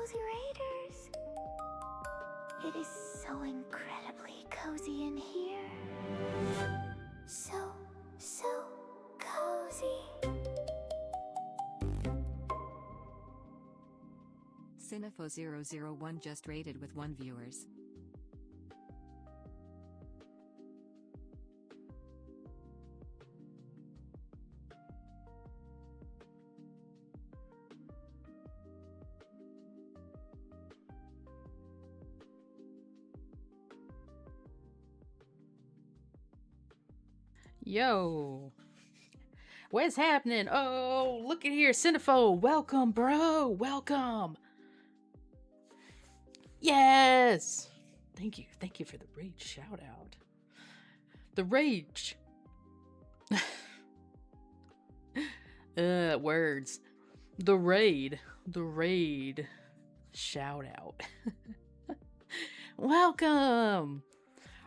Cozy Raiders. It is so incredibly cozy in here. So cozy. Cinefo001 just rated with 1 viewers. Yo, what's happening? Oh, look at here, Cinepho. Welcome, bro. Welcome. Yes. Thank you for the rage shout out. The rage. Words. The raid shout out. Welcome.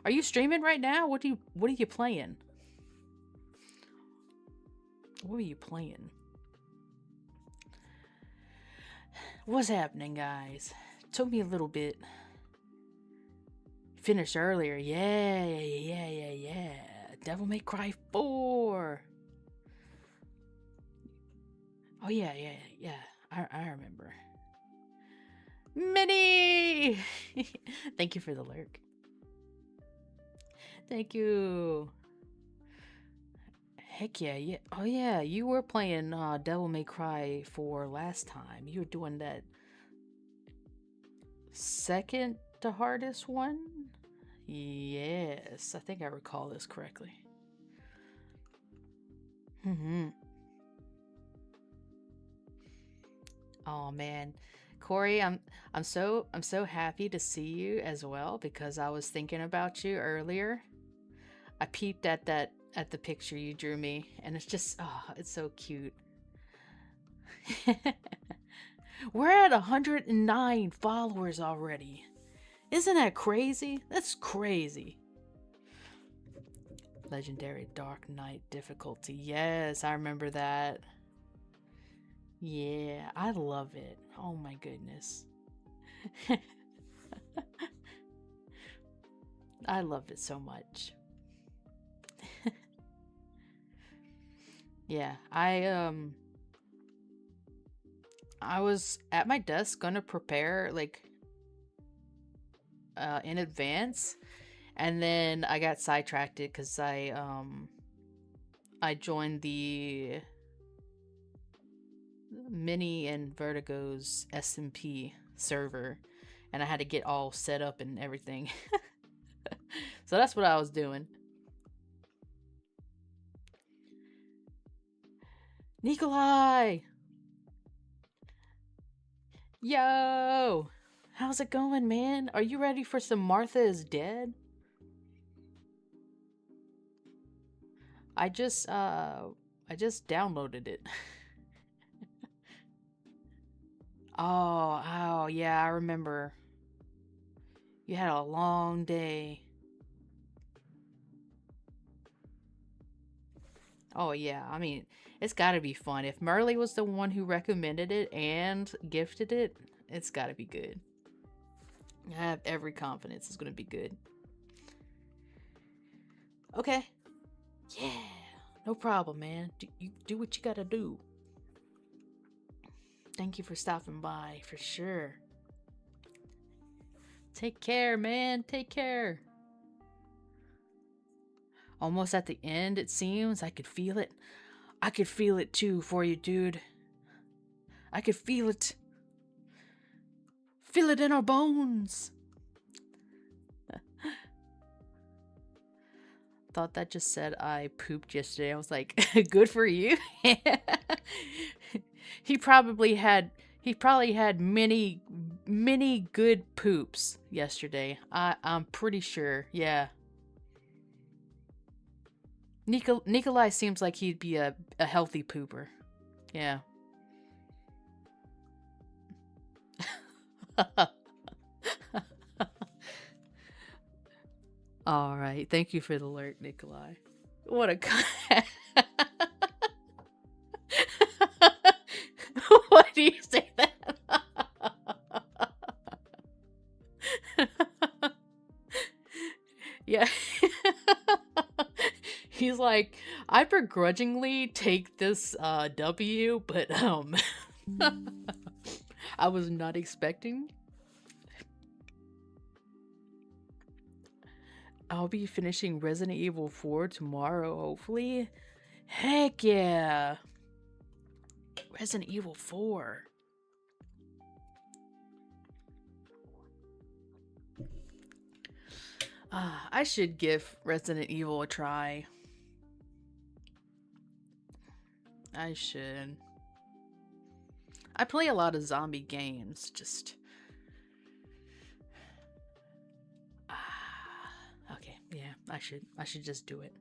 Are you streaming right now? What are you playing? What are you playing? What's happening, guys? Took me a little bit. Finished earlier. Yeah. Devil May Cry 4. Oh, yeah. I remember. Minnie! Thank you for the lurk. Thank you. Heck yeah. Oh yeah, you were playing Devil May Cry 4 last time. You were doing that second to hardest one? Yes, I think I recall this correctly. Oh man. Corey, I'm so happy to see you as well because I was thinking about you earlier. I peeped at the picture you drew me, and it's just, it's so cute. We're at 109 followers already. Isn't that crazy? That's crazy. Legendary Dark Knight difficulty. Yes, I remember that. Yeah, I love it. Oh my goodness. I love it so much. Yeah, I was at my desk gonna prepare in advance, and then I got sidetracked because I joined the Mini and Vertigo's SMP server, and I had to get all set up and everything. So that's what I was doing. Nikolai! Yo! How's it going, man? Are you ready for some Martha is Dead? I just downloaded it. Oh, yeah, I remember. You had a long day. Oh, yeah, I mean, it's gotta be fun. If Merle was the one who recommended it and gifted it, it's gotta be good. I have every confidence it's gonna be good. Okay. Yeah, no problem, man. You do what you gotta do. Thank you for stopping by, for sure. Take care, man. Take care. Almost at the end, it seems. I could feel it. I could feel it too for you, dude. I could feel it. Feel it in our bones. Thought that just said I pooped yesterday. I was like, good for you. He probably had many good poops yesterday. I'm pretty sure. Yeah. Nikolai seems like he'd be a healthy pooper. Yeah. All right. Thank you for the alert, Nikolai. What a Why do you say that? was like, I begrudgingly take this W, but I was not expecting. I'll be finishing Resident Evil 4 tomorrow, hopefully. Heck yeah! Resident Evil 4. I should give Resident Evil a try. I should. I play a lot of zombie games, just... Okay, yeah, I should just do it.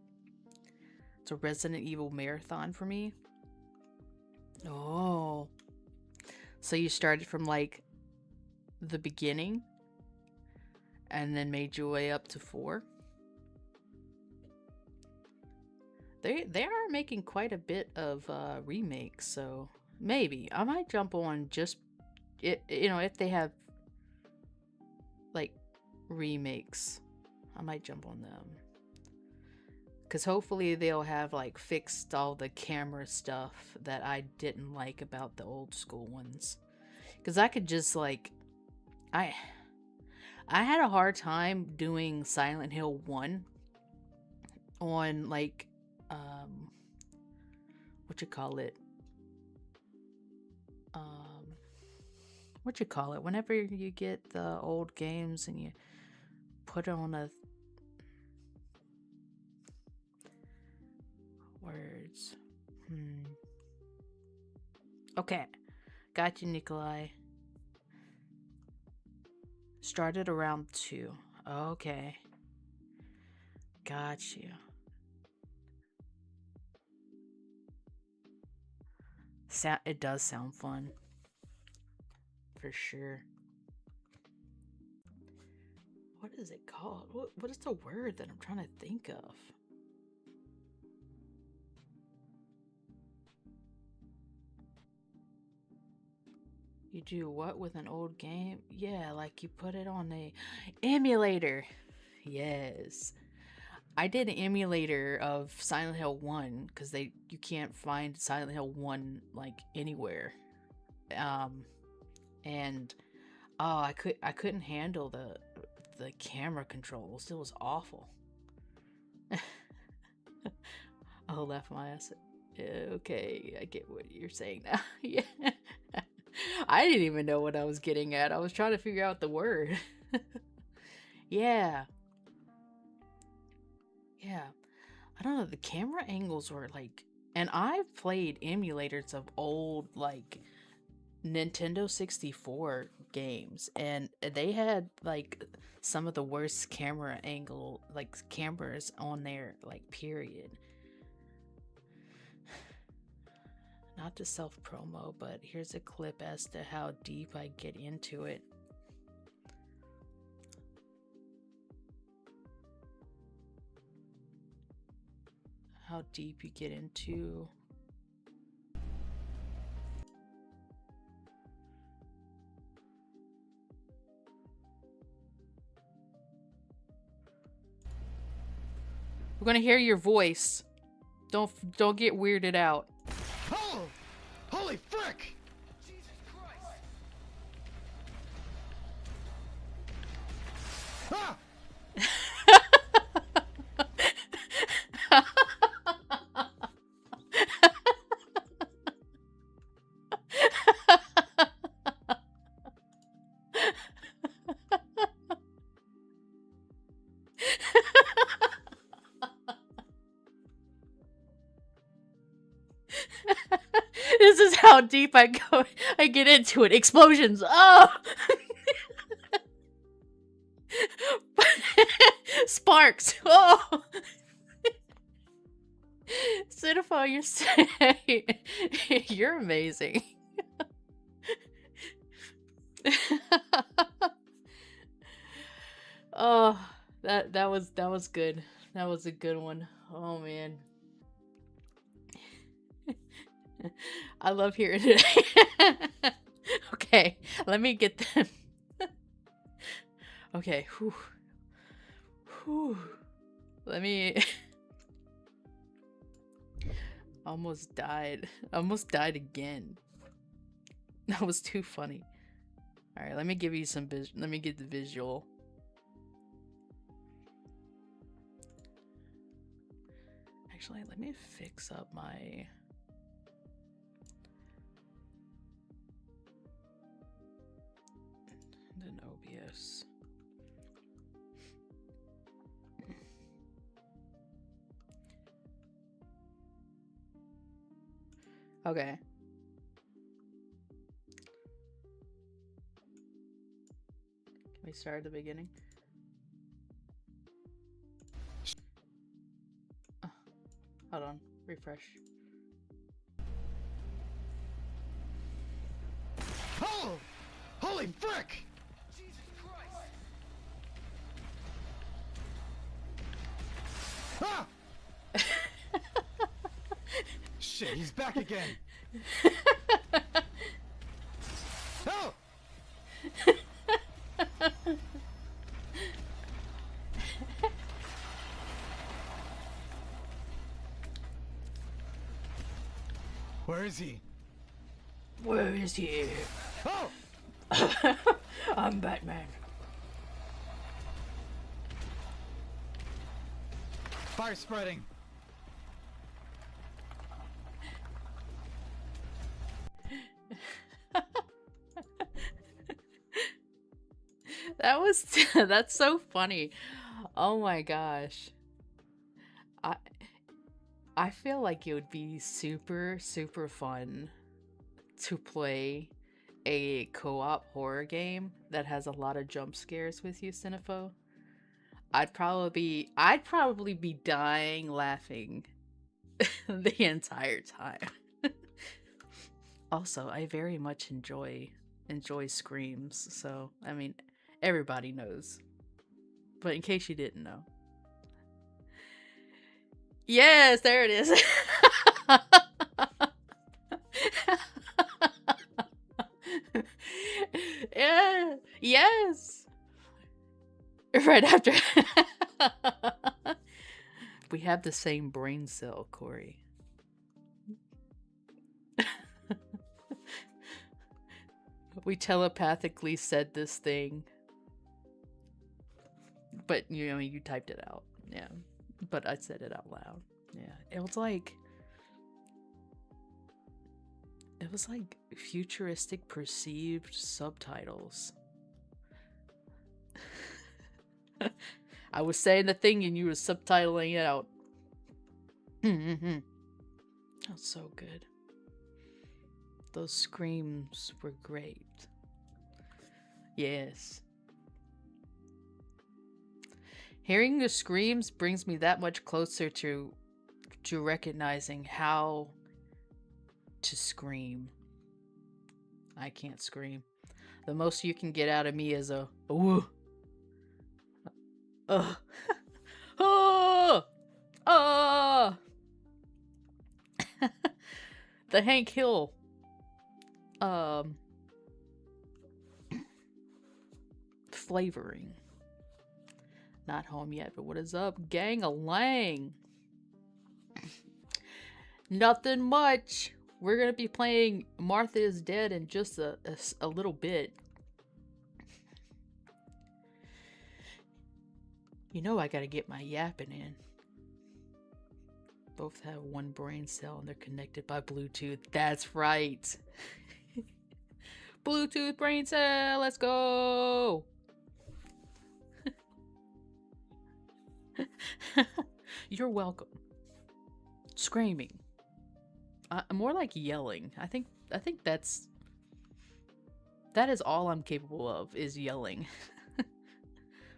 It's a Resident Evil marathon for me. Oh. So you started from, like, the beginning? And then made your way up to 4? They are making quite a bit of remakes, so maybe I might jump on just it, you know, if they have like remakes, I might jump on them. Cause hopefully they'll have like fixed all the camera stuff that I didn't like about the old school ones. Cause I could just like I had a hard time doing Silent Hill 1 on like whenever you get the old games and you put it on a words. Okay, got you, Nikolai. Started around 2. Okay, got you. It does sound fun. For sure. What is it called? What is the word that I'm trying to think of? You do what with an old game? Yeah, like you put it on a emulator. Yes. I did an emulator of Silent Hill 1 because you can't find Silent Hill 1 like anywhere. And I couldn't handle the camera controls. It was awful. Oh, laugh my ass. Okay, I get what you're saying now. Yeah. I didn't even know what I was getting at. I was trying to figure out the word. Yeah. Yeah. I don't know, the camera angles were like, and I've played emulators of old like Nintendo 64 games, and they had like some of the worst camera angle like cameras on there, like period. Not to self-promo, but here's a clip as to how deep I get into it. How deep you get into... We're gonna hear your voice. Don't get weirded out. Oh! Holy frick! Jesus Christ! Ah! This is how deep I get into it. Explosions. Oh! Sparks. Oh! Cinephobe, you're amazing. Oh, that was good. That was a good one. Oh man. I love hearing it. Okay, let me get them. Okay, whew. Let me... Almost died. Almost died again. That was too funny. Alright, let me give you some let me get the visual. Actually, let me fix up my... Then OBS. Okay. Can we start at the beginning? Hold on. Refresh. Oh! Holy frick! Jesus Christ! Ah! Shit, he's back again. Oh! Where is he? Where is he? Oh! I'm Batman. Fire spreading. That was that's so funny. Oh my gosh. I feel like it would be super fun to play a co-op horror game that has a lot of jump scares with you, Cinepho. I'd probably be dying laughing the entire time. Also, I very much enjoy screams, so I mean, everybody knows. But in case you didn't know. Yes, there it is. Yeah, yes. Right after. We have the same brain cell, Corey. We telepathically said this thing. But, you know, you typed it out. Yeah. But I said it out loud. Yeah. It was like futuristic perceived subtitles. I was saying the thing and you were subtitling it out. That's so good. Those screams were great. Yes. Hearing the screams brings me that much closer to recognizing how to scream. I can't scream. The most you can get out of me is a woo. Oh. The Hank Hill flavoring. Not home yet, but what is up, gang-a-lang? Nothing much. We're gonna be playing Martha is Dead in just a little bit. You know I gotta get my yapping in. Both have one brain cell and they're connected by Bluetooth. That's right. Bluetooth brain cell, let's go. You're welcome. Screaming. More like yelling. I think that is all I'm capable of, is yelling.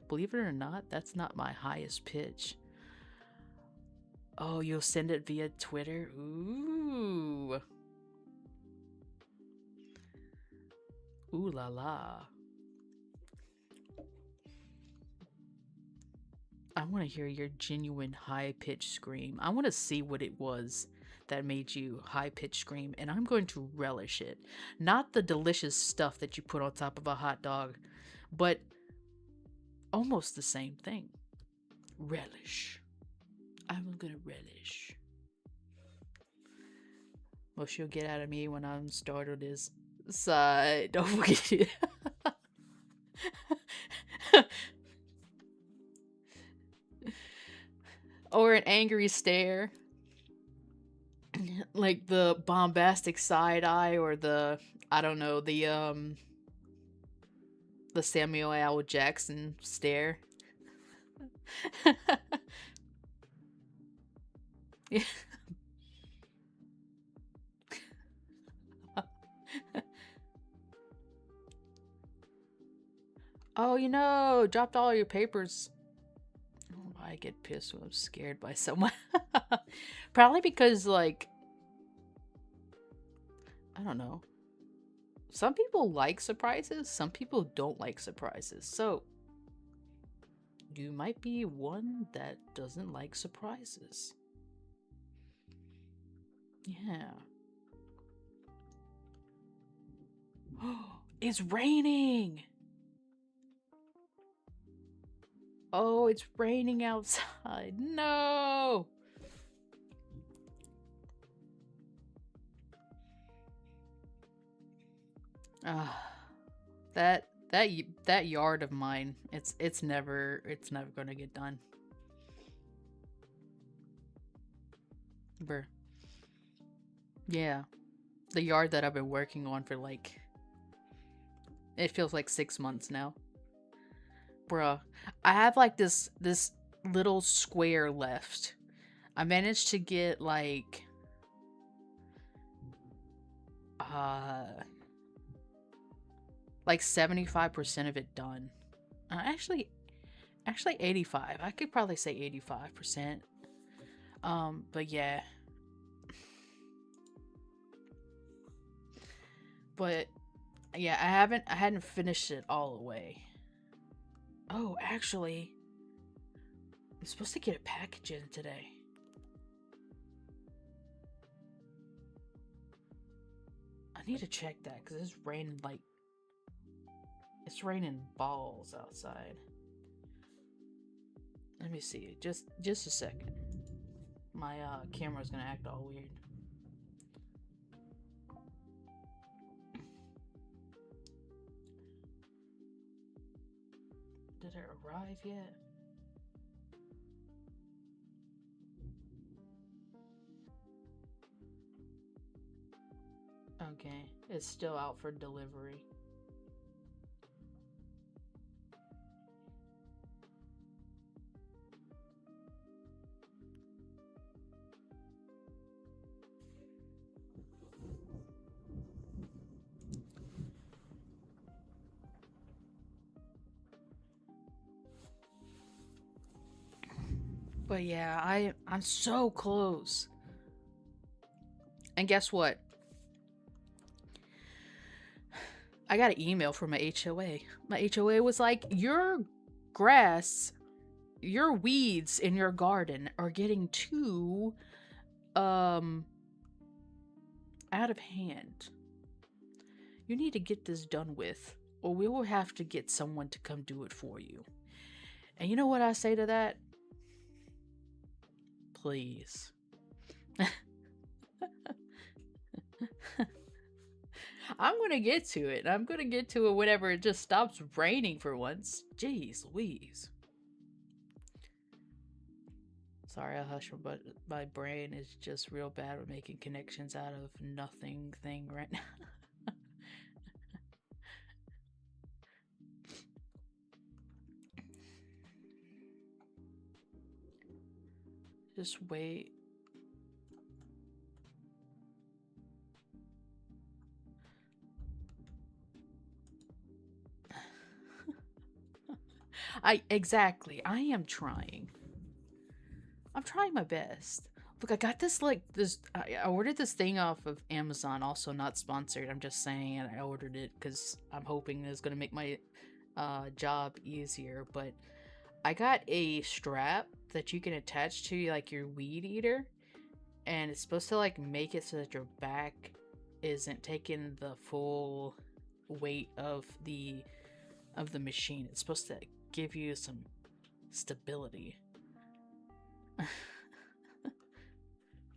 Believe it or not, that's not my highest pitch. Oh, you'll send it via Twitter? Ooh. Ooh la la. I want to hear your genuine high-pitched scream. I want to see what it was that made you high-pitched scream, and I'm going to relish it. Not the delicious stuff that you put on top of a hot dog, but almost the same thing. Relish. I'm gonna relish. What you'll get out of me when I'm startled is side. Don't forget it. Or an angry stare. Like the bombastic side eye, or the, I don't know, the Samuel L. Jackson stare. Yeah. Oh, you know, dropped all your papers. Oh, I get pissed when I'm scared by someone. Probably because, like, I don't know. Some people like surprises, some people don't like surprises. So, you might be one that doesn't like surprises. Yeah. It's raining! Oh, it's raining outside. No! That yard of mine, it's never gonna get done. Bruh. Yeah. The yard that I've been working on for like, it feels like 6 months now. Bruh. I have like this little square left. I managed to get like like 75% of it done. Actually 85. I could probably say 85%. But yeah. But yeah, I hadn't finished it all the way. Oh, actually, I'm supposed to get a package in today. I need to check that because it's raining like, it's raining balls outside. Let me see. Just a second. My camera's gonna act all weird. Did it arrive yet? Okay, it's still out for delivery. But yeah, I'm so close. And guess what? I got an email from my HOA. My HOA was like, your grass, your weeds in your garden are getting too out of hand. You need to get this done with, or we will have to get someone to come do it for you. And you know what I say to that? Please. I'm gonna get to it. I'm gonna get to it whenever it just stops raining for once. Jeez Louise. Sorry, I hush, but my brain is just real bad with making connections out of nothing thing right now. Just wait. Exactly. I am trying. I'm trying my best. Look, I got this I ordered this thing off of Amazon, also not sponsored. I'm just saying, and I ordered it because I'm hoping it's gonna make my job easier. But I got a strap that you can attach to like your weed eater, and it's supposed to like make it so that your back isn't taking the full weight of the machine. It's supposed to give you some stability.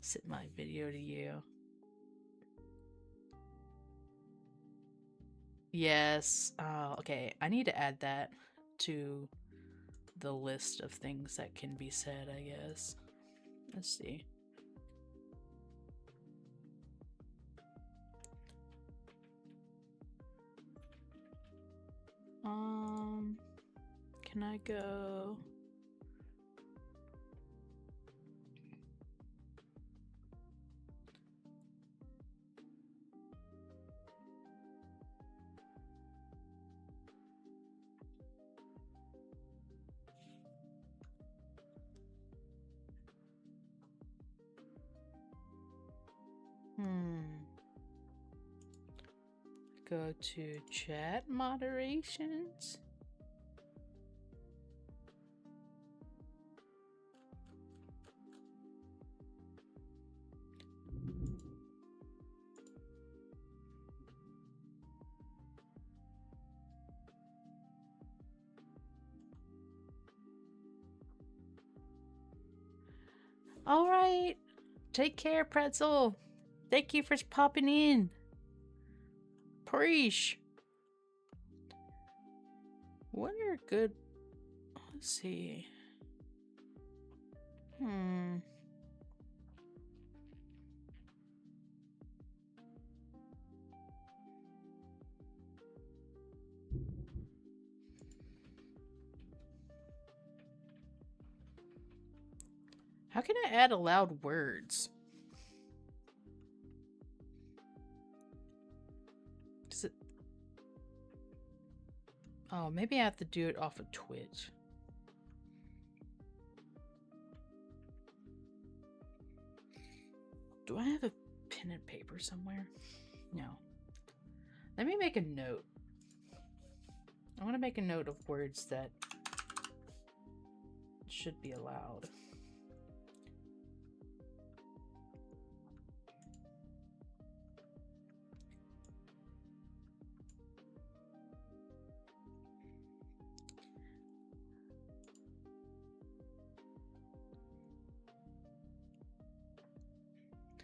Send my video to you. Yes. Okay. I need to add that to the list of things that can be said, I guess. Let's see. Can I go? Go to chat moderations. All right. Take care, Pretzel. Thank you for popping in. Preach. What are good? Let's see. How can I add allowed words? Does it... Oh, maybe I have to do it off of Twitch. Do I have a pen and paper somewhere? No. Let me make a note. I want to make a note of words that should be allowed.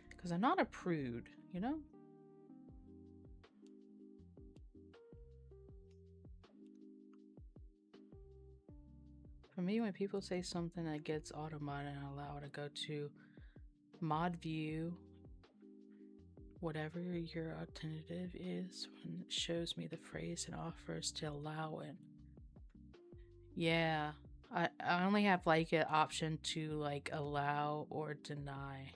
Because I'm not a prude, you know? For me, when people say something that gets automated and allowed, I go to mod view, whatever your alternative is, when it shows me the phrase and offers to allow it. Yeah, I only have like an option to like allow or deny.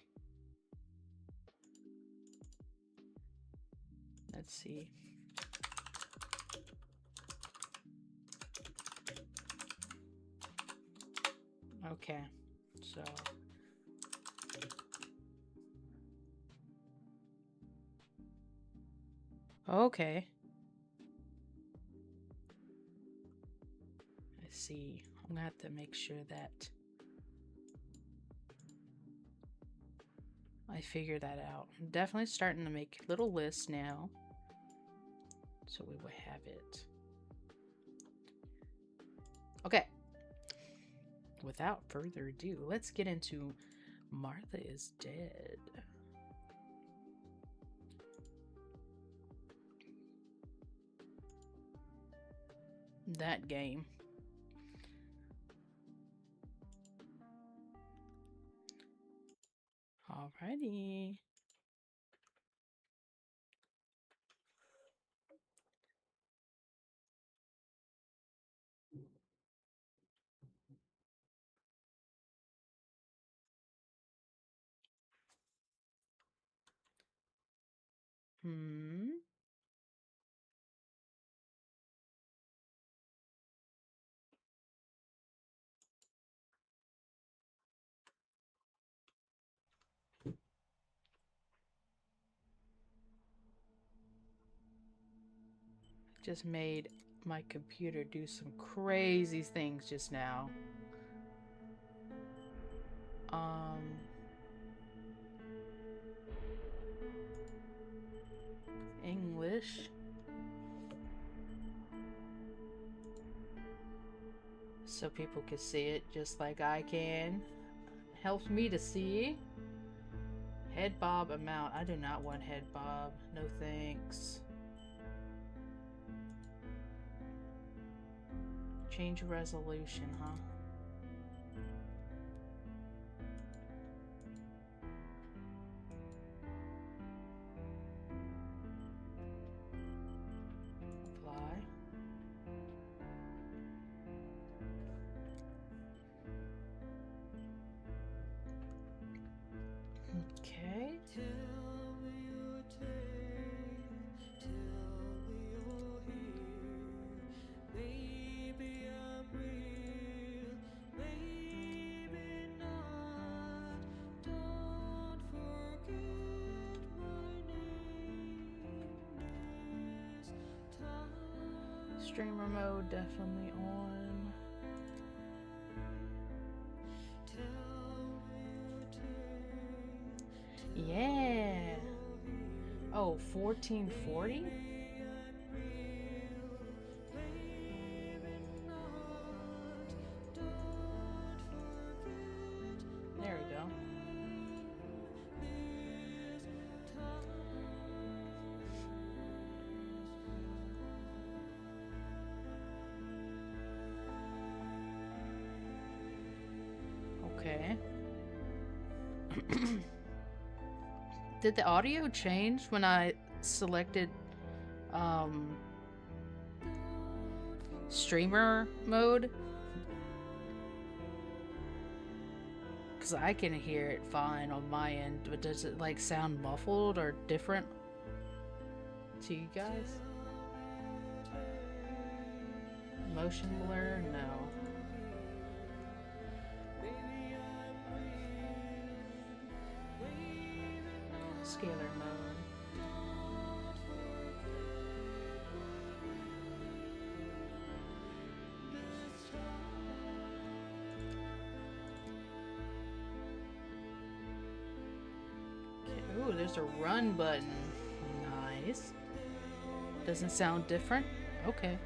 Let's see. Okay, so okay. I see. I'm gonna have to make sure that I figure that out. I'm definitely starting to make little lists now, so we will have it. Okay. Without further ado, let's get into Martha is Dead. That game. Alrighty. Just made my computer do some crazy things just now. English. So people can see it just like I can. Helps me to see. Head bob amount. I do not want head bob. No thanks. Change resolution, huh? Apply. Okay. Streamer mode definitely on. Yeah. Oh, 1440? There we go. Okay. Did the audio change when I selected streamer mode? Because I can hear it fine on my end, but does it like sound muffled or different to you guys? Motion blur? No. Scalar mode. Okay. Ooh, there's a run button. Nice. Doesn't sound different? Okay.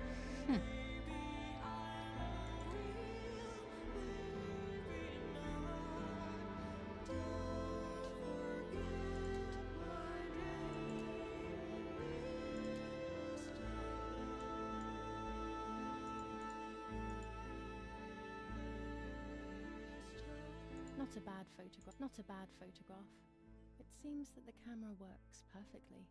Not a bad photograph. Not a bad photograph. It seems that the camera works perfectly.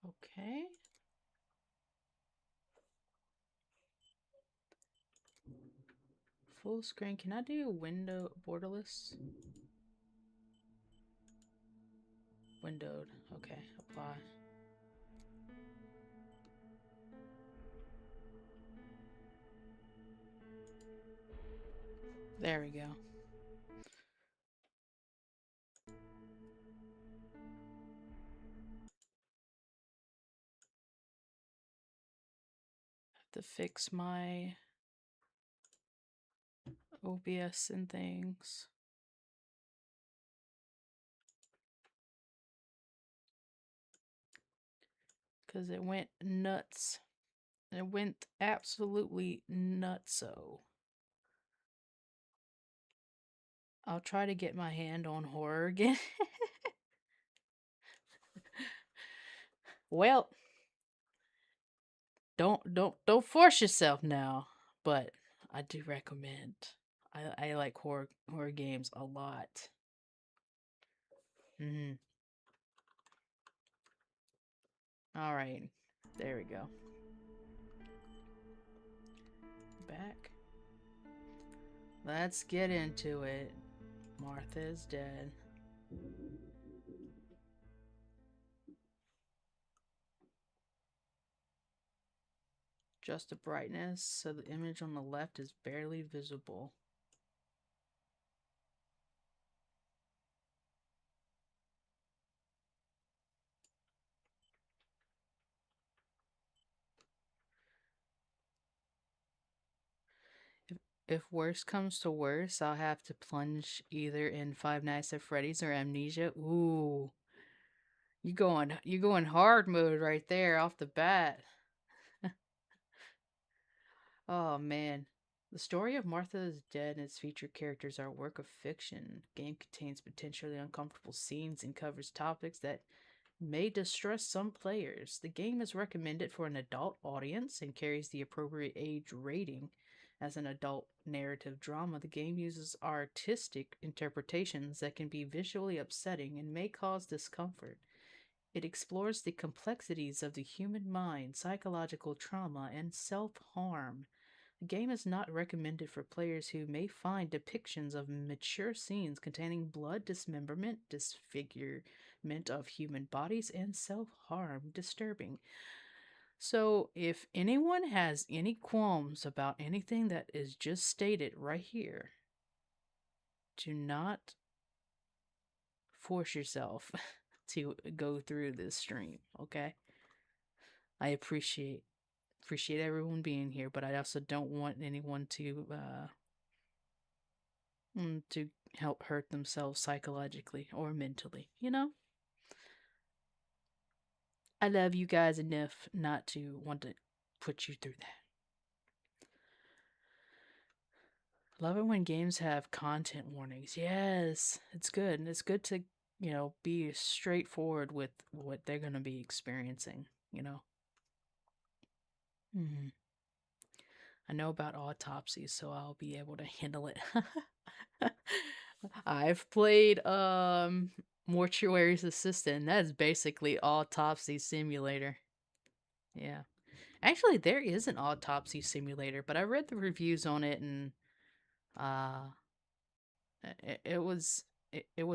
Okay. Full screen. Can I do window borderless? Windowed. Okay, apply. There we go. Have to fix my OBS and things. Because it went nuts. It went absolutely nutso. I'll try to get my hand on horror again. Well, don't force yourself now, but I do recommend. I like horror games a lot. All right, there we go. Back. Let's get into it. Martha is dead. Adjust the brightness so the image on the left is barely visible. If worse comes to worse, I'll have to plunge either in Five Nights at Freddy's or Amnesia. Ooh. You going hard mode right there off the bat. Oh man. The story of Martha is Dead and its featured characters are a work of fiction. The game contains potentially uncomfortable scenes and covers topics that may distress some players. The game is recommended for an adult audience and carries the appropriate age rating. As an adult narrative drama, the game uses artistic interpretations that can be visually upsetting and may cause discomfort. It explores the complexities of the human mind, psychological trauma, and self harm. The game is not recommended for players who may find depictions of mature scenes containing blood, dismemberment, disfigurement of human bodies, and self harm disturbing. So, if anyone has any qualms about anything that is just stated right here, do not force yourself to go through this stream, okay? I appreciate everyone being here, but I also don't want anyone to help hurt themselves psychologically or mentally, you know? I love you guys enough not to want to put you through that. Love it when games have content warnings. Yes, it's good. It's good to, be straightforward with what they're going to be experiencing, Hmm. I know about autopsies, so I'll be able to handle it. I've played Mortuary's Assistant. That's basically Autopsy Simulator. Yeah. Actually, there is an Autopsy Simulator, but I read the reviews on it and uh it was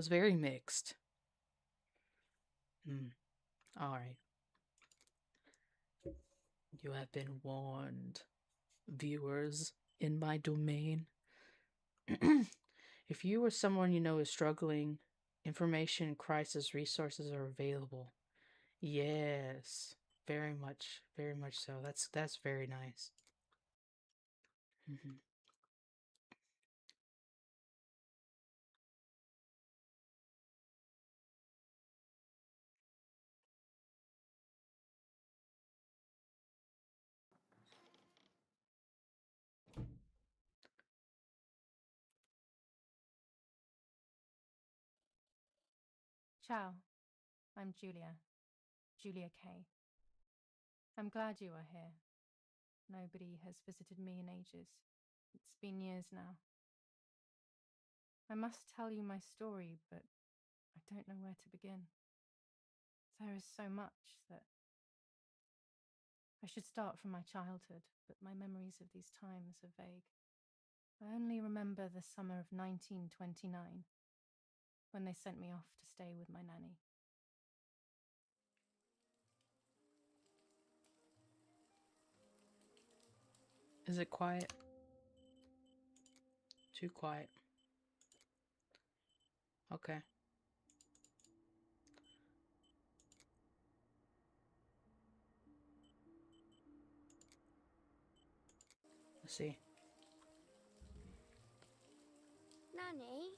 very mixed. All right. You have been warned, viewers in my domain. If you or someone you know is struggling, information and crisis resources are available. Yes, very much so. That's very nice. Mhm. Ciao, I'm Julia. Julia Kay. I'm glad you are here. Nobody has visited me in ages. It's been years now. I must tell you my story, but I don't know where to begin. There is so much that I should start from my childhood, but my memories of these times are vague. I only remember the summer of 1929, when they sent me off to stay with my nanny. Is it quiet? Too quiet. Okay. Let's see. Nanny,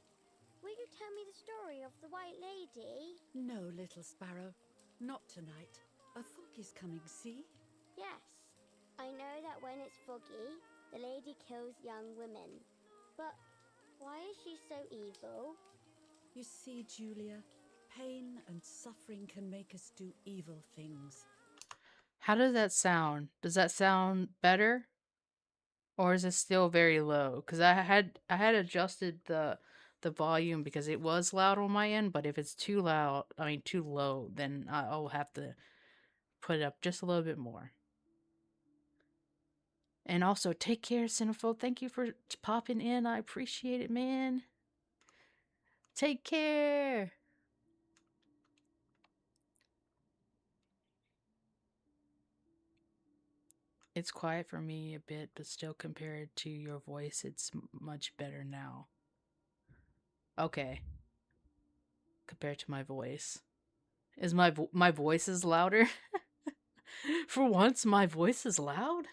will you tell me the story of the White Lady? No, little sparrow. Not tonight. A fog is coming, see? Yes. I know that when it's foggy, the lady kills young women. But why is she so evil? You see, Julia, pain and suffering can make us do evil things. How does that sound? Does that sound better? Or is it still very low? Because I had adjusted the volume because it was loud on my end, but if it's too loud, too low, then I'll have to put it up just a little bit more. And also, take care, Cinephobe. Thank you for popping in. I appreciate it, man. Take care. It's quiet for me a bit, but still compared to your voice, it's much better now. Okay. Compared to my voice. Is my voice is louder? For once, my voice is loud?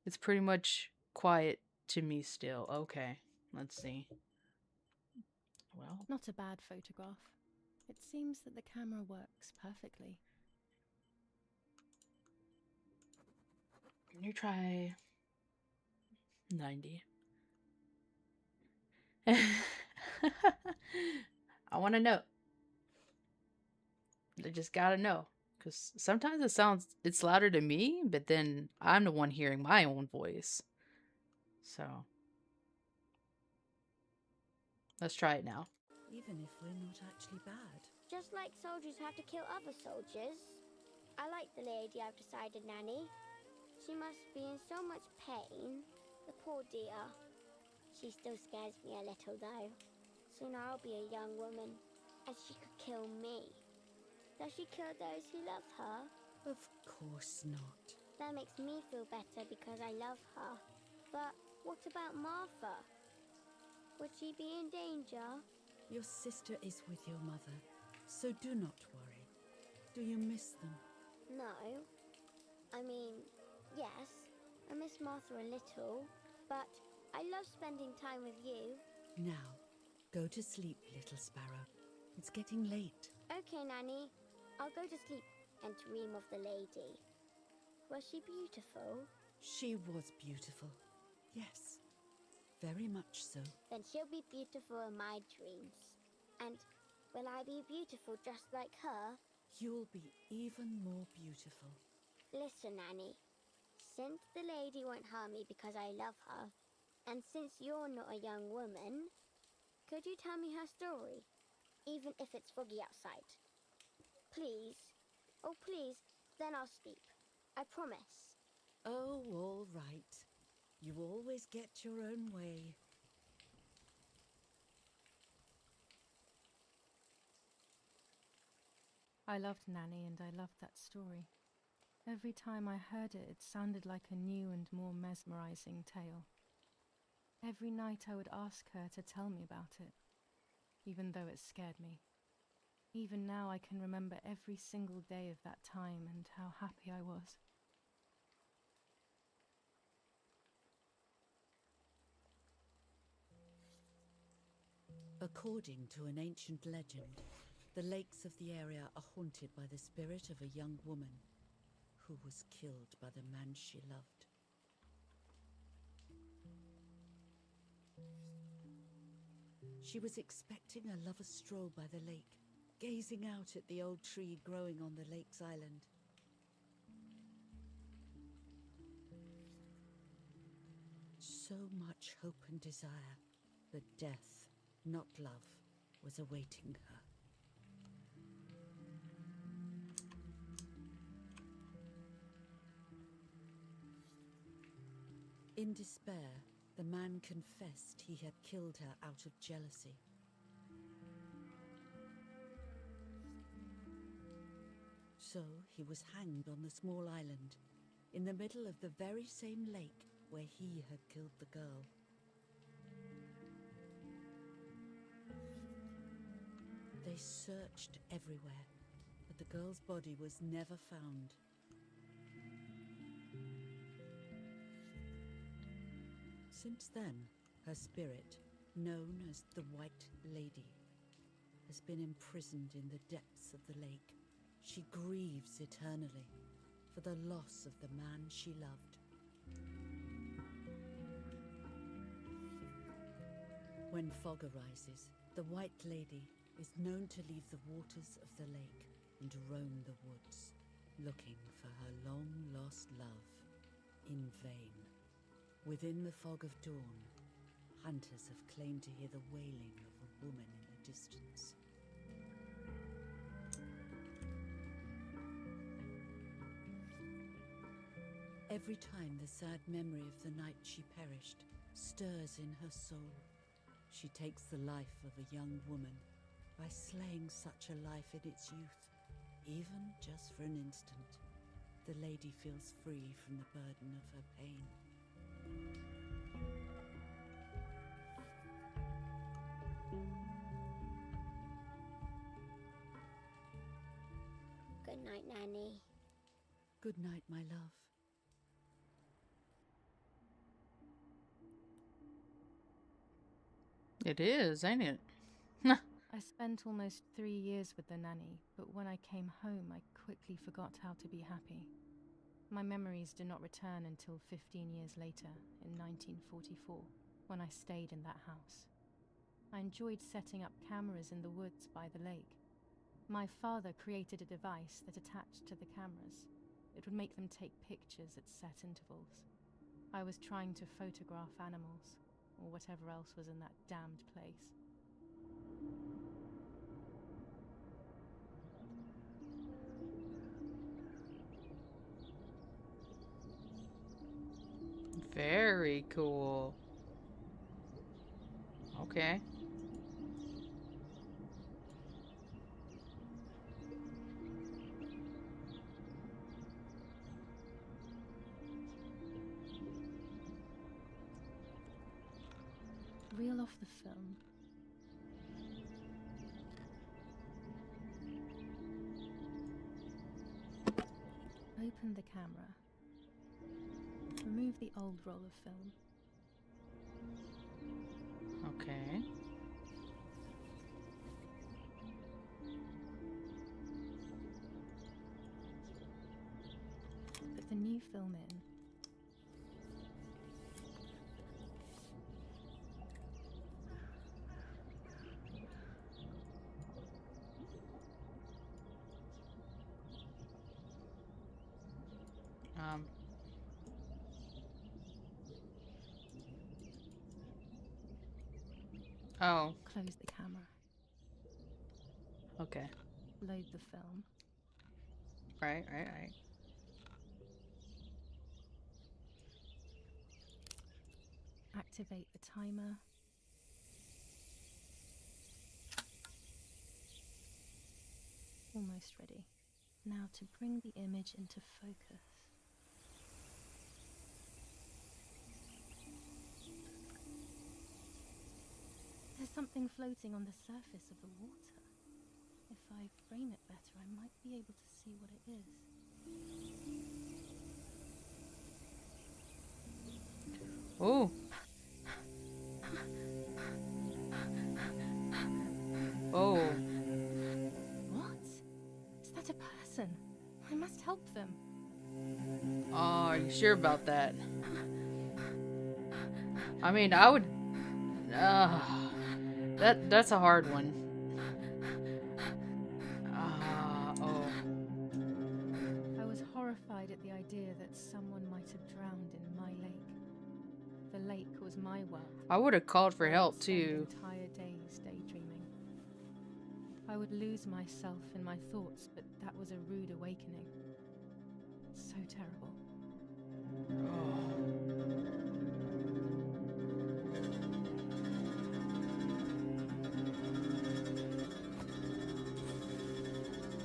It's pretty much quiet to me still. Okay. Let's see. Well, Not a bad photograph. It seems that the camera works perfectly. You try 90. I want to know. I just gotta know. Because sometimes it's louder to me, but then I'm the one hearing my own voice. So, let's try it now. Even if we're not actually bad. Just like soldiers have to kill other soldiers. I like the lady, I've decided, Nanny. She must be in so much pain. The poor dear. She still scares me a little, though. Soon I'll be a young woman, and she could kill me. Does she kill those who love her? Of course not. That makes me feel better because I love her. But what about Martha? Would she be in danger? Your sister is with your mother, so do not worry. Do you miss them? No. I mean, yes, I miss Martha a little, but I love spending time with you. Now, go to sleep, little sparrow. It's getting late. Okay, Nanny. I'll go to sleep and dream of the lady. Was she beautiful? She was beautiful. Yes, very much so. Then she'll be beautiful in my dreams. And will I be beautiful just like her? You'll be even more beautiful. Listen, Nanny. Since the lady won't harm me because I love her, and since you're not a young woman, could you tell me her story? Even if it's foggy outside. Please. Oh, please. Then I'll sleep. I promise. Oh, all right. You always get your own way. I loved Nanny and I loved that story. Every time I heard it, it sounded like a new and more mesmerizing tale. Every night I would ask her to tell me about it, even though it scared me. Even now I can remember every single day of that time and how happy I was. According to an ancient legend, the lakes of the area are haunted by the spirit of a young woman who was killed by the man she loved. She was expecting a lover's stroll by the lake, gazing out at the old tree growing on the lake's island. So much hope and desire, but death, not love, was awaiting her. In despair, the man confessed he had killed her out of jealousy. So he was hanged on the small island, in the middle of the very same lake where he had killed the girl. They searched everywhere, but the girl's body was never found. Since then, her spirit, known as the White Lady, has been imprisoned in the depths of the lake. She grieves eternally for the loss of the man she loved. When fog arises, the White Lady is known to leave the waters of the lake and roam the woods, looking for her long-lost love in vain. Within the fog of dawn, hunters have claimed to hear the wailing of a woman in the distance. Every time the sad memory of the night she perished stirs in her soul, she takes the life of a young woman by slaying such a life in its youth. Even just for an instant, the lady feels free from the burden of her pain. Good night, Nanny. Good night, my love. It is, ain't it? I spent almost 3 years with the nanny, but when I came home, I quickly forgot how to be happy. My memories do not return until 15 years later, in 1944, when I stayed in that house. I enjoyed setting up cameras in the woods by the lake. My father created a device that attached to the cameras. It would make them take pictures at set intervals. I was trying to photograph animals, or whatever else was in that damned place. Very cool. Okay. Reel off the film. Open the camera. Remove the old roll of film. Okay. Put the new film in. Oh, Close the camera. okay. Load the film. Right. Activate the timer. Almost ready. Now to bring the image into focus. There's something floating on the surface of the water. If I frame it better, I might be able to see what it is. Oh. Oh. What? Is that a person? I must help them. Oh, are you sure about that? I mean, I would. That's a hard one. Oh. I was horrified at the idea that someone might have drowned in my lake. The lake was my world. I would have called for I would help spend too. entire days daydreaming. I would lose myself in my thoughts, but that was a rude awakening. So terrible.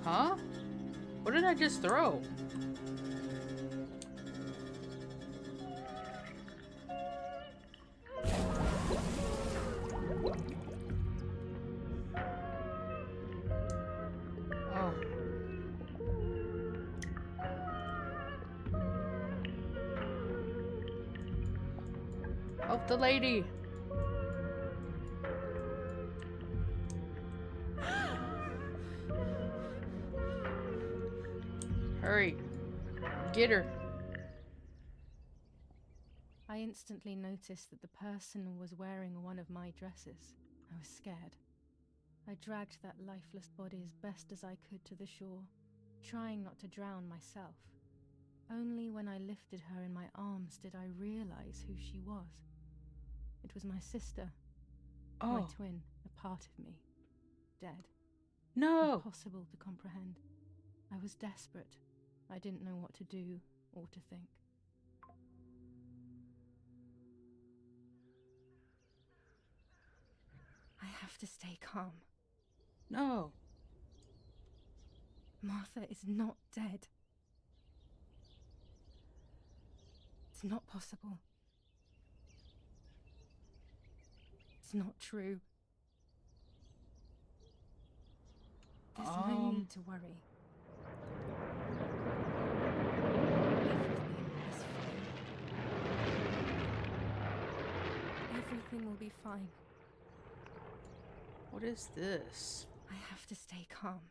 Huh? What did I just throw? Oh. Help the lady. Hurry. Get her. I instantly noticed that the person was wearing one of my dresses. I was scared. I dragged that lifeless body as best as I could to the shore, trying not to drown myself. Only when I lifted her in my arms did I realize who she was. It was my sister, my Oh. twin, a part of me, dead. No. Impossible to comprehend. I was desperate. I didn't know what to do or to think. I have to stay calm. No. Martha is not dead. It's not possible. It's not true. There's no need to worry. Everything will be fine. What is this? I have to stay calm.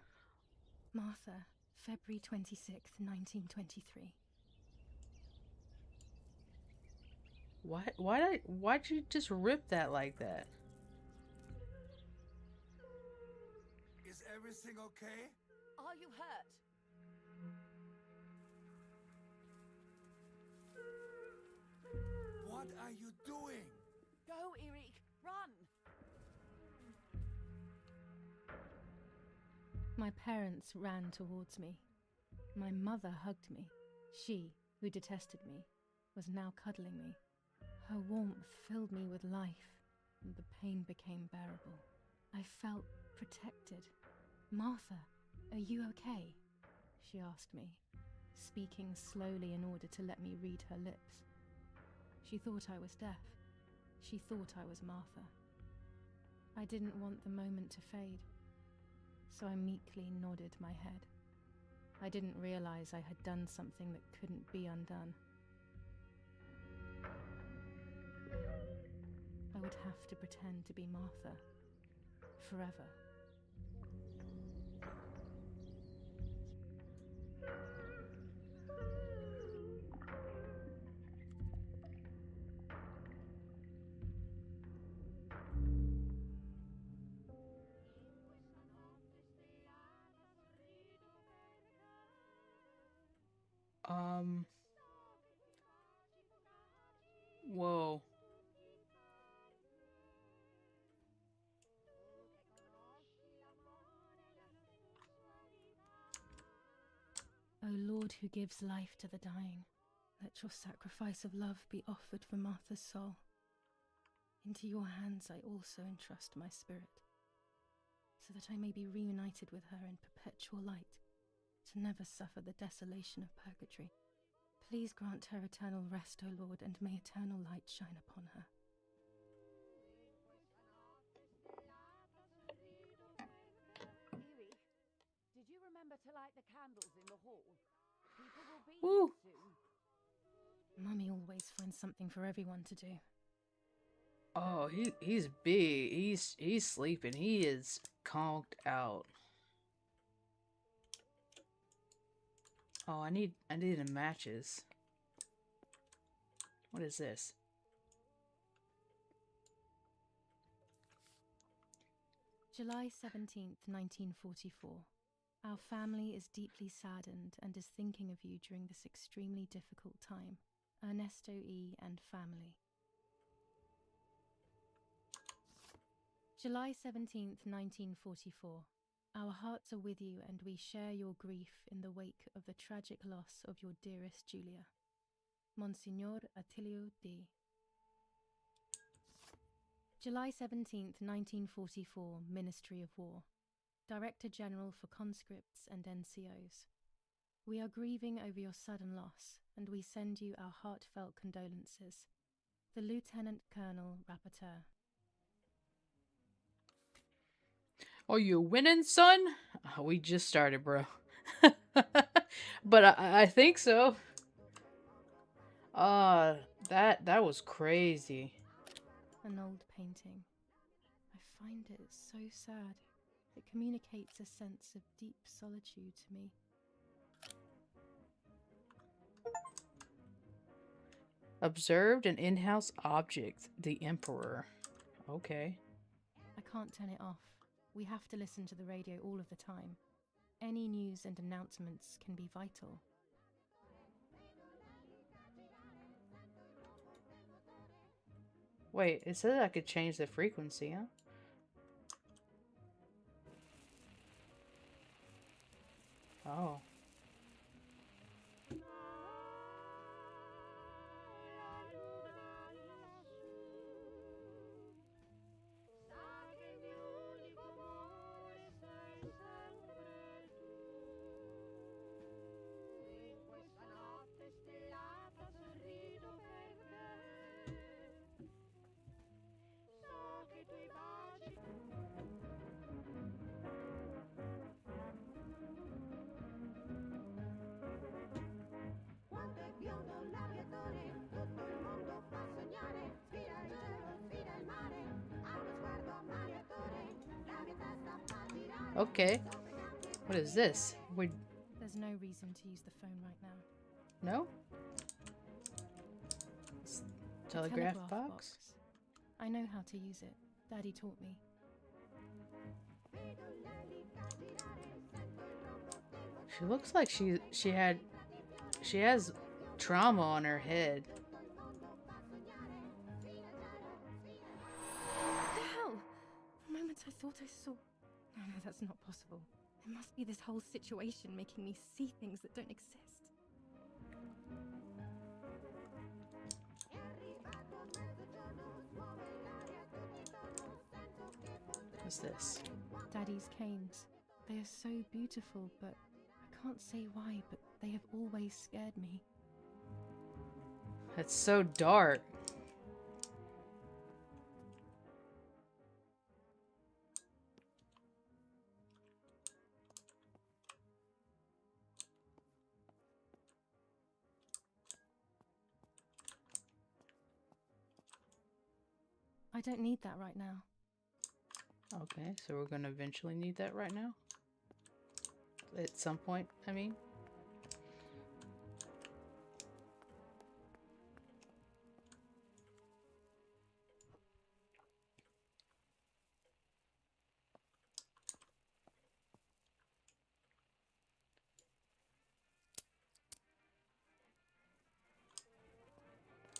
Martha, February 26th, 1923. Why'd you just rip that like that? Is everything okay? Are you hurt? What are you doing? Go, Eric! Run! My parents ran towards me. My mother hugged me. She, who detested me, was now cuddling me. Her warmth filled me with life, and the pain became bearable. I felt protected. Martha, are you okay? She asked me, speaking slowly in order to let me read her lips. She thought I was deaf. She thought I was Martha. I didn't want the moment to fade, so I meekly nodded my head. I didn't realize I had done something that couldn't be undone. I would have to pretend to be Martha forever. Whoa. O Lord, who gives life to the dying, let your sacrifice of love be offered for Martha's soul. Into your hands I also entrust my spirit, so that I may be reunited with her in perpetual light, to never suffer the desolation of purgatory. Please grant her eternal rest, O Lord, and may eternal light shine upon her. Eric, did you remember to light the candles in the hall? People will be Ooh. here soon. Mummy always finds something for everyone to do. Oh, he's big. He's sleeping. He is conked out. Oh, I need the matches. What is this? July 17th, 1944. Our family is deeply saddened and is thinking of you during this extremely difficult time. Ernesto E. and family. July 17th, 1944. Our hearts are with you and we share your grief in the wake of the tragic loss of your dearest Julia. Monsignor Attilio D. July 17th, 1944, Ministry of War. Director General for Conscripts and NCOs. We are grieving over your sudden loss, and we send you our heartfelt condolences. The Lieutenant Colonel Rapporteur. Are you winning, son? We just started, bro. But I think so. That was crazy. An old painting. I find it so sad. It communicates a sense of deep solitude to me. Observed an in-house object, the Emperor. Okay. I can't turn it off. We have to listen to the radio all of the time. Any news and announcements can be vital. Wait, it said I could change the frequency, huh? Oh. Okay. What is this? There's no reason to use the phone right now. No? Let's telegraph box? I know how to use it. Daddy taught me. She looks like she has trauma on her head. What the hell? For a moment I thought I saw... No, that's not possible. It must be this whole situation making me see things that don't exist. What's this? Daddy's canes. They are so beautiful, but I can't say why, but they have always scared me. It's so dark. I don't need that right now. Okay, so we're gonna eventually need that right now? At some point, I mean?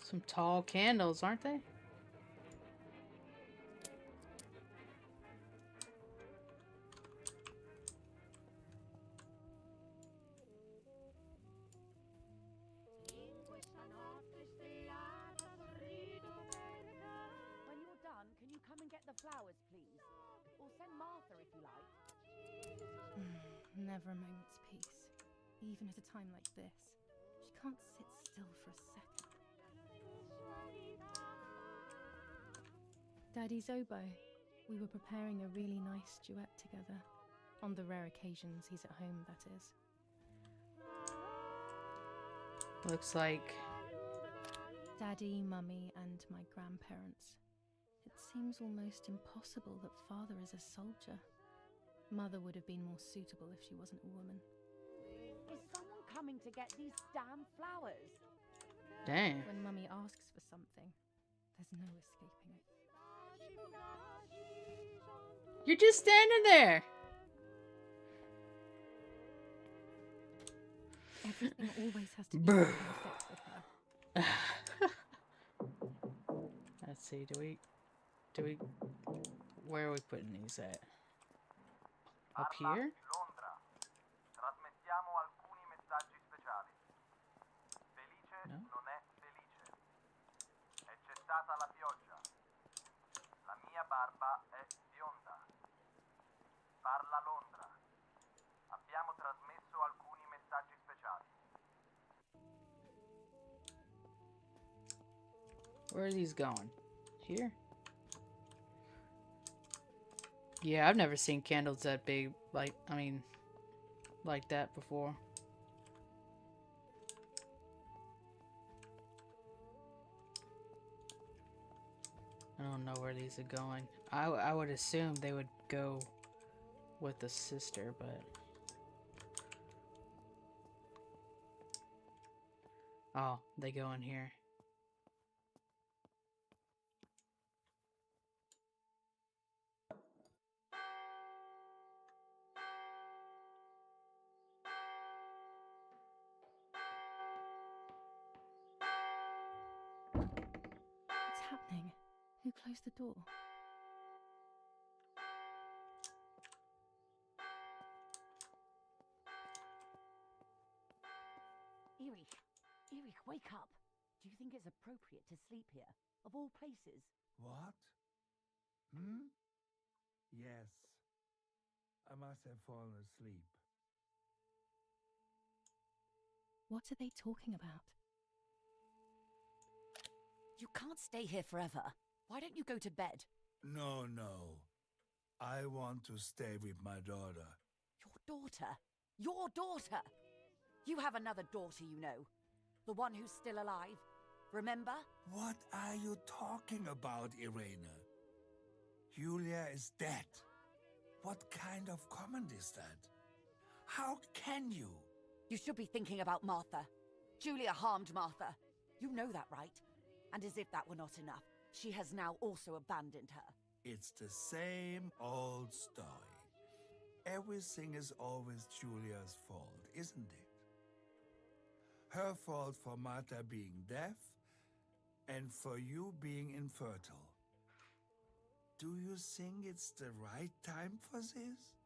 Some tall candles, aren't they? When you're done, can you come and get the flowers, please? Or send Martha if you like. Never a moment's peace. Even at a time like this. She can't sit still for a second. Daddy's oboe. We were preparing a really nice duet together. On the rare occasions he's at home, that is. Looks like... Daddy, Mummy, and my grandparents. It seems almost impossible that Father is a soldier. Mother would have been more suitable if she wasn't a woman. Is someone coming to get these damn flowers? Dang. When Mummy asks for something, there's no escaping it. You're just standing there! Everything always has to be perfect with her. Let's see, do we, where are we putting these at? Up here? Londra. Trasmettiamo alcuni messaggi speciali. Felice No? non è felice. È cessata la pioggia. La mia barba è bionda. Parla Londra. Abbiamo trasmesso alcuni messaggi speciali. Where are these going? Here? Yeah, I've never seen candles that big, like that before. I don't know where these are going. I would assume they would go with the sister, but... Oh, they go in here. What's happening? Who closed the door? Erich, wake up. Do you think it's appropriate to sleep here? Of all places? What? Hmm? Yes. I must have fallen asleep. What are they talking about? You can't stay here forever. Why don't you go to bed? No, no. I want to stay with my daughter. Your daughter? Your daughter? You have another daughter, you know. The one who's still alive. Remember? What are you talking about, Irene? Julia is dead. What kind of comment is that? How can you? You should be thinking about Martha. Julia harmed Martha. You know that, right? And as if that were not enough, she has now also abandoned her. It's the same old story. Everything is always Julia's fault, isn't it? Her fault for Martha being deaf, and for you being infertile. Do you think it's the right time for this?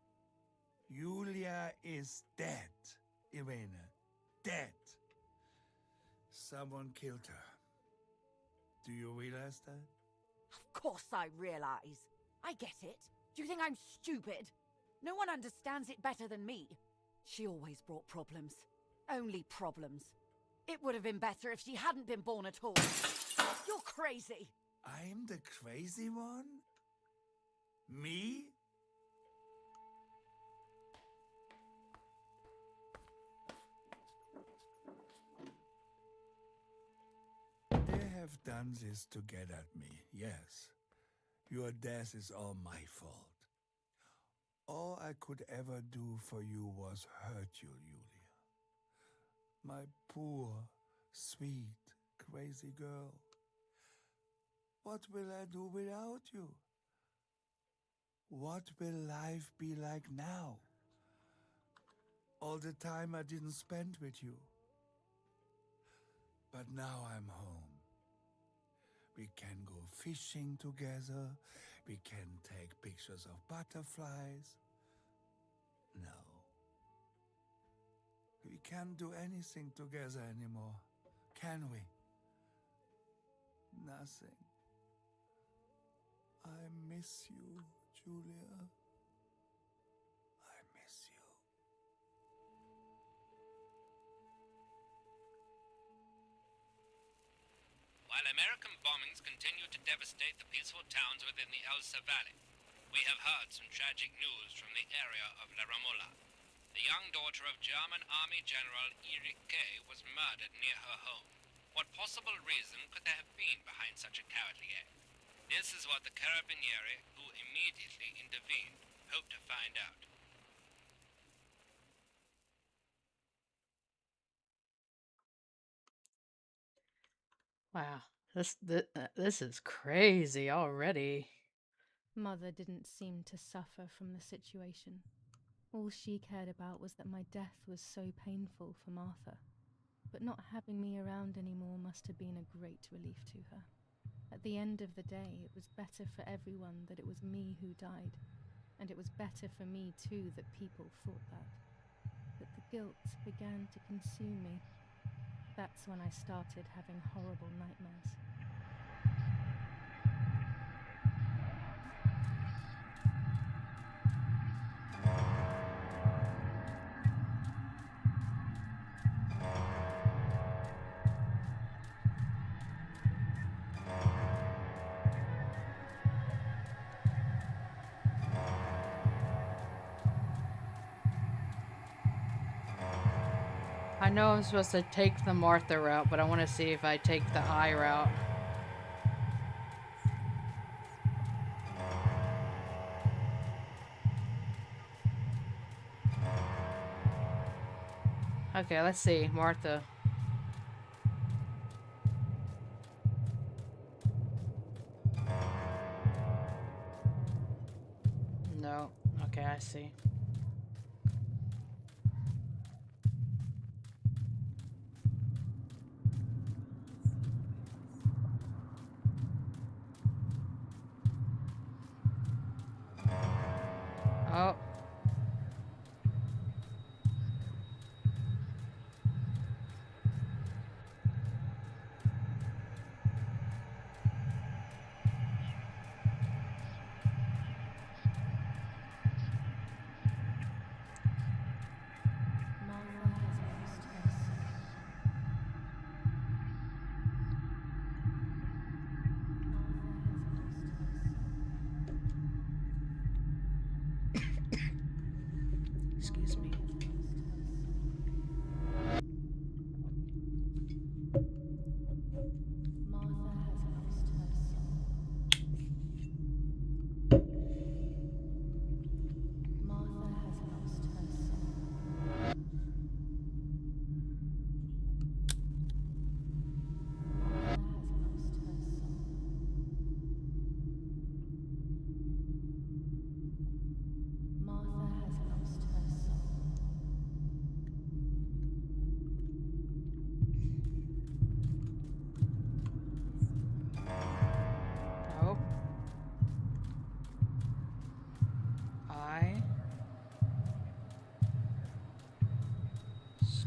Julia is dead, Irene. Dead. Someone killed her. Do you realize that? Of course I realize. I get it. Do you think I'm stupid? No one understands it better than me. She always brought problems. Only problems. It would have been better if she hadn't been born at all. You're crazy. I'm the crazy one? Me? They have done this to get at me, yes. Your death is all my fault. All I could ever do for you was hurt you, Julia. My poor, sweet, crazy girl. What will I do without you? What will life be like now? All the time I didn't spend with you. But now I'm home. We can go fishing together. We can take pictures of butterflies. No. We can't do anything together anymore, can we? Nothing. I miss you, Julia. I miss you. While American bombings continue to devastate the peaceful towns within the Elsa Valley, we have heard some tragic news from the area of La Ramola. The young daughter of German Army General Erich Kay was murdered near her home. What possible reason could there have been behind such a cowardly act? This is what the Carabinieri, who immediately intervened, hope to find out. Wow, this is crazy already. Mother didn't seem to suffer from the situation. All she cared about was that my death was so painful for Martha. But not having me around anymore must have been a great relief to her. At the end of the day, it was better for everyone that it was me who died. And it was better for me too that people thought that. But the guilt began to consume me. That's when I started having horrible nightmares. I know I'm supposed to take the Martha route, but I want to see if I take the I route. Okay, let's see. Martha. No. Okay, I see. Oh.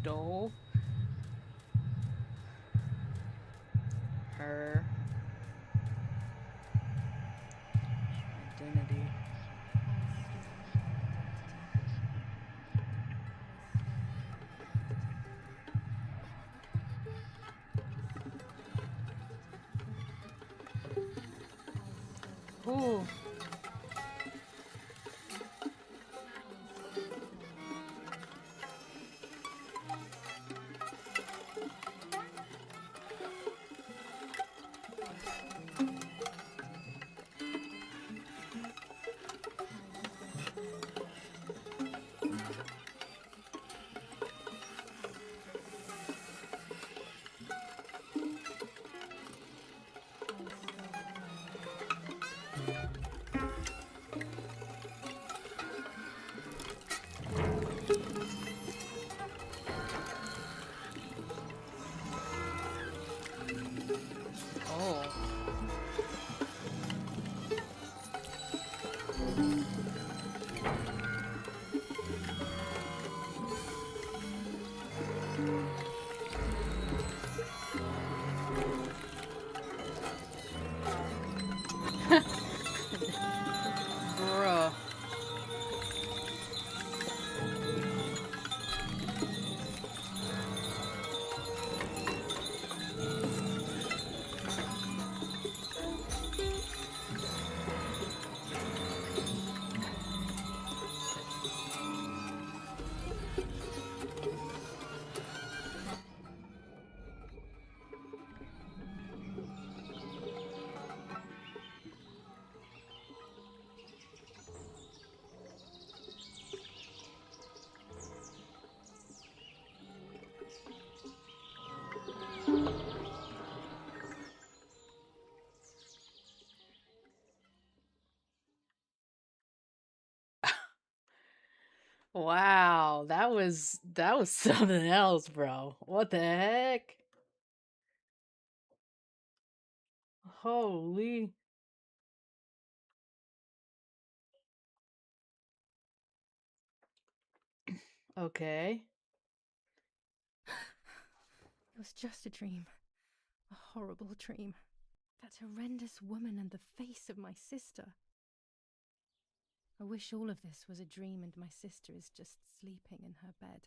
stole her identity. Ooh. Oh. Bruh. Wow, that was something else, bro. What the heck? Holy. Okay. It was just a dream. A horrible dream. That horrendous woman and the face of my sister. I wish all of this was a dream and my sister is just sleeping in her bed.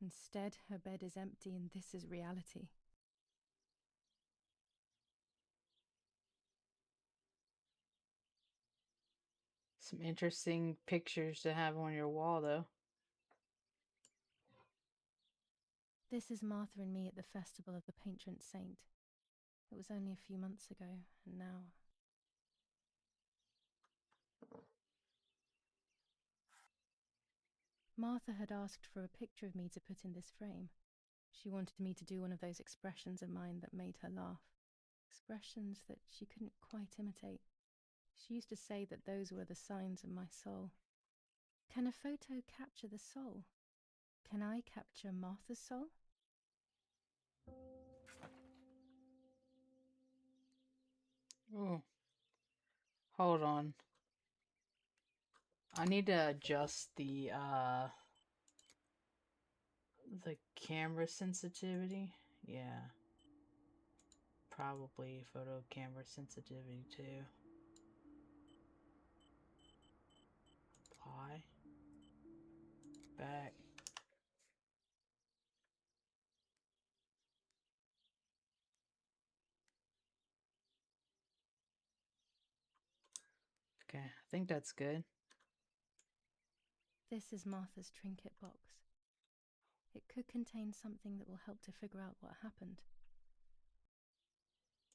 Instead, her bed is empty and this is reality. Some interesting pictures to have on your wall, though. This is Martha and me at the festival of the patron saint. It was only a few months ago, and now... Martha had asked for a picture of me to put in this frame. She wanted me to do one of those expressions of mine that made her laugh. Expressions that she couldn't quite imitate. She used to say that those were the signs of my soul. Can a photo capture the soul? Can I capture Martha's soul? Oh. Hold on. I need to adjust the camera sensitivity. Yeah. Probably photo camera sensitivity too. Apply. Back. Okay, I think that's good. This is Martha's trinket box. It could contain something that will help to figure out what happened.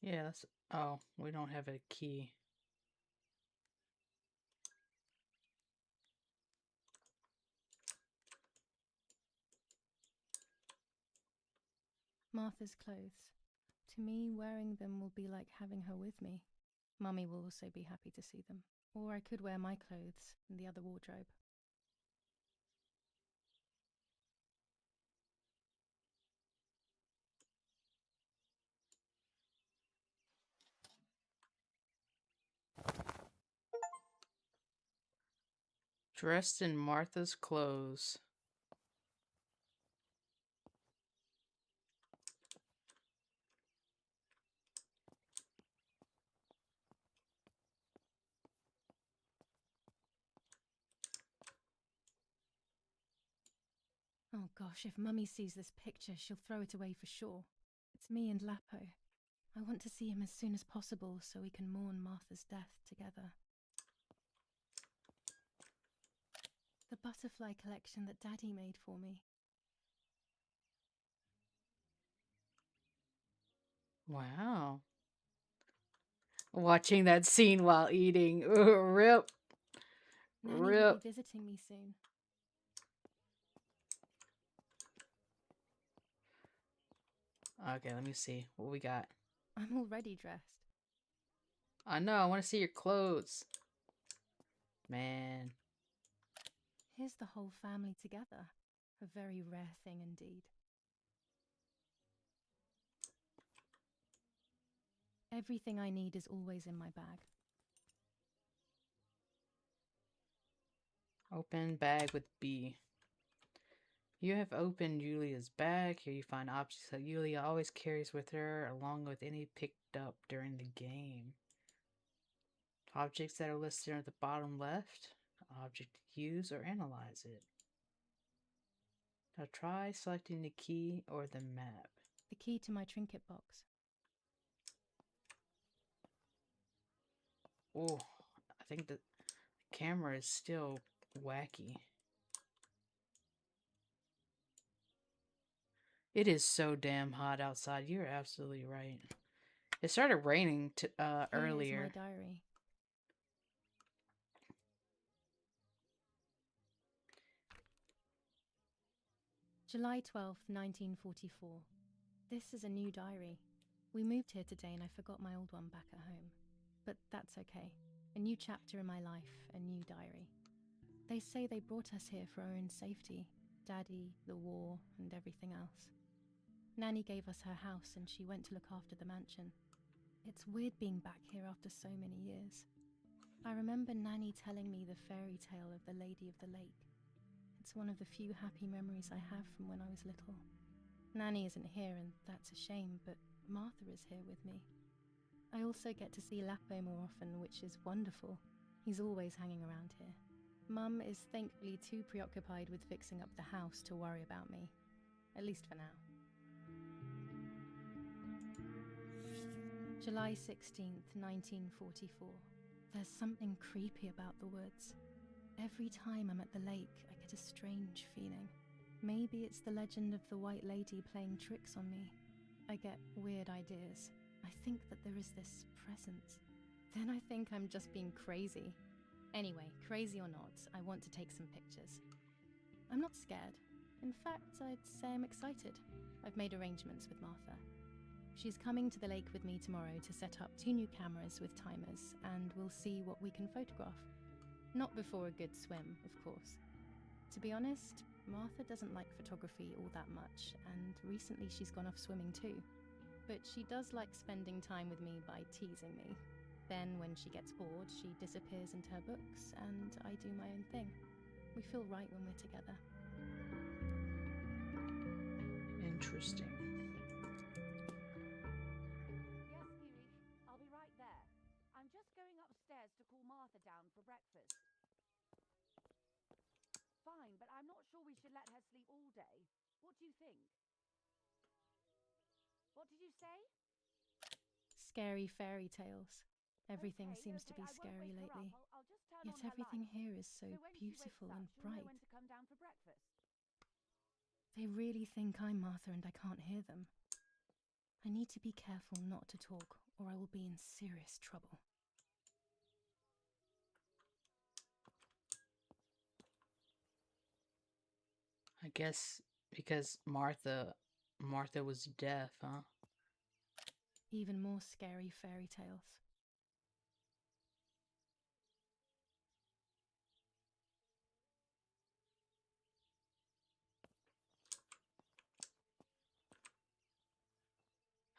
Yeah, that's... Oh, we don't have a key. Martha's clothes. To me, wearing them will be like having her with me. Mummy will also be happy to see them. Or I could wear my clothes in the other wardrobe. Dressed in Martha's clothes. Oh gosh, if Mummy sees this picture, she'll throw it away for sure. It's me and Lapo. I want to see him as soon as possible so we can mourn Martha's death together. The butterfly collection that Daddy made for me. Wow. Watching that scene while eating. Ooh, rip. Nanny will Rip. be visiting me soon. Okay, let me see what we got. I'm already dressed. I know, I want to see your clothes. Man. Here's the whole family together. A very rare thing indeed. Everything I need is always in my bag. Open bag with B. You have opened Julia's bag. Here you find objects that Julia always carries with her, along with any picked up during the game. Objects that are listed at the bottom left. Object to use or analyze it. Now try selecting the key or the map. The key to my trinket box. Oh, I think the camera is still wacky. It is so damn hot outside. You're absolutely right. It started raining earlier. Here's my diary. July 12th, 1944. This is a new diary. We moved here today and I forgot my old one back at home. But that's okay. A new chapter in my life, a new diary. They say they brought us here for our own safety. Daddy, the war, and everything else. Nanny gave us her house and she went to look after the mansion. It's weird being back here after so many years. I remember Nanny telling me the fairy tale of the Lady of the Lake. It's one of the few happy memories I have from when I was little. Nanny isn't here and that's a shame, but Martha is here with me. I also get to see Lapo more often, which is wonderful. He's always hanging around here. Mum is thankfully too preoccupied with fixing up the house to worry about me. At least for now. July 16th, 1944. There's something creepy about the woods. Every time I'm at the lake, I get a strange feeling. Maybe it's the legend of the White Lady playing tricks on me. I get weird ideas. I think that there is this presence. Then I think I'm just being crazy. Anyway, crazy or not, I want to take some pictures. I'm not scared. In fact, I'd say I'm excited. I've made arrangements with Martha. She's coming to the lake with me tomorrow to set up 2 new cameras with timers, and we'll see what we can photograph. Not before a good swim, of course. To be honest, Martha doesn't like photography all that much, and recently she's gone off swimming too. But she does like spending time with me by teasing me. Then, when she gets bored, she disappears into her books, and I do my own thing. We feel right when we're together. Interesting. Yes, Huey, I'll be right there. I'm just going upstairs to call Martha down for breakfast. Fine, but I'm not sure we should let her sleep all day. What do you think? What did you say? Scary fairy tales. Everything Okay, seems to be I won't scary wake her up. lately. I'll just turn Yet on her everything light. here is so So when she wakes beautiful up, and she'll know bright. when to come down for breakfast. They really think I'm Martha and I can't hear them. I need to be careful not to talk, or I will be in serious trouble. I guess because Martha was deaf, huh? Even more scary fairy tales.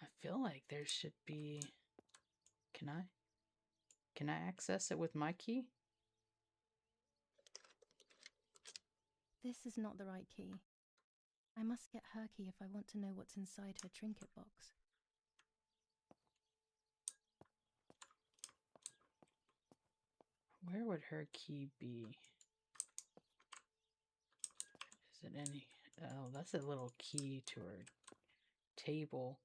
I feel like there should be... Can I access it with my key? This is not the right key. I must get her key if I want to know what's inside her trinket box. Where would her key be? Is it Oh, that's a little key to her table.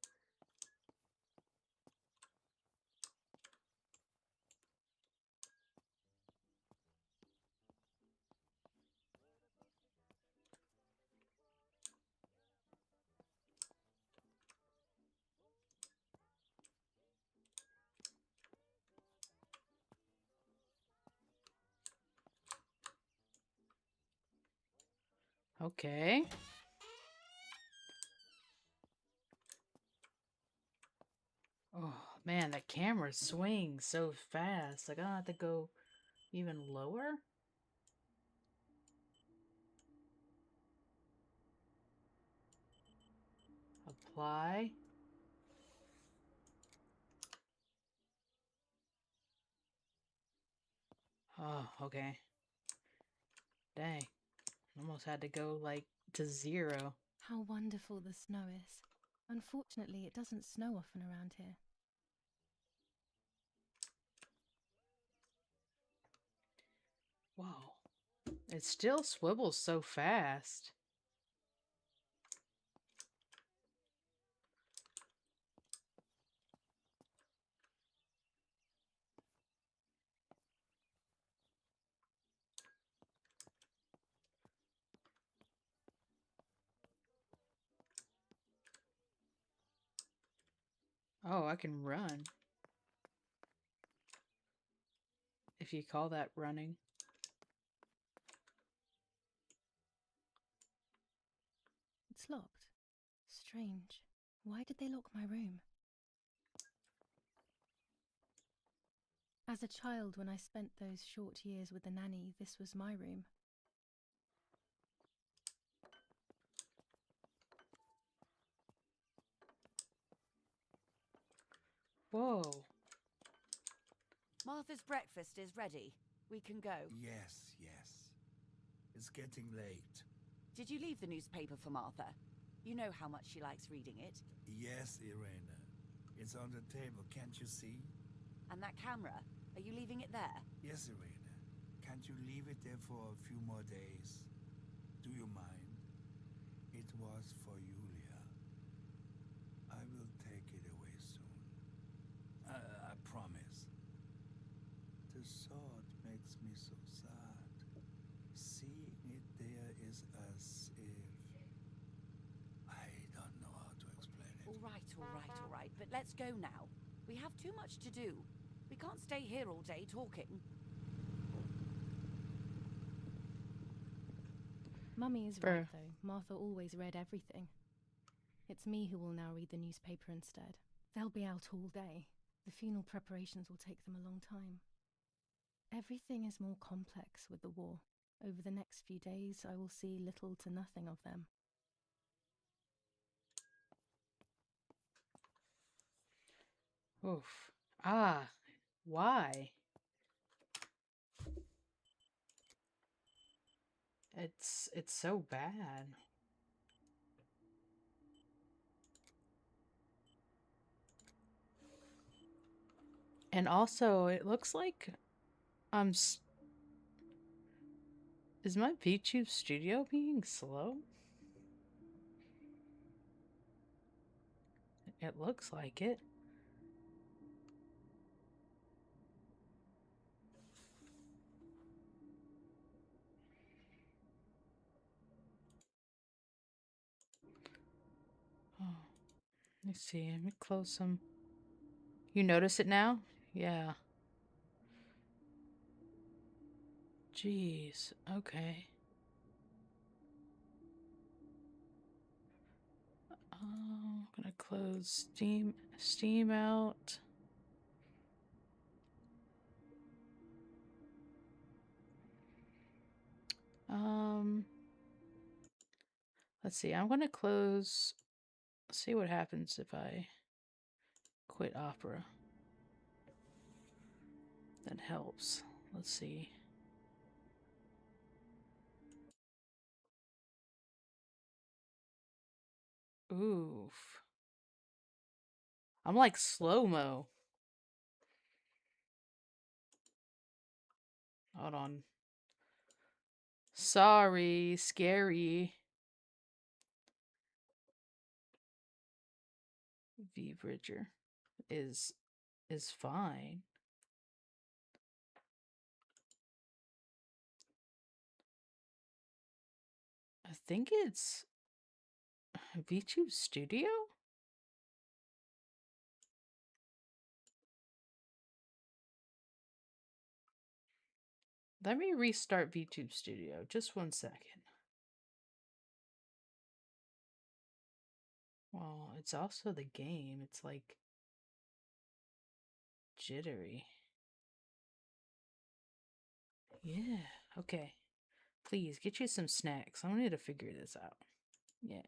Okay. Oh man, that camera swings so fast. Like I don't have to go even lower. Apply. Oh, okay. Dang. Almost had to go like to 0. How wonderful the snow is. Unfortunately, it doesn't snow often around here. Whoa. It still swivels so fast. Oh, I can run. If you call that running. It's locked. Strange. Why did they lock my room? As a child, when I spent those short years with the nanny, this was my room. Whoa. Martha's breakfast is ready. We can go. Yes, yes. It's getting late. Did you leave the newspaper for Martha? You know how much she likes reading it. Yes, Irena. It's on the table, can't you see? And that camera? Are you leaving it there? Yes, Irena. Can't you leave it there for a few more days? Do you mind? It was for Julia. I will take it away soon. I promise. The thought makes me so sad. Seeing it there is as if... I don't know how to explain it. All right. But let's go now. We have too much to do. We can't stay here all day talking. Mummy is right, though. Martha always read everything. It's me who will now read the newspaper instead. They'll be out all day. The funeral preparations will take them a long time. Everything is more complex with the war. Over the next few days, I will see little to nothing of them. Oof. Ah. Why? It's so bad. And also, it looks like is my VTube studio being slow? It looks like it. Oh, let me see. Let me close some. You notice it now? Yeah. Jeez. Okay. I'm gonna close Steam out. Let's see. I'm gonna close. Let's see what happens if I quit Opera. That helps. Let's see. Oof. I'm like slow-mo. Hold on. Sorry, scary. V Bridger is fine. I think it's VTube Studio? Let me restart VTube Studio. Just 1 second. Well, it's also the game. It's like jittery. Yeah, okay. Please get you some snacks. I need to figure this out. Yeah.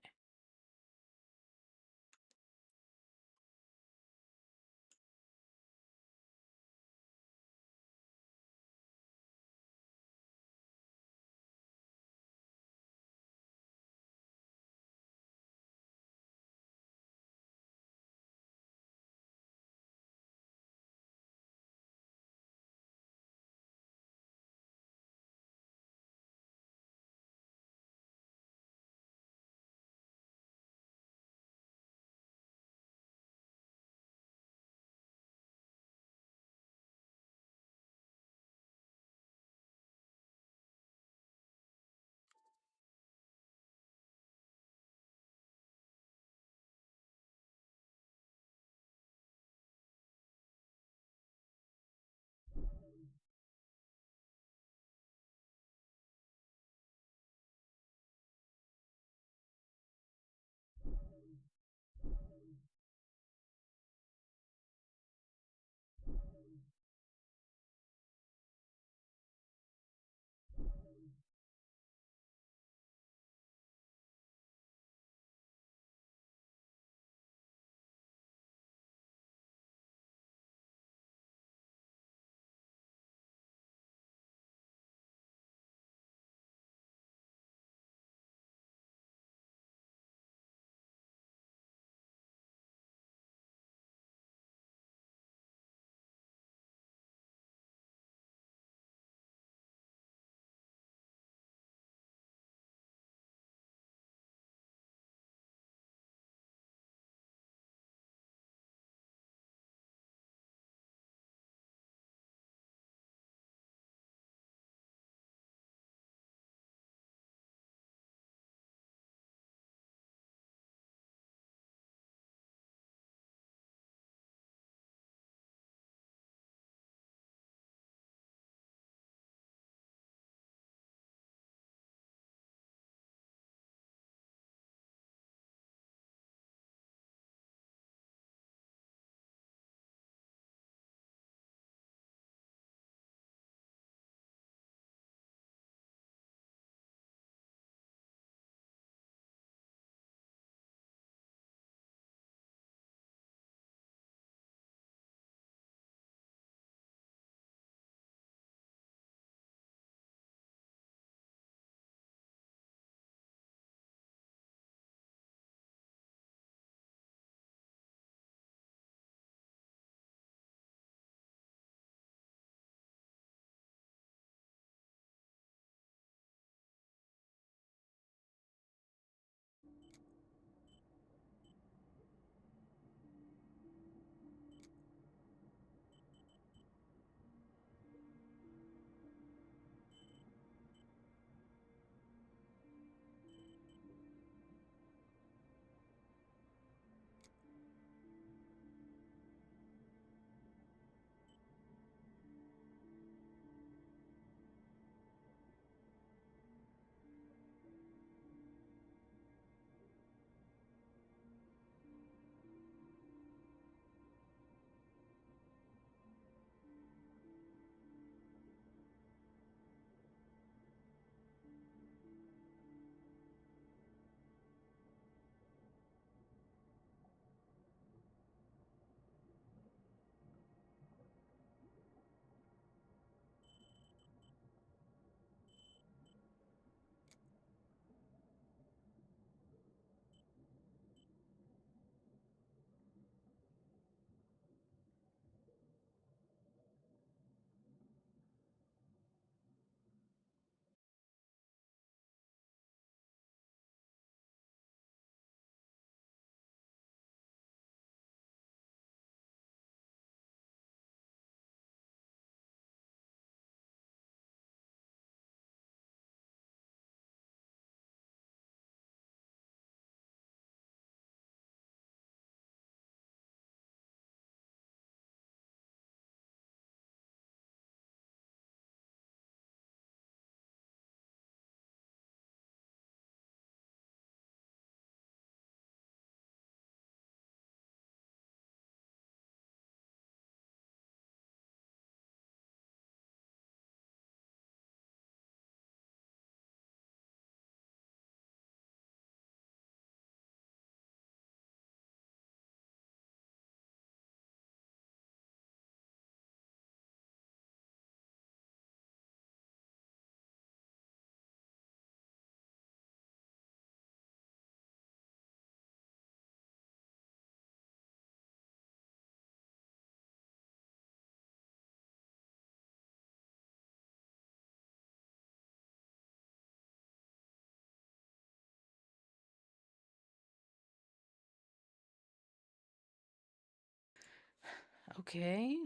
Okay.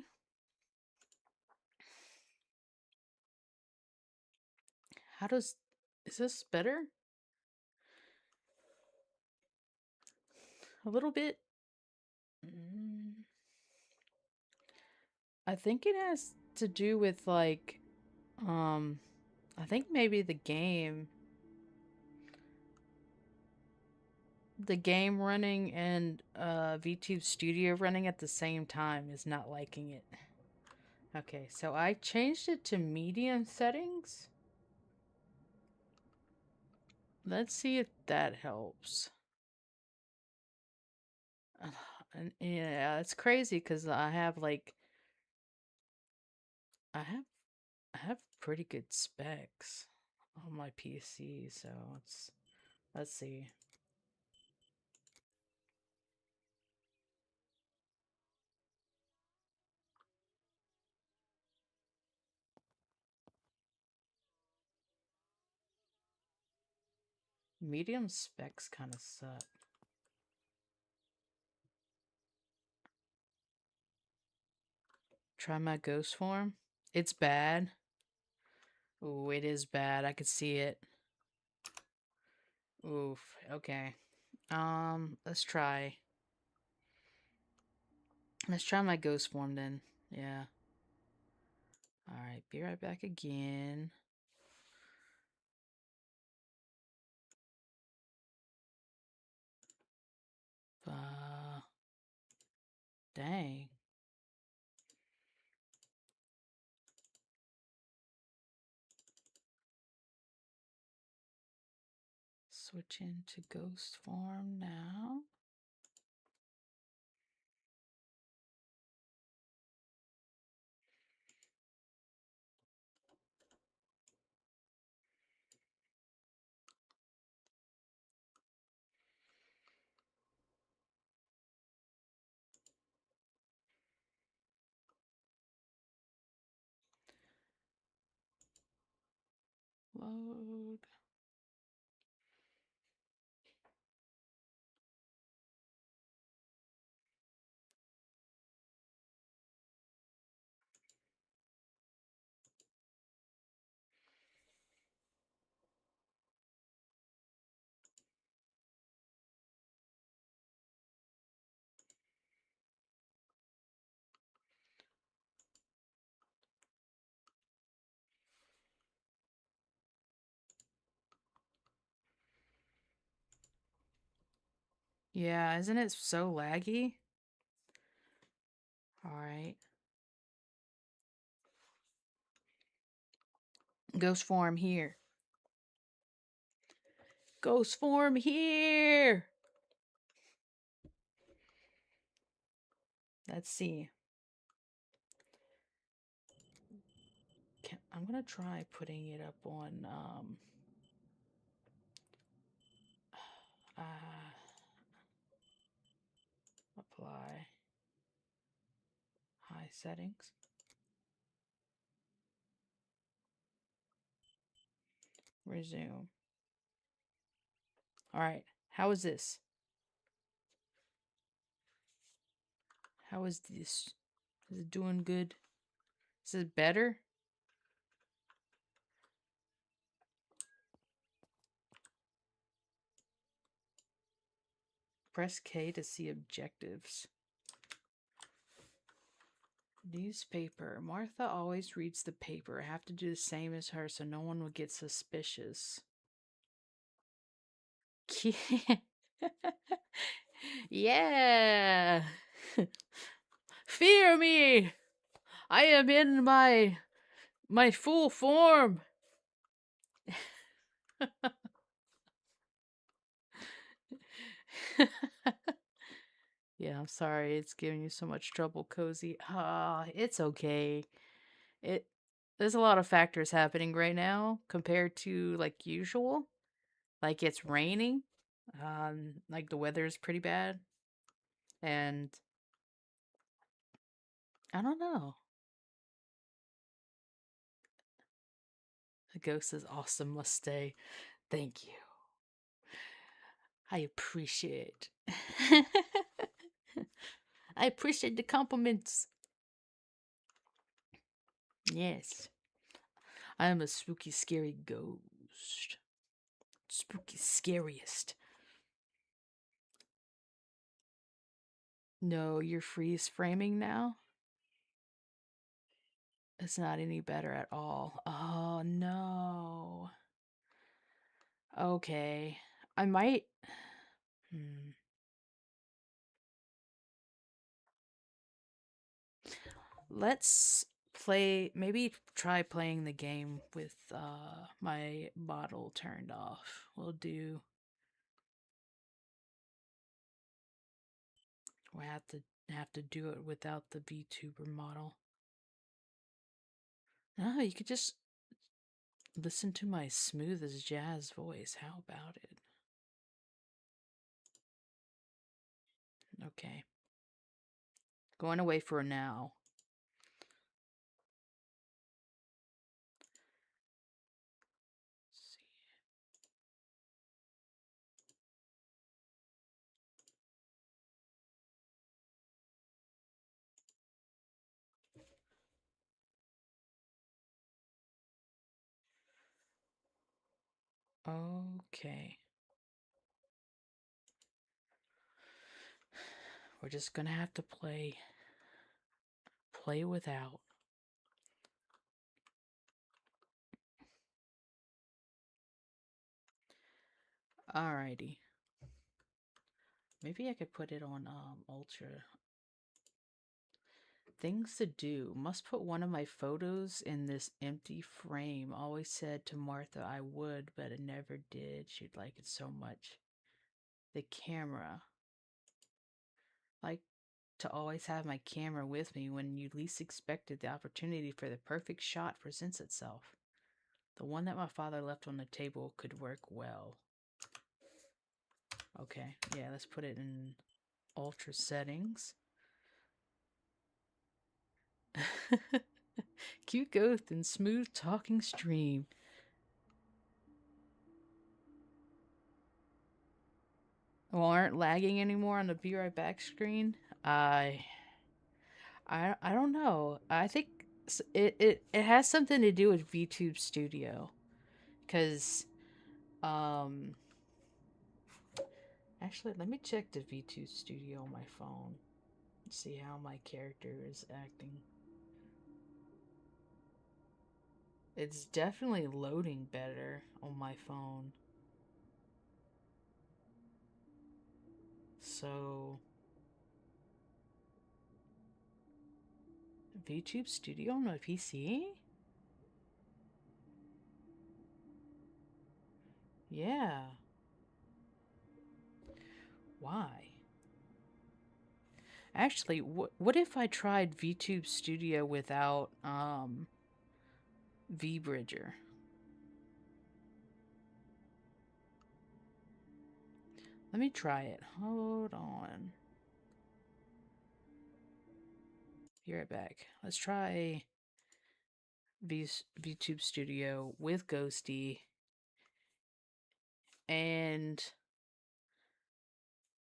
Is this better? A little bit. I think it has to do with like, I think maybe the game running and VTube Studio running at the same time is not liking it. Okay, so I changed it to medium settings. Let's see if that helps. And yeah, it's crazy because I have like I have pretty good specs on my PC, so let's see. Medium specs kind of suck. Try my ghost form. It's bad. Ooh, it is bad. I could see it. Oof. Okay. Let's try. Let's try my ghost form then. Yeah. Alright, be right back again. Dang. Switch into ghost form now. Load. Yeah, isn't it so laggy? Alright. Ghost form here. Ghost form here! Let's see. I'm gonna try putting it up on, apply. High settings. Resume. Alright, how is this? How is this? Is it doing good? Is it better? Press K to see objectives. Newspaper. Martha always reads the paper. I have to do the same as her so no one will get suspicious. Yeah. Fear me. I am in my full form. Yeah, I'm sorry it's giving you so much trouble, Cozy. It's okay. There's a lot of factors happening right now compared to like usual. Like it's raining. Like the weather is pretty bad. And I don't know. The ghost is awesome, must stay. Thank you. I appreciate. I appreciate the compliments. Yes. I am a spooky, scary ghost. Spooky, scariest. No, you're freeze framing now? It's not any better at all. Oh, no. Okay. I might... Let's play... Maybe try playing the game with my model turned off. We'll do... We'll have to do it without the VTuber model. No, you could just listen to my smooth as jazz voice. How about it? Okay. Going away for now. Okay. We're just gonna have to play without. Alrighty. Maybe I could put it on ultra. Things to do. Must put one of my photos in this empty frame. Always said to Martha I would, but I never did. She'd like it so much. The camera. Like to always have my camera with me when you least expected the opportunity for the perfect shot presents itself. The one that my father left on the table could work well. Okay, yeah, let's put it in ultra settings. Cute ghost and smooth talking stream. Well, aren't lagging anymore on the Be Right Back screen? I don't know. I think it has something to do with VTube Studio, because actually, let me check the VTube Studio on my phone. See how my character is acting. It's definitely loading better on my phone. So VTube Studio on my PC? Yeah. Why? Actually, what if I tried VTube Studio without VBridger? Let me try it. Hold on. Be right back. Let's try VTube Studio with Ghosty and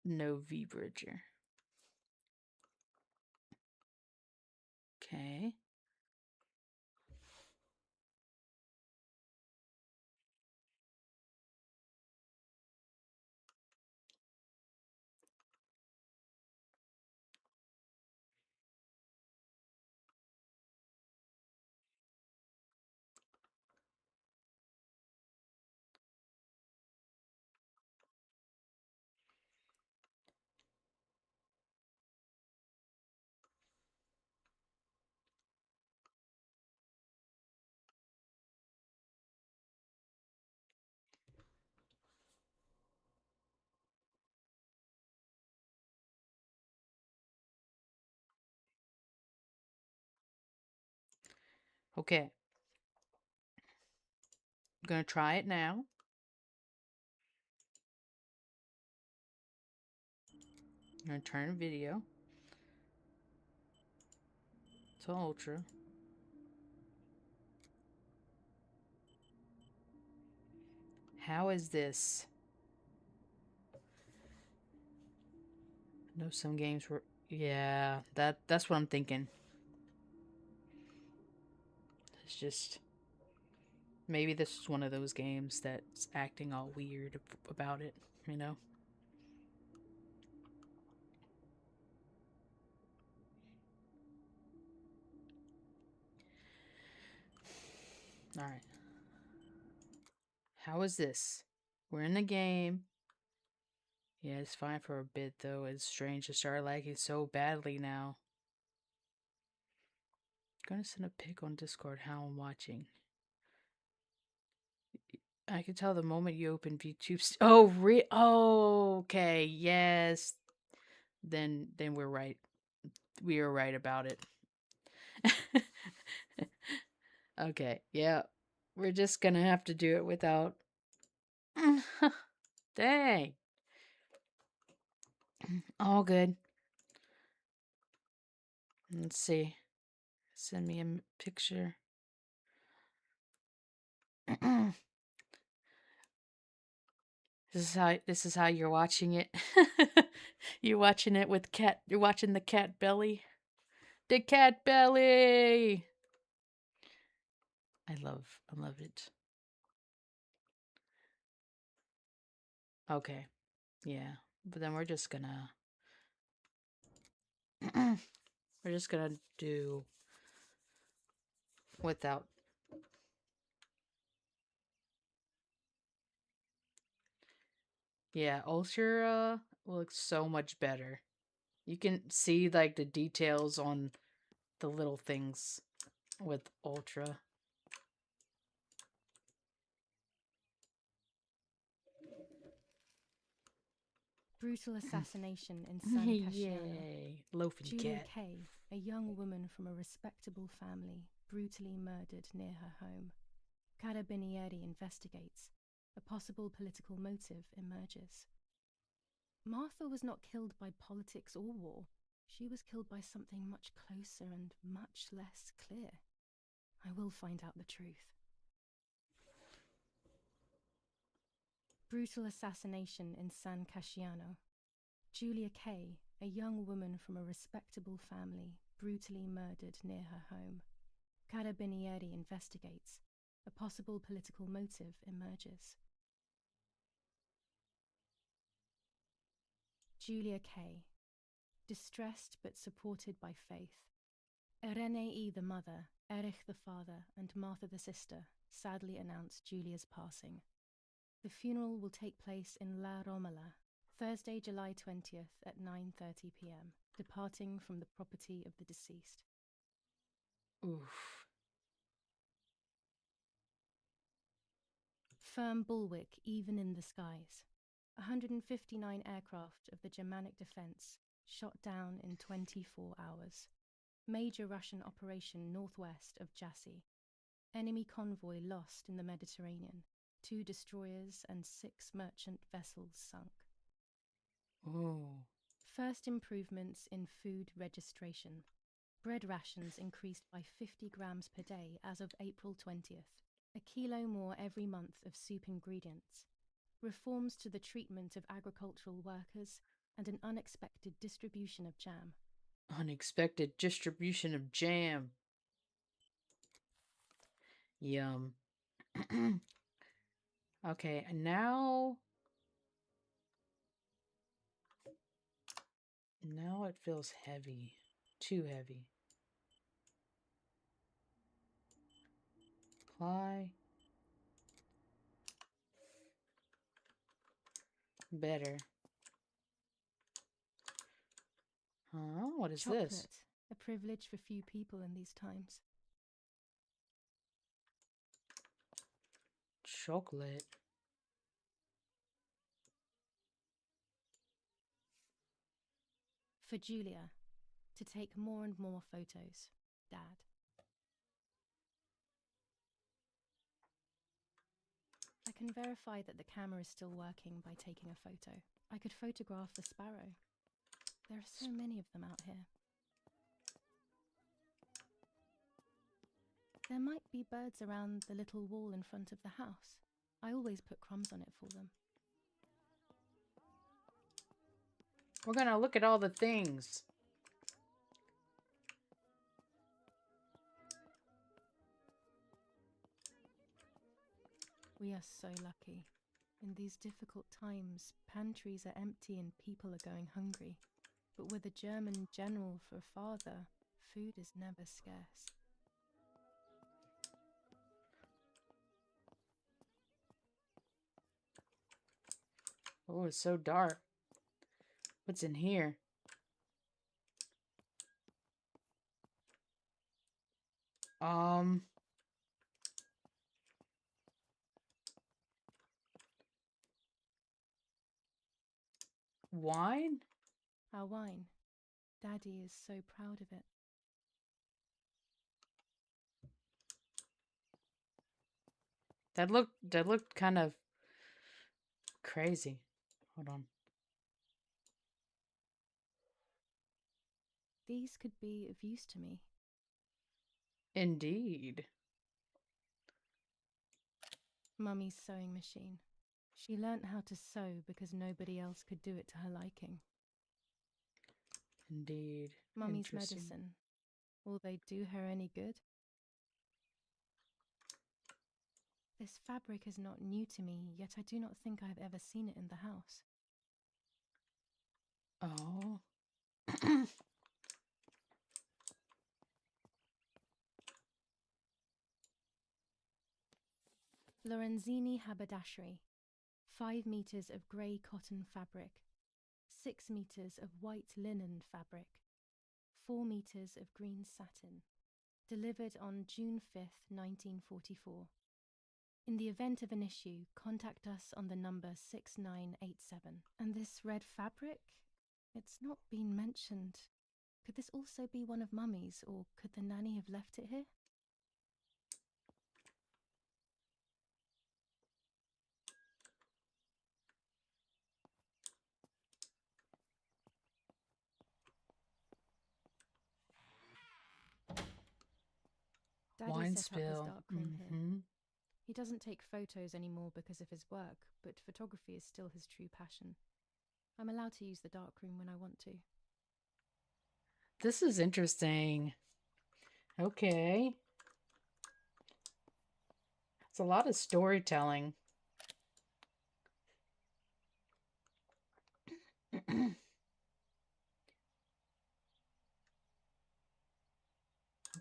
no VBridger. Okay. Okay. I'm gonna try it now. I'm gonna turn video to ultra. How is this? I know some games were... Yeah, that's what I'm thinking. It's just maybe this is one of those games that's acting all weird about it, you know? Alright. How is this? We're in the game. Yeah, it's fine for a bit, though. It's strange to start lagging so badly now. I'm gonna send a pic on Discord how I'm watching. I can tell the moment you open VTube. Oh, okay. Yes. Then we're right. We are right about it. Okay. Yeah. We're just gonna have to do it without. Dang. All good. Let's see. Send me a picture. This is how you're watching it. You're watching it with cat. You're watching the cat belly. The cat belly. I love it. Okay. Yeah. But then we're just gonna do without. Yeah, Ultra looks so much better. You can see like the details on the little things with Ultra. Brutal assassination in San Casciano. Yay, loafing Julia cat. Kay, a young woman from a respectable family, brutally murdered near her home. Carabinieri investigates. A possible political motive emerges. Martha was not killed by politics or war. She was killed by something much closer and much less clear. I will find out the truth. Brutal assassination in San Casciano. Julia Kay, a young woman from a respectable family, brutally murdered near her home. Carabinieri investigates. A possible political motive emerges. Julia Kay. Distressed but supported by faith. Irenei the mother, Erich the father, and Martha the sister sadly announced Julia's passing. The funeral will take place in La Romola, Thursday, July 20th at 9:30 p.m., departing from the property of the deceased. Oof. Firm bulwark even in the skies. 159 aircraft of the Germanic defense shot down in 24 hours. Major Russian operation northwest of Jassy. Enemy convoy lost in the Mediterranean. 2 destroyers and 6 merchant vessels sunk. Oh. First improvements in food registration. Bread rations increased by 50 grams per day as of April 20th. A kilo more every month of soup ingredients. Reforms to the treatment of agricultural workers and an unexpected distribution of jam. Unexpected distribution of jam. Yum. Okay, and now it feels heavy. Too heavy. Apply. Better. Huh? What is Chocolate, this? a privilege for few people in these times. Chocolate. For Julia, to take more and more photos. Dad. I can verify that the camera is still working by taking a photo. I could photograph the sparrow. There are so many of them out here. There might be birds around the little wall in front of the house. I always put crumbs on it for them. We're gonna look at all the things. We are so lucky. In these difficult times, pantries are empty and people are going hungry. But with a German general for a father, food is never scarce. Oh, it's so dark. What's in here? Wine? Our wine. Daddy is so proud of it. That looked kind of crazy. Hold on. These could be of use to me. Indeed. Mummy's sewing machine. She learnt how to sew because nobody else could do it to her liking. Indeed. Mummy's Interesting. medicine. Will they do her any good? This fabric is not new to me, yet I do not think I have ever seen it in the house. Oh. Lorenzini haberdashery. 5 meters of grey cotton fabric. 6 meters of white linen fabric. 4 meters of green satin. Delivered on June 5th, 1944. In the event of an issue, contact us on the number 6987. And this red fabric? It's not been mentioned. Could this also be one of Mummy's, or could the nanny have left it here? Daddy Wine set up his spill. darkroom here. He doesn't take photos anymore because of his work, but photography is still his true passion. I'm allowed to use the darkroom when I want to. This is interesting. Okay. It's a lot of storytelling.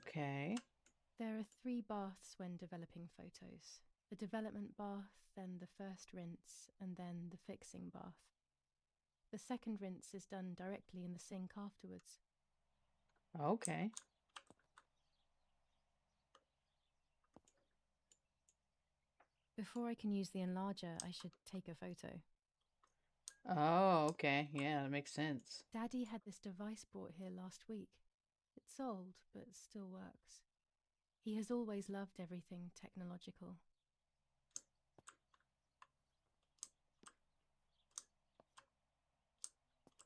Okay. There are 3 baths when developing photos. The development bath, then the first rinse, and then the fixing bath. The second rinse is done directly in the sink afterwards. Okay. Before I can use the enlarger, I should take a photo. Oh, okay. Yeah, that makes sense. Daddy had this device brought here last week. It's old, but still works. He has always loved everything technological.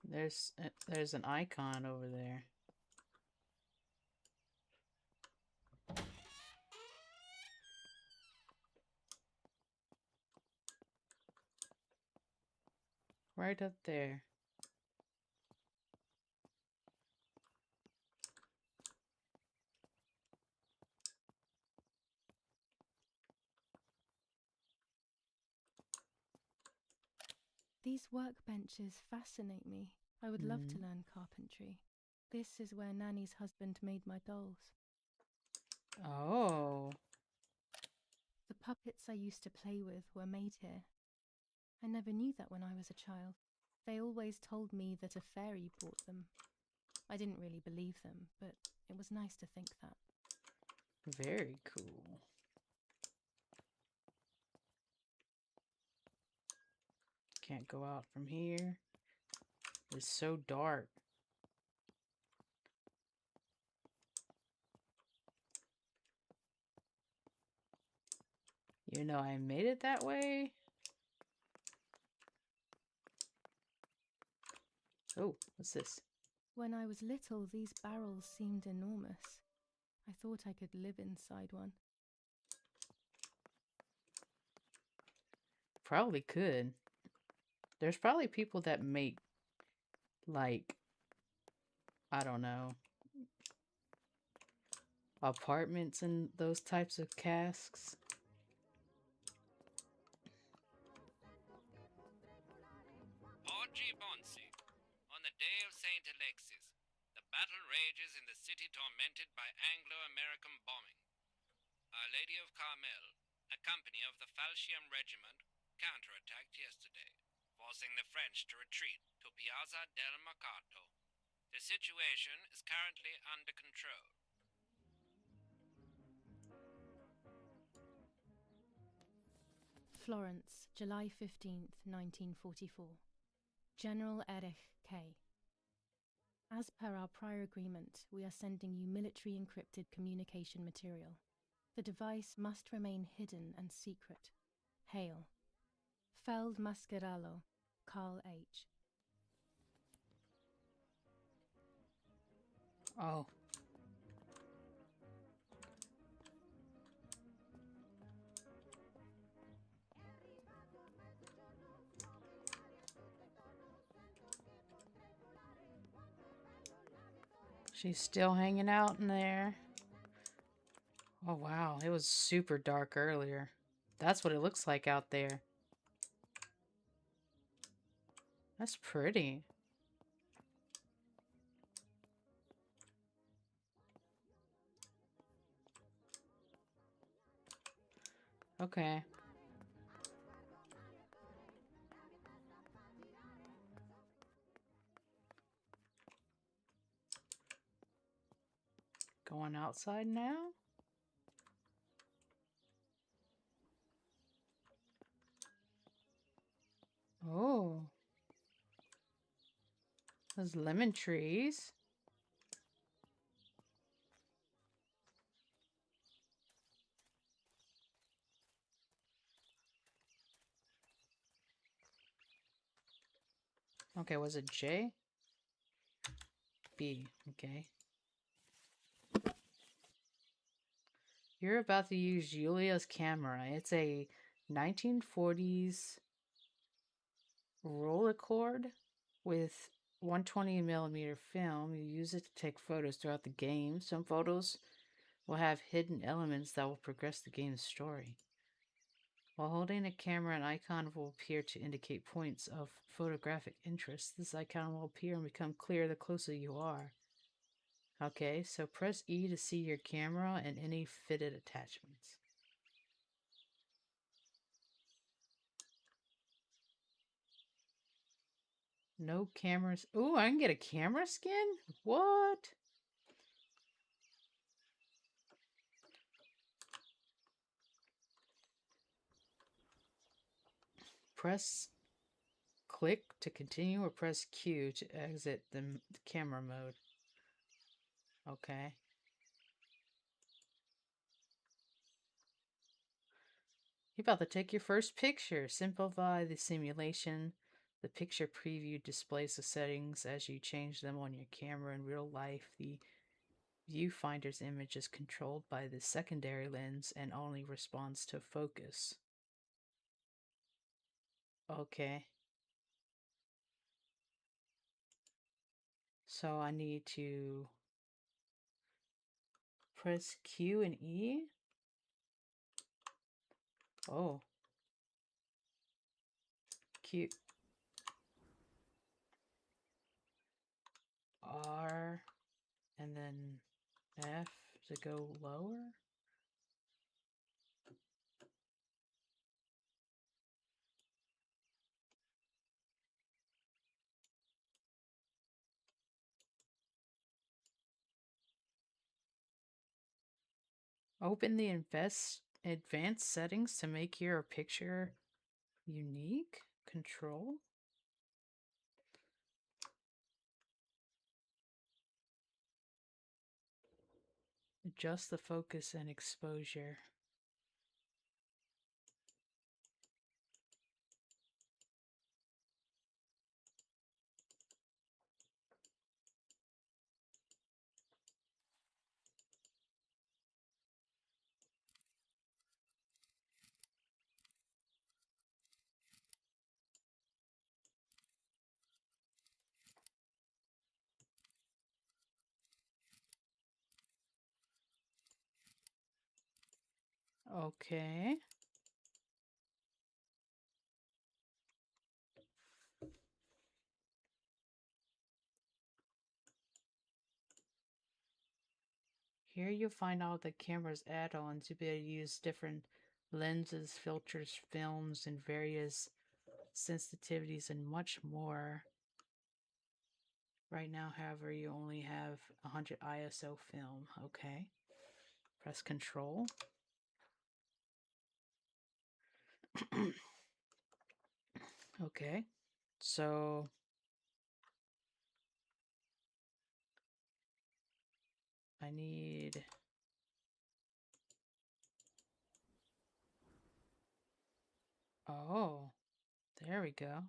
There's an icon over there. Right up there. These workbenches fascinate me. I would love to learn carpentry. This is where Nanny's husband made my dolls. Oh. The puppets I used to play with were made here. I never knew that when I was a child. They always told me that a fairy brought them. I didn't really believe them, but it was nice to think that. Very cool. Can't go out from here. It's so dark. You know, I made it that way. Oh, what's this? When I was little, these barrels seemed enormous. I thought I could live inside one. Probably could. There's probably people that make, like, I don't know, apartments in those types of casks. Our Lady of Carmel, a company of the Falchium Regiment, counterattacked yesterday, forcing the French to retreat to Piazza del Mercato. The situation is currently under control. Florence, July 15th, 1944. General Erich K. As per our prior agreement, we are sending you military encrypted communication material. The device must remain hidden and secret. Hail. Feld Mascherallo, Carl H. Oh. She's still hanging out in there. Oh wow, it was super dark earlier. That's what it looks like out there. That's pretty. Okay. Going outside now? Oh. Those lemon trees. Okay, was it J? B, okay. You're about to use Julia's camera. It's a 1940s Rolleicord with 120mm film. You use it to take photos throughout the game. Some photos will have hidden elements that will progress the game's story. While holding a camera, an icon will appear to indicate points of photographic interest. This icon will appear and become clear the closer you are. Okay, so press E to see your camera and any fitted attachments. No cameras. Ooh, I can get a camera skin? What? Press click to continue or press Q to exit the camera mode. Okay. You're about to take your first picture. Simplify the simulation. The picture preview displays the settings as you change them on your camera in real life. The viewfinder's image is controlled by the secondary lens and only responds to focus. Okay. So I need to press Q and E. Oh. Q. R. And then F to go lower. Open the advanced settings to make your picture unique. Control. Adjust the focus and exposure. Okay. Here you'll find all the camera's add-ons. You'll be able to use different lenses, filters, films, and various sensitivities and much more. Right now, however, you only have 100 ISO film. Okay. Press Control. Okay. So I need... Oh, there we go.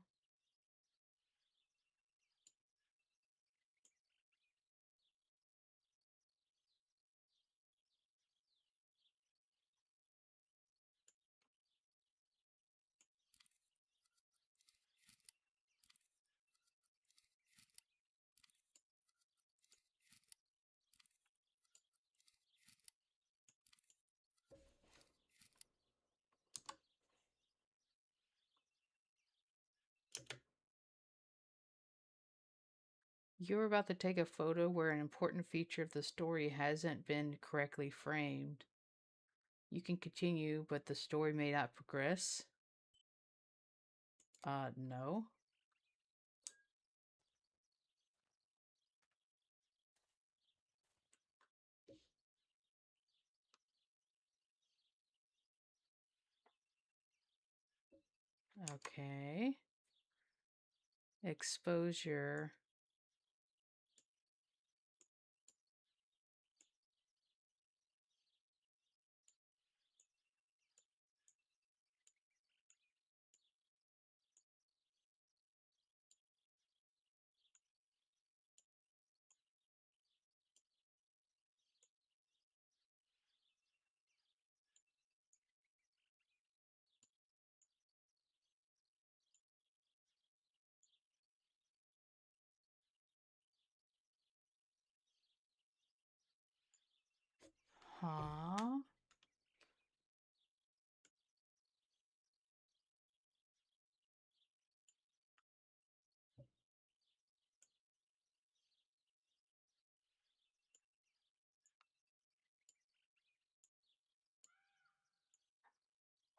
You're about to take a photo where an important feature of the story hasn't been correctly framed. You can continue, but the story may not progress. No. Okay. Exposure. Huh?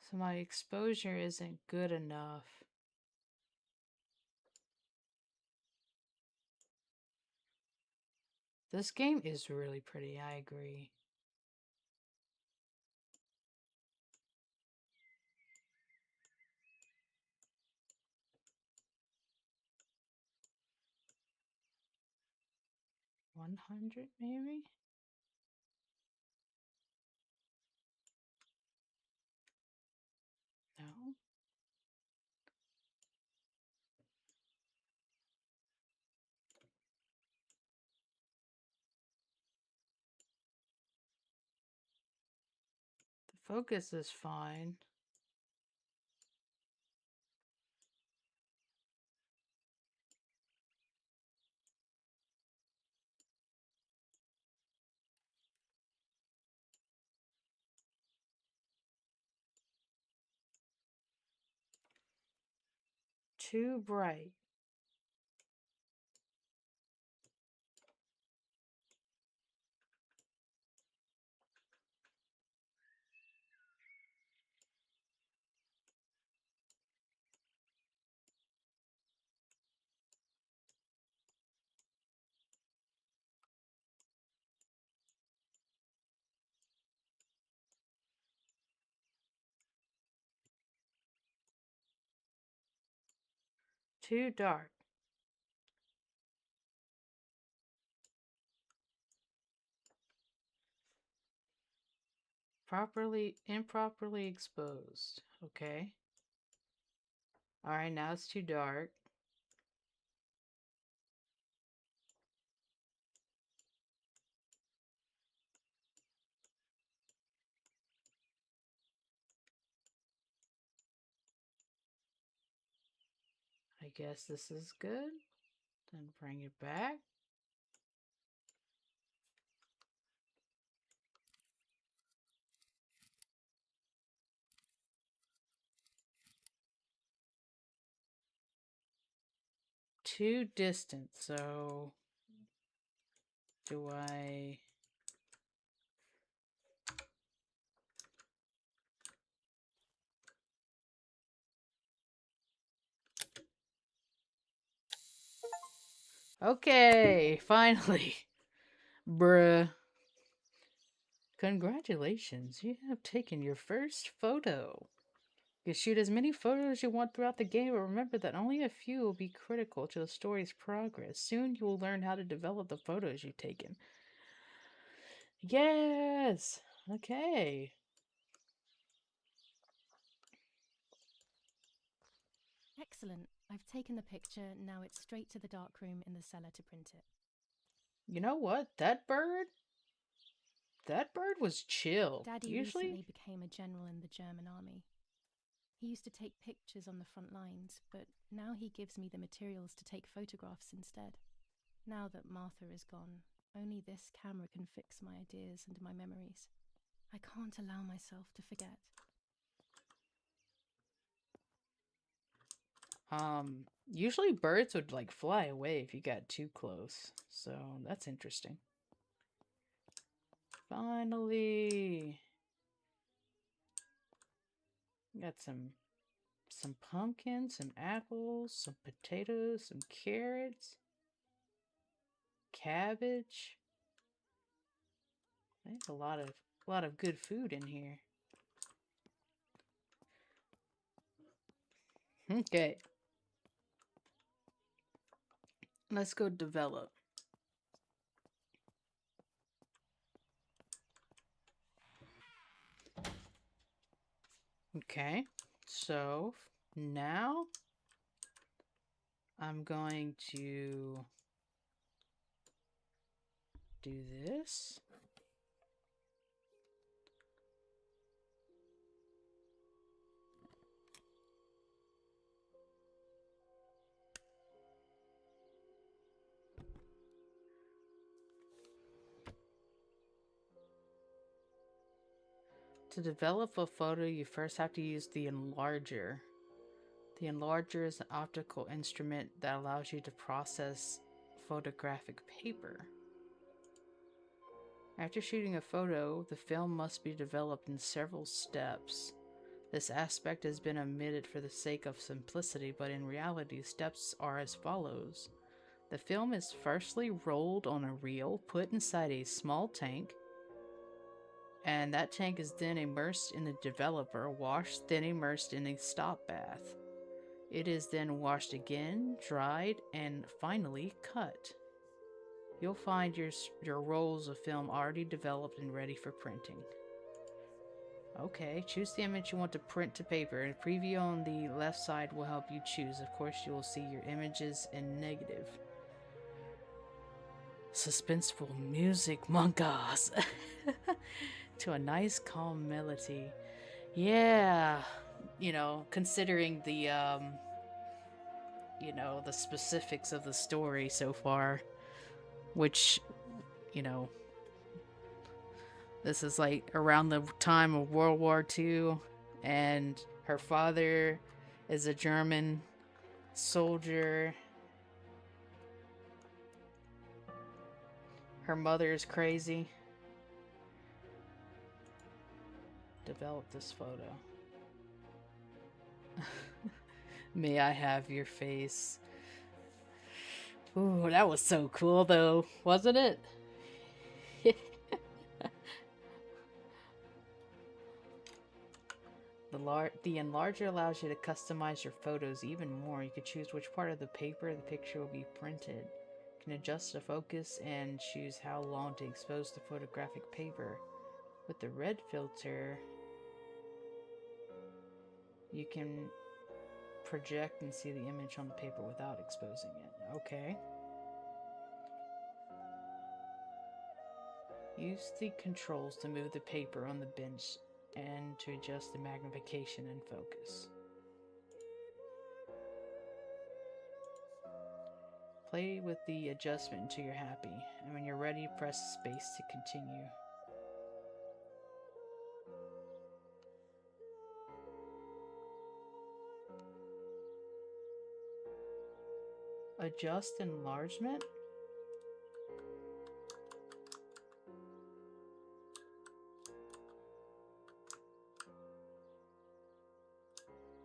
So my exposure isn't good enough. This game is really pretty, I agree. $100 maybe? No. The focus is fine. Too bright. Too dark. Improperly exposed. Okay. Alright, now it's too dark. I guess this is good. Then bring it back. Too distant, so do I Okay, finally. Bruh. Congratulations, you have taken your first photo. You can shoot as many photos as you want throughout the game, but remember that only a few will be critical to the story's progress. Soon you will learn how to develop the photos you've taken. Yes! Okay. Excellent. I've taken the picture, now it's straight to the darkroom in the cellar to print it. You know what? That bird was chill. Daddy Usually, recently became a general in the German army. He used to take pictures on the front lines, but now he gives me the materials to take photographs instead. Now that Martha is gone, only this camera can fix my ideas and my memories. I can't allow myself to forget. usually birds would like fly away if you got too close. So that's interesting. Finally. Got some pumpkins, some apples, some potatoes, some carrots, cabbage. There's a lot of good food in here. Okay. Let's go develop. Okay. So now I'm going to do this. To develop a photo, you first have to use the enlarger. The enlarger is an optical instrument that allows you to process photographic paper. After shooting a photo, the film must be developed in several steps. This aspect has been omitted for the sake of simplicity, but in reality, steps are as follows. The film is firstly rolled on a reel, put inside a small tank, and that tank is then immersed in the developer, washed, then immersed in a stop bath. It is then washed again, dried, and finally cut. You'll find your rolls of film already developed and ready for printing. Okay, choose the image you want to print to paper, and a preview on the left side will help you choose. Of course, you will see your images in negative. Suspenseful music, monkas! To a nice calm melody. Yeah, you know, considering the the specifics of the story so far, which, you know, this is like around the time of World War II, and her father is a German soldier. Her mother is crazy. Develop this photo. May I have your face? Ooh, that was so cool though, wasn't it? The enlarger allows you to customize your photos even more. You can choose which part of the paper the picture will be printed. You can adjust the focus and choose how long to expose the photographic paper. With the red filter, you can project and see the image on the paper without exposing it. Okay. Use the controls to move the paper on the bench and to adjust the magnification and focus. Play with the adjustment until you're happy, and when you're ready, press space to continue. Adjust enlargement.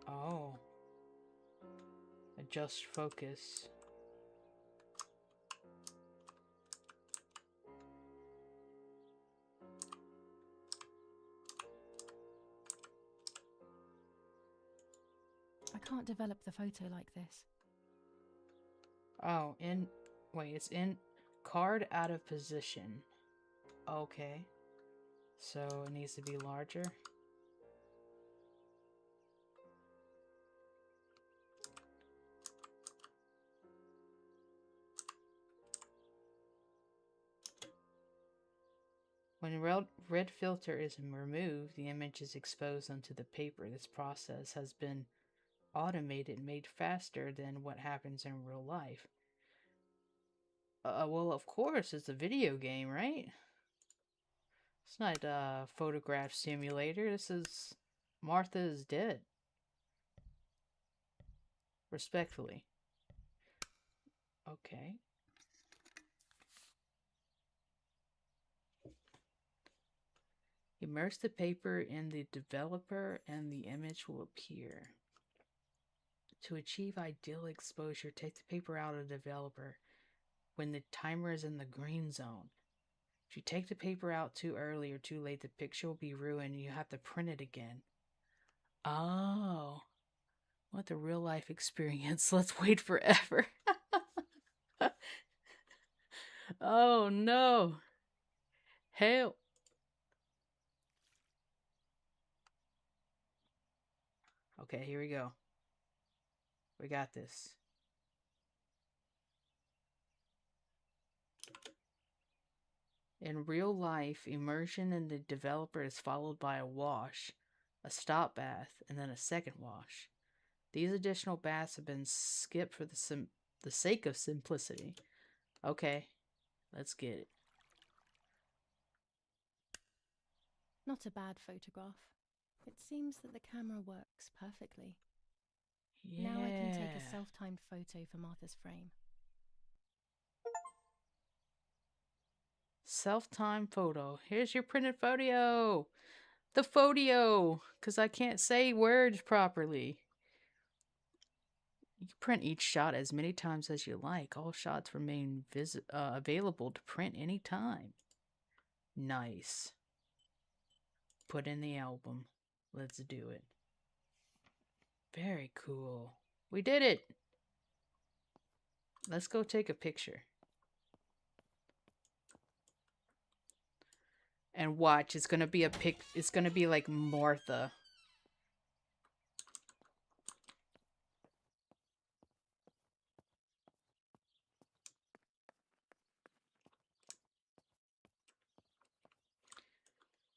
Oh. Adjust focus. can't develop the photo like this. Oh, wait, it's in card out of position. Okay. So it needs to be larger. When red filter is removed, the image is exposed onto the paper. This process has been automated and made faster than what happens in real life. Well, of course, it's a video game, right? It's not a photograph simulator. This is Martha is dead. Respectfully. Okay. Immerse the paper in the developer and the image will appear. To achieve ideal exposure, take the paper out of the developer when the timer is in the green zone. If you take the paper out too early or too late, the picture will be ruined and you have to print it again. Oh. What a real life experience. Let's wait forever. Oh no. Help. Okay, here we go. We got this. In real life, immersion in the developer is followed by a wash, a stop bath, and then a second wash. These additional baths have been skipped for the sake of simplicity. Okay, let's get it. Not a bad photograph. It seems that the camera works perfectly. Yeah. Now I can take a self-timed photo for Martha's frame. Self-timed photo. Here's your printed photo. The photo, because I can't say words properly. You can print each shot as many times as you like. All shots remain available to print anytime. Nice. Put in the album. Let's do it. Very cool. We did it. Let's go take a picture. And watch, it's gonna be it's gonna be like Martha.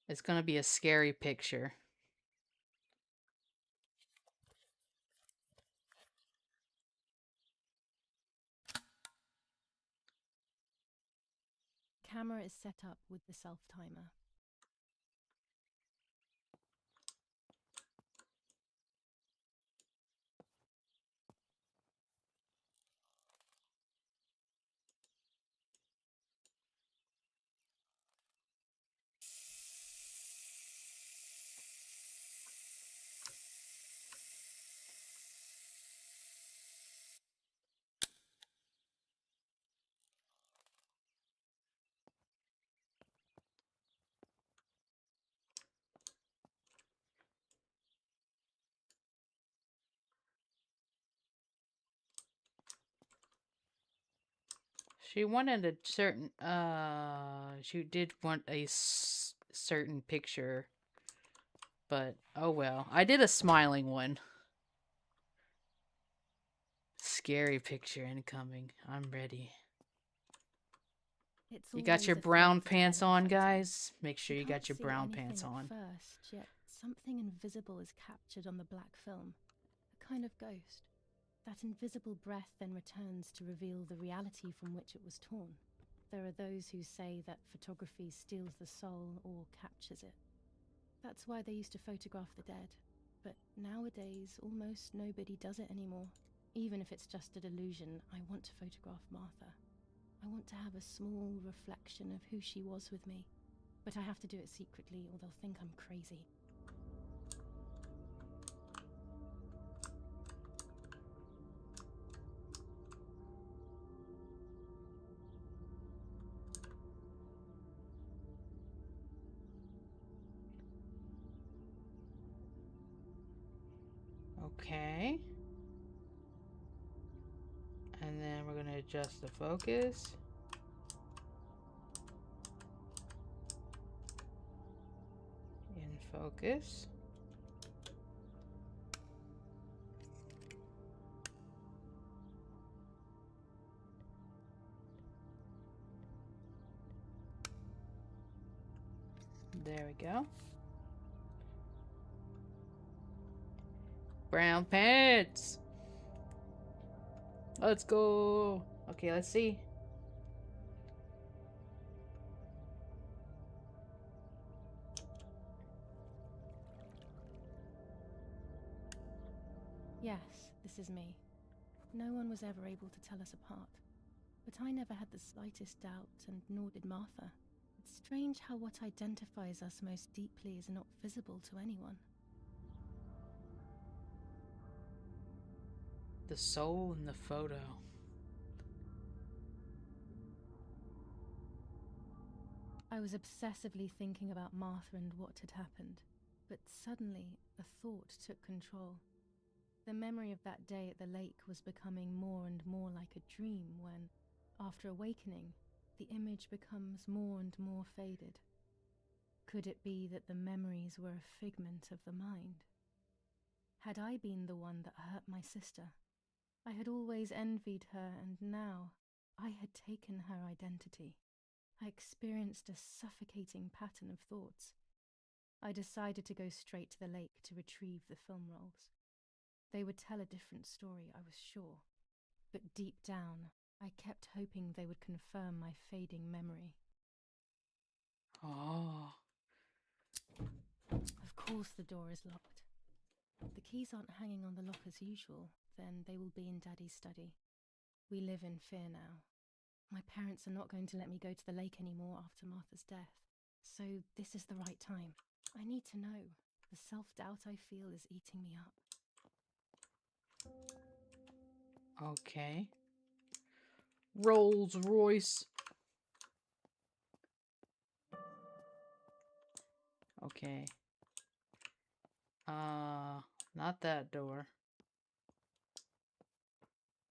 It's gonna be a scary picture. Camera is set up with the self-timer. She wanted a certain, she did want a certain picture, but oh well. I did a smiling one. Scary picture incoming. I'm ready. You got your brown pants on, guys? Make sure you got your brown pants on. First, yet something invisible is captured on the black film. A kind of ghost. That invisible breath then returns to reveal the reality from which it was torn. There are those who say that photography steals the soul or captures it. That's why they used to photograph the dead. But nowadays, almost nobody does it anymore. Even if it's just a delusion, I want to photograph Martha. I want to have a small reflection of who she was with me. But I have to do it secretly or they'll think I'm crazy. Okay. And then we're gonna adjust the focus. In focus. There we go. Brown pants. Let's go. Okay, let's see. Yes, this is me. No one was ever able to tell us apart. But I never had the slightest doubt, and nor did Martha. It's strange how what identifies us most deeply is not visible to anyone. The soul in the photo. I was obsessively thinking about Martha and what had happened, but suddenly a thought took control. The memory of that day at the lake was becoming more and more like a dream when, after awakening, the image becomes more and more faded. Could it be that the memories were a figment of the mind? Had I been the one that hurt my sister? I had always envied her, and now I had taken her identity. I experienced a suffocating pattern of thoughts. I decided to go straight to the lake to retrieve the film rolls. They would tell a different story, I was sure. But deep down, I kept hoping they would confirm my fading memory. Oh. Of course the door is locked. The keys aren't hanging on the lock as usual, then they will be in Daddy's study. We live in fear now. My parents are not going to let me go to the lake anymore after Martha's death. So this is the right time. I need to know. The self-doubt I feel is eating me up. Okay. Rolls Royce. Okay. Not that door.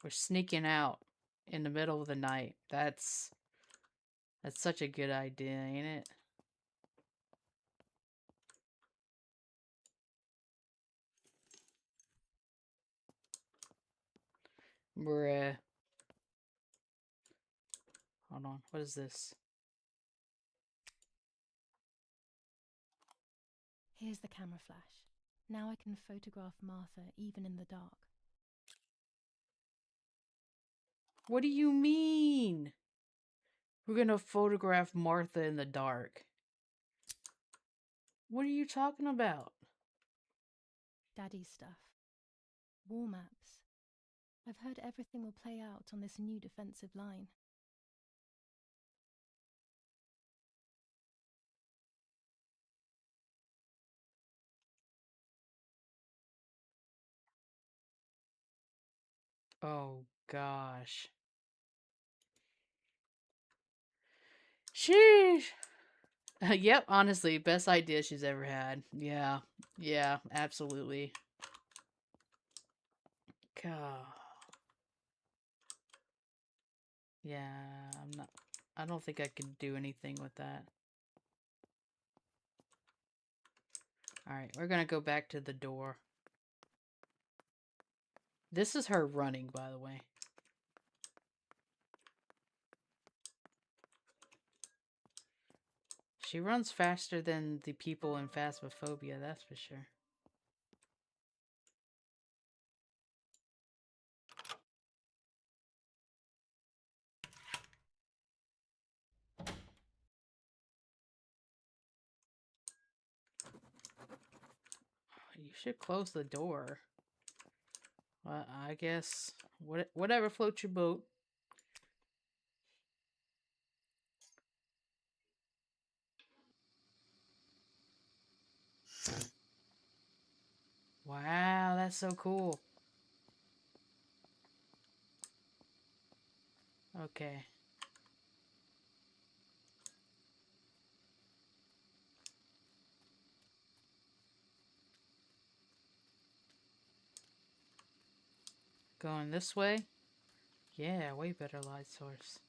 We're sneaking out in the middle of the night. That's such a good idea, ain't it? Bruh. Hold on. What is this? Here's the camera flash. Now I can photograph Martha even in the dark. What do you mean? We're gonna photograph Martha in the dark. What are you talking about? Daddy's stuff. War maps. I've heard everything will play out on this new defensive line. Oh gosh. Sheesh. Yep, honestly, best idea she's ever had. Yeah. Yeah, absolutely. God. Yeah, I don't think I could do anything with that. Alright, we're gonna go back to the door. This is her running, by the way. She runs faster than the people in Phasmophobia, that's for sure. You should close the door. Well, I guess whatever floats your boat. Wow, that's so cool. Okay. Going this way. Yeah, way better light source.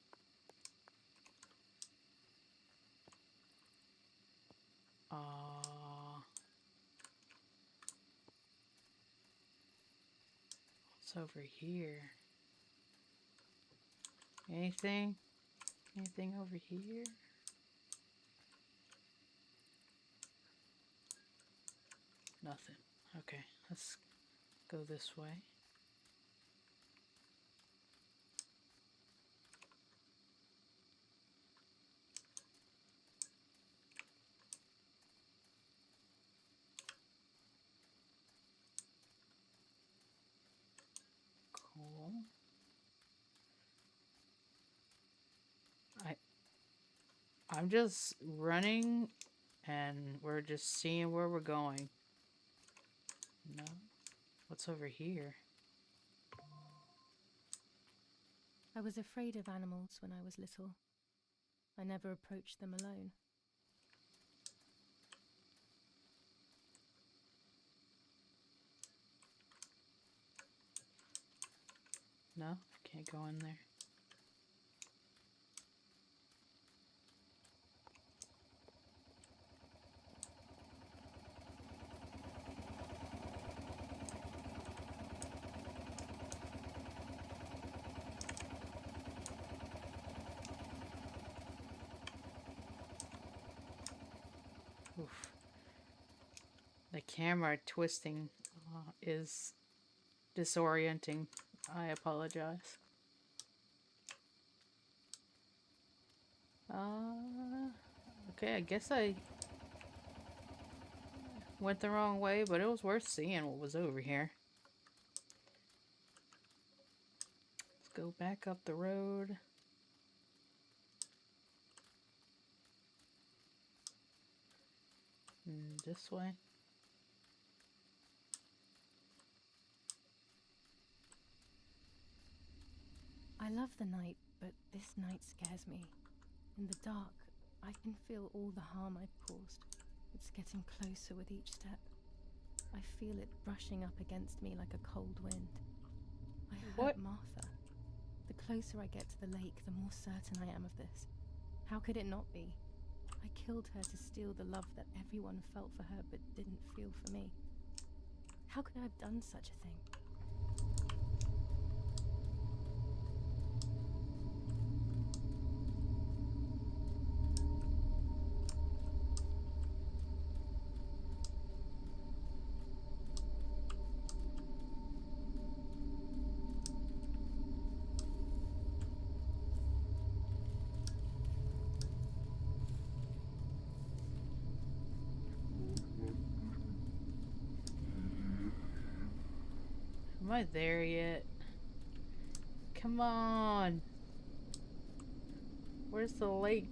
What's over here? Anything? Anything over here? Nothing. Okay, let's go this way. Cool. I'm just running and we're just seeing where we're going. No. What's over here? I was afraid of animals when I was little. I never approached them alone. No, can't go in there. Oof. The camera twisting is disorienting. I apologize. Okay, I guess I went the wrong way, but it was worth seeing what was over here. Let's go back up the road. This way. I love the night, but this night scares me. In the dark, I can feel all the harm I've caused. It's getting closer with each step. I feel it brushing up against me like a cold wind. I hurt Martha. The closer I get to the lake, the more certain I am of this. How could it not be? I killed her to steal the love that everyone felt for her but didn't feel for me. How could I have done such a thing? Am I there yet? Come on. Where's the lake?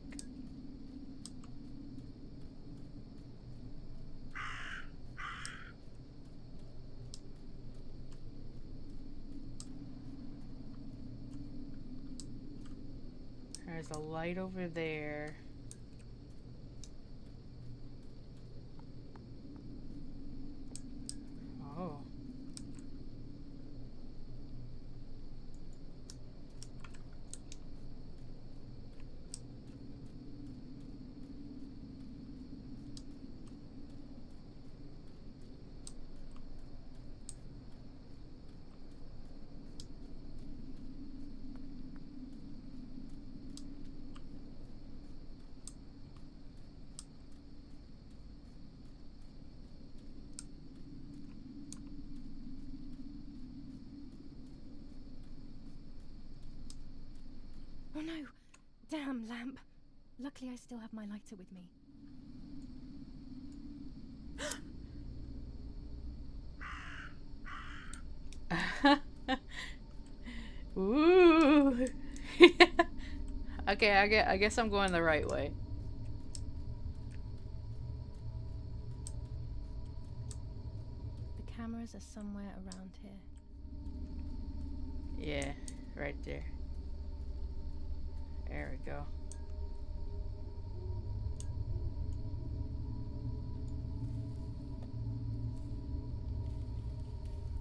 There's a light over there. Oh. Oh no! Damn lamp! Luckily I still have my lighter with me. Ooh. Okay, I guess I'm going the right way. The cameras are somewhere around here. Yeah, right there. There we go.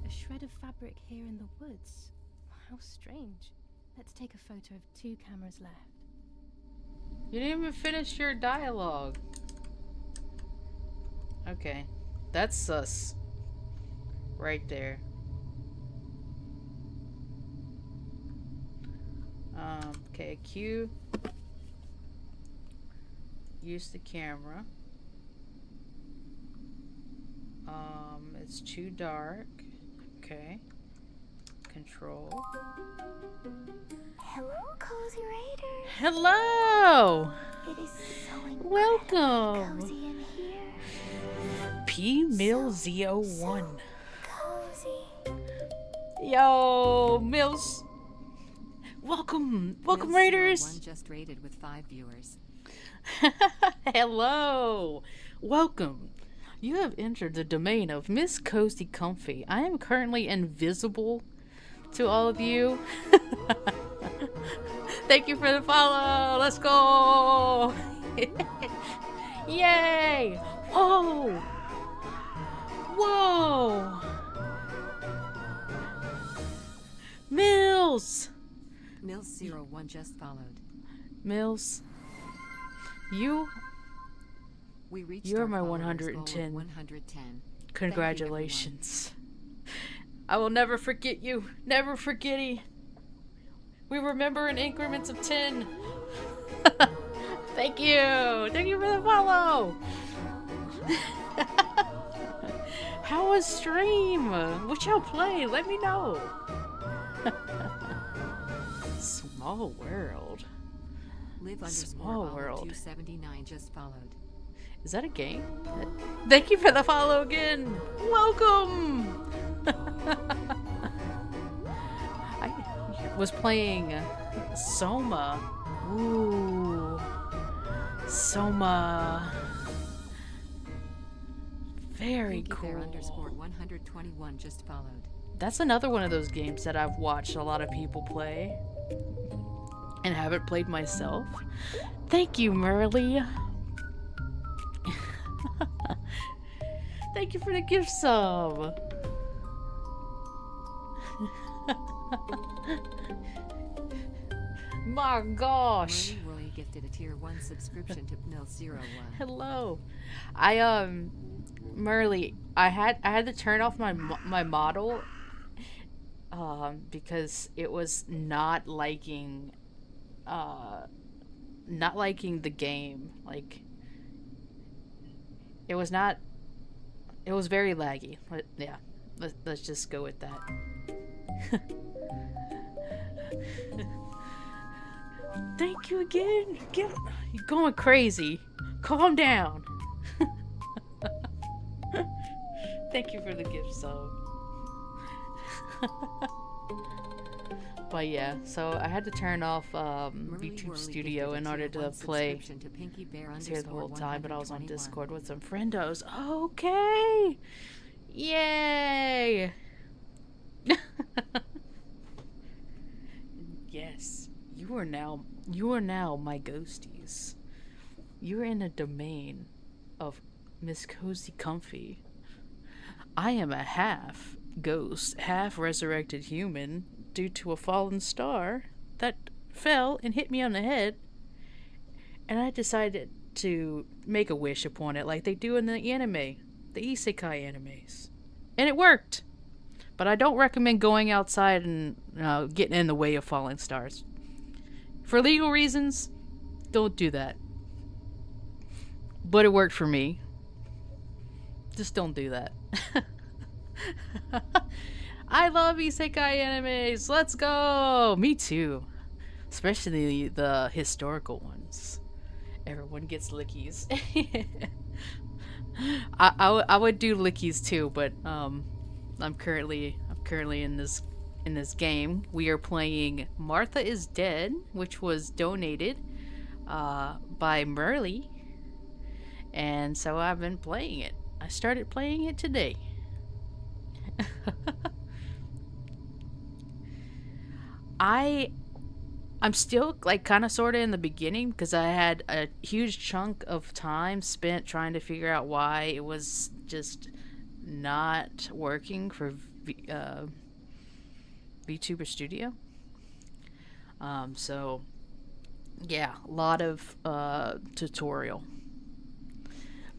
A shred of fabric here in the woods. How strange. Let's take a photo of 2 cameras left. You didn't even finish your dialogue. Okay. That's sus. Right there. Okay, Q. Use the camera. It's too dark. Okay. Control. Hello, Cozy Raiders. Hello! It is so Welcome! cozy in here. P-Mills01. Cozy. Yo, Mills. Welcome. Welcome, Mills Raiders. 01 just rated with 5 viewers. Hello. Welcome. You have entered the domain of Miss Cozy Comfy. I am currently invisible to all of you. Thank you for the follow. Let's go. Yay. Whoa. Whoa. Mills. Mills01 just followed. Mills. You. We reached You're our my followers' 110. goal of 110. Congratulations. I will never forget you. Never forget you. We remember in increments of 10. Thank you. Thank you for the follow. How was stream? What y'all play? Let me know. Small world. Live Small _ world. 279 just followed. Is that a game? Thank you for the follow again. Welcome. I was playing Soma. Ooh. Soma. Very Pinky Bear cool. _ 121 just followed. That's another one of those games that I've watched a lot of people play and haven't played myself. Thank you, Merly. Thank you for the gift sub. My gosh. Willie gifted a tier 1 subscription to Mills01. Hello. Merly, I had to turn off my model because it was not liking the game. Like, it was very laggy. Yeah, let's just go with that. Thank you again. You're going crazy. Calm down. Thank you for the gift sub. But yeah, so I had to turn off YouTube Studio in order to play here the whole time, but I was on Discord with some friendos. Okay! Yay! Yes, you are now my ghosties. You're in a domain of Miss Cozy Comfy. I am a half ghost, half resurrected human due to a fallen star that fell and hit me on the head, and I decided to make a wish upon it like they do in the anime, the isekai animes, and it worked. But I don't recommend going outside and getting in the way of falling stars. For legal reasons, don't do that. But it worked for me. Just don't do that. I love isekai animes. Let's go. Me too. Especially the historical ones. Everyone gets lickies. I would do lickies too, but I'm currently in this game. We are playing Martha is Dead, which was donated by Merly, and so I've been playing it. I started playing it today. I'm still like kind of sort of in the beginning because I had a huge chunk of time spent trying to figure out why it was just not working for VTuber Studio. So yeah, a lot of tutorial.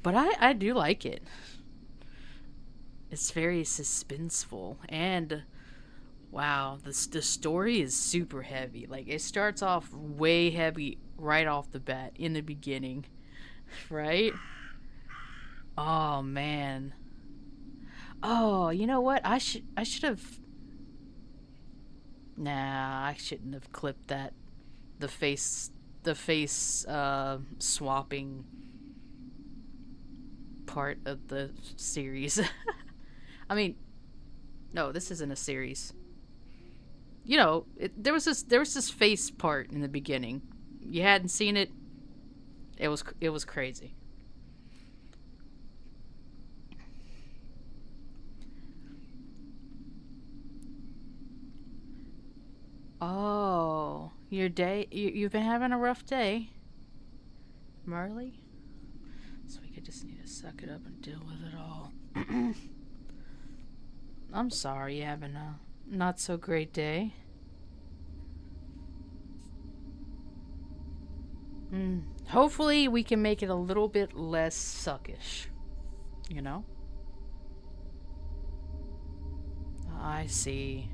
But I do like it. It's very suspenseful, and wow, the story is super heavy. Like, it starts off way heavy right off the bat in the beginning, right? Oh man. Oh, you know what? I should have. Nah, I shouldn't have clipped that. The face swapping part of the series. I mean, no, this isn't a series. You know, there was this face part in the beginning. You hadn't seen it. It was crazy. Oh, your day. You've been having a rough day, Marley. So we could just need to suck it up and deal with it all. I'm sorry you're having a not so great day. Hopefully we can make it a little bit less suckish, you know? I see.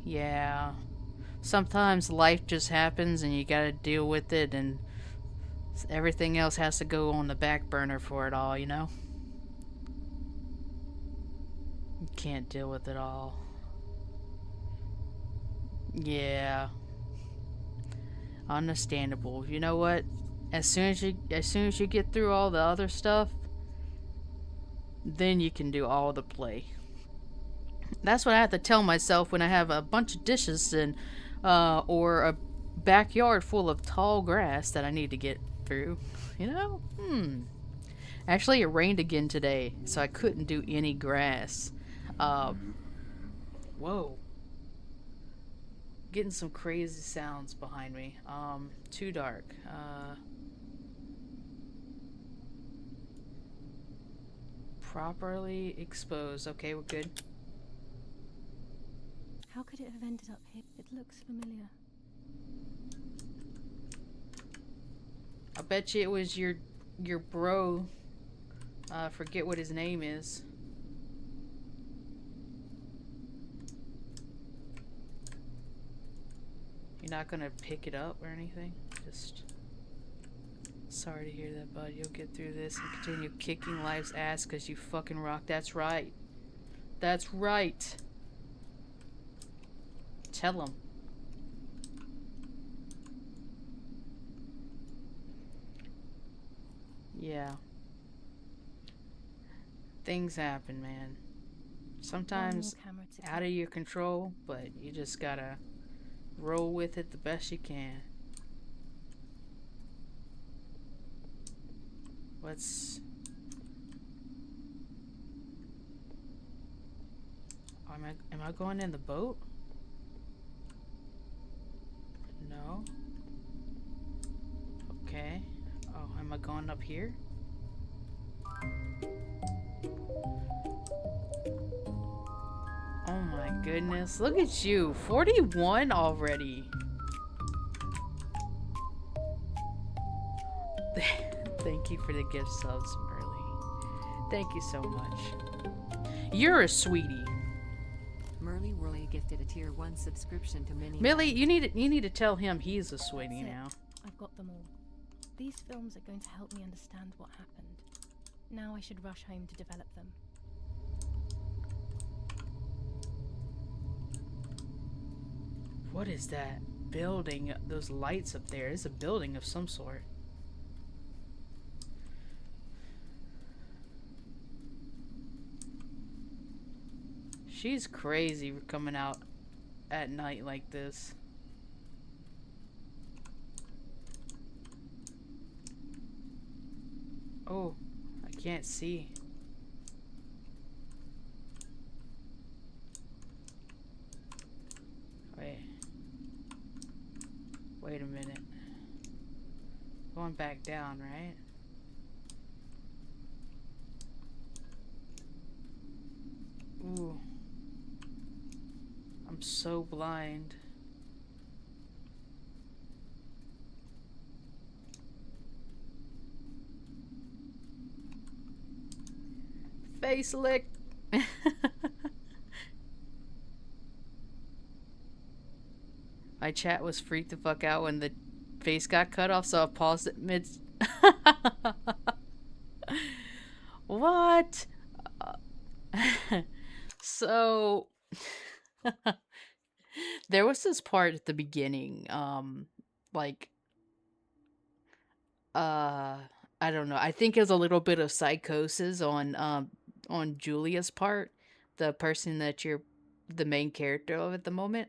Yeah. Sometimes life just happens and you gotta deal with it, and everything else has to go on the back burner for it all, you know? You can't deal with it all. Yeah. Understandable. You know what? As soon as you get through all the other stuff, then you can do all the play. That's what I have to tell myself when I have a bunch of dishes and or a backyard full of tall grass that I need to get through. You know? Actually, it rained again today, so I couldn't do any grass. Whoa. Getting some crazy sounds behind me. Too dark. Properly exposed. Okay, we're good. How could it have ended up here? It looks familiar. I bet you it was your bro. Forget what his name is. You're not gonna pick it up or anything? Just sorry to hear that, bud. You'll get through this and continue kicking life's ass because you fucking rock. That's right. That's right. Tell him. Yeah. Things happen, man. Sometimes out of your control, but you just gotta roll with it the best you can. Let's... Am I going in the boat? No. Okay. Oh, am I going up here? Oh my goodness. Look at you. 41 already. Thank you for the gift subs, Merly. Thank you so much. You're a sweetie. Merly Worley gifted a tier 1 subscription to Mini. Millie, you need to tell him he's a sweetie now. I've got them all. These films are going to help me understand what happened. Now I should rush home to develop them. What is that building? Those lights up there. It's a building of some sort. She's crazy coming out at night like this. Oh, I can't see. Wait a minute. Going back down, right? Ooh. I'm so blind. face lick. My chat was freaked the fuck out when the face got cut off, so I paused it mid. What? So there was this part at the beginning, like, I don't know. I think it was a little bit of psychosis on Julia's part, the person that you're the main character of at the moment,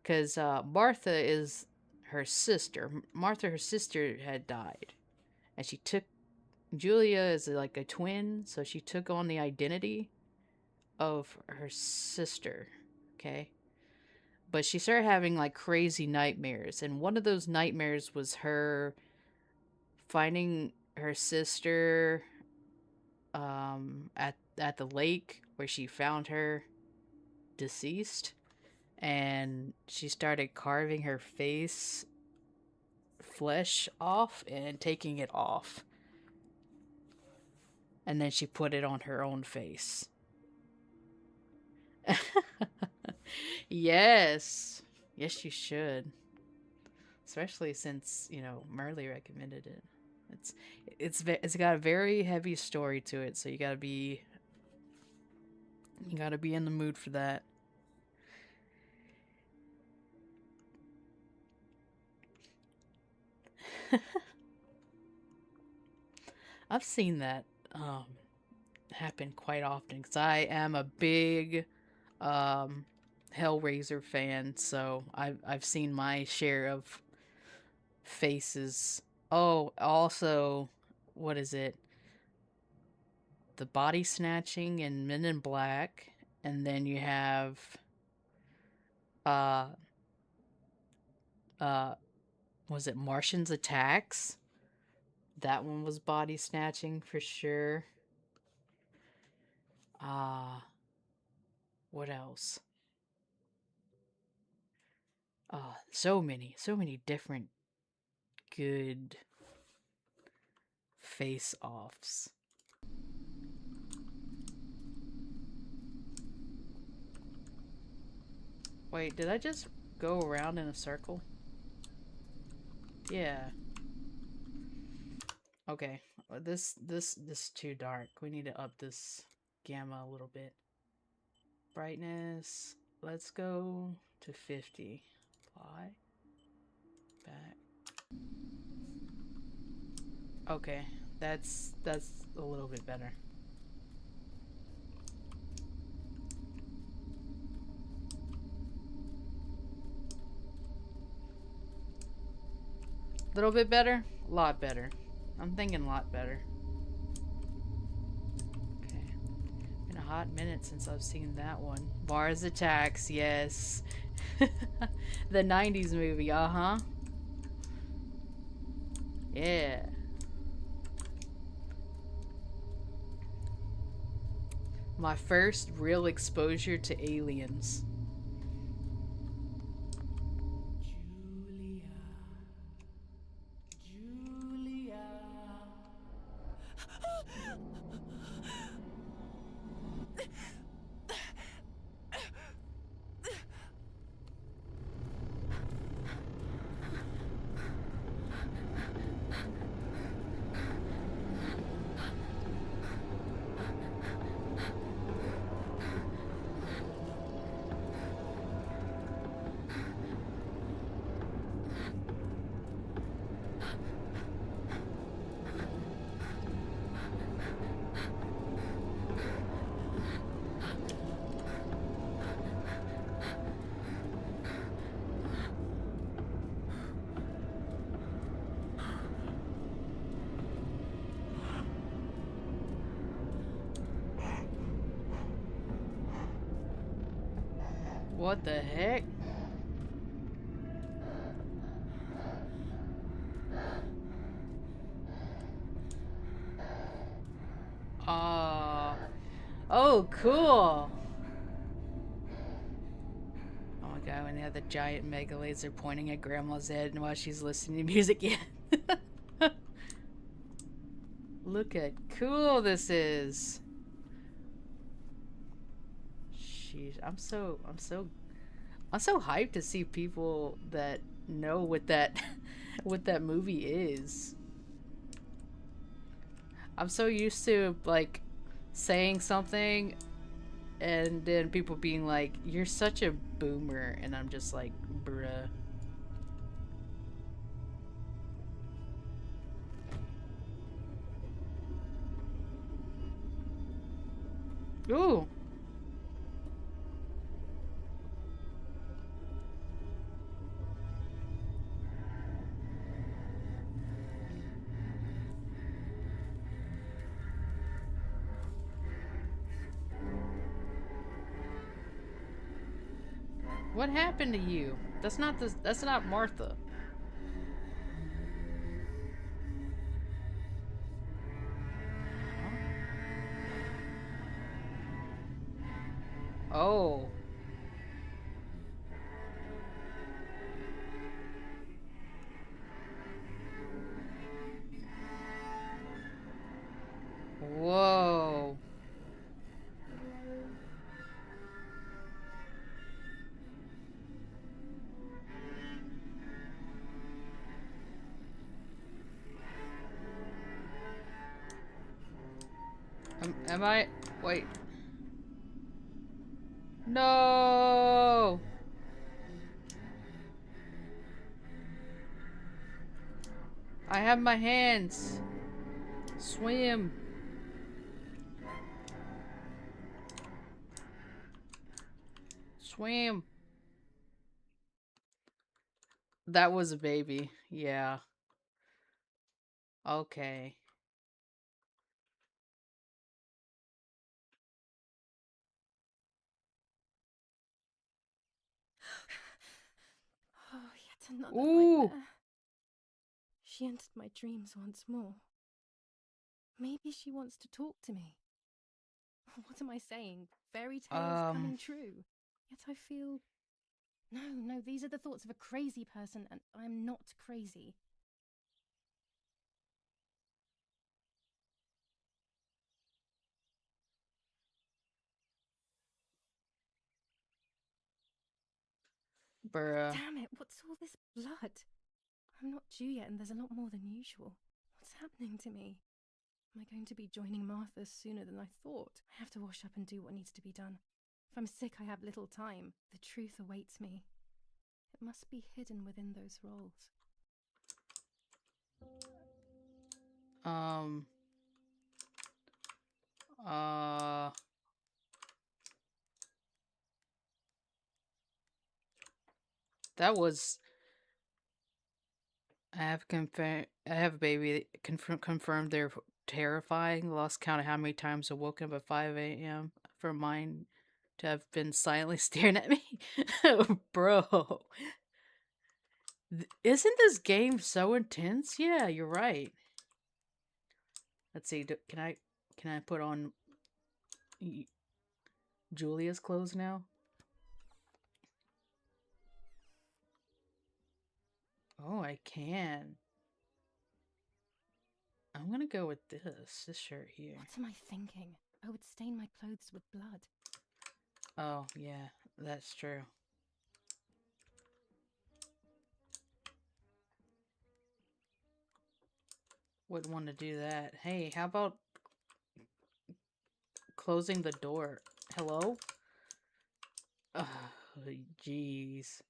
because Martha is her sister. Martha, her sister, had died, and she took Julia is like a twin, so she took on the identity of her sister. Okay. But she started having like crazy nightmares, and one of those nightmares was her finding her sister at the lake where she found her deceased, and she started carving her face flesh off and taking it off, and then she put it on her own face. Yes, you should, especially since, you know, Merle recommended it. It's got a very heavy story to it, so you gotta be in the mood for that. I've seen that happen quite often, because I am a big Hellraiser fan, so I've seen my share of faces. Oh, also, what is it? The body snatching in Men in Black, and then you have was it Martians Attacks? That one was body snatching for sure. What else? So many different good face-offs. Wait, did I just go around in a circle? Yeah. Okay. This is too dark. We need to up this gamma a little bit. Brightness. Let's go to 50. Apply. Back. Okay. That's a little bit better. Little bit better? A lot better. I'm thinking a lot better. Okay. Been a hot minute since I've seen that one. Mars Attacks, yes. The 90s movie, uh-huh. Yeah. My first real exposure to aliens. What the heck? Oh, cool. Oh my god, when they have the giant mega laser pointing at Grandma's head and while she's listening to music, yeah. Look at cool this is. jeez. I'm so hyped to see people that know what that what that movie is. I'm so used to like saying something and then people being like, "You're such a boomer," and I'm just like, bruh. Ooh. What happened to you? That's not Martha. Oh. Whoa. Am I? Wait. No. I have my hands. Swim. Swim. That was a baby. Yeah. Okay. Oh, yet another Ooh. nightmare. She entered my dreams once more. Maybe she wants to talk to me. What am I saying? Fairy tales coming true. Yet I feel... No, these are the thoughts of a crazy person, and I'm not crazy. Bruh. Damn it, what's all this blood? I'm not due yet, and there's a lot more than usual. What's happening to me? Am I going to be joining Martha sooner than I thought? I have to wash up and do what needs to be done. If I'm sick, I have little time. The truth awaits me. It must be hidden within those rolls. That was... I have a baby that confirmed they're terrifying. Lost count of how many times I woke up at 5 a.m. for mine to have been silently staring at me. Bro. Isn't this game so intense? Yeah, you're right. Let's see. Can I put on Julia's clothes now? Oh, I can. I'm gonna go with this shirt here. What am I thinking? I would stain my clothes with blood. Oh, yeah, that's true. Wouldn't want to do that. Hey, how about closing the door? Hello? Oh, jeez.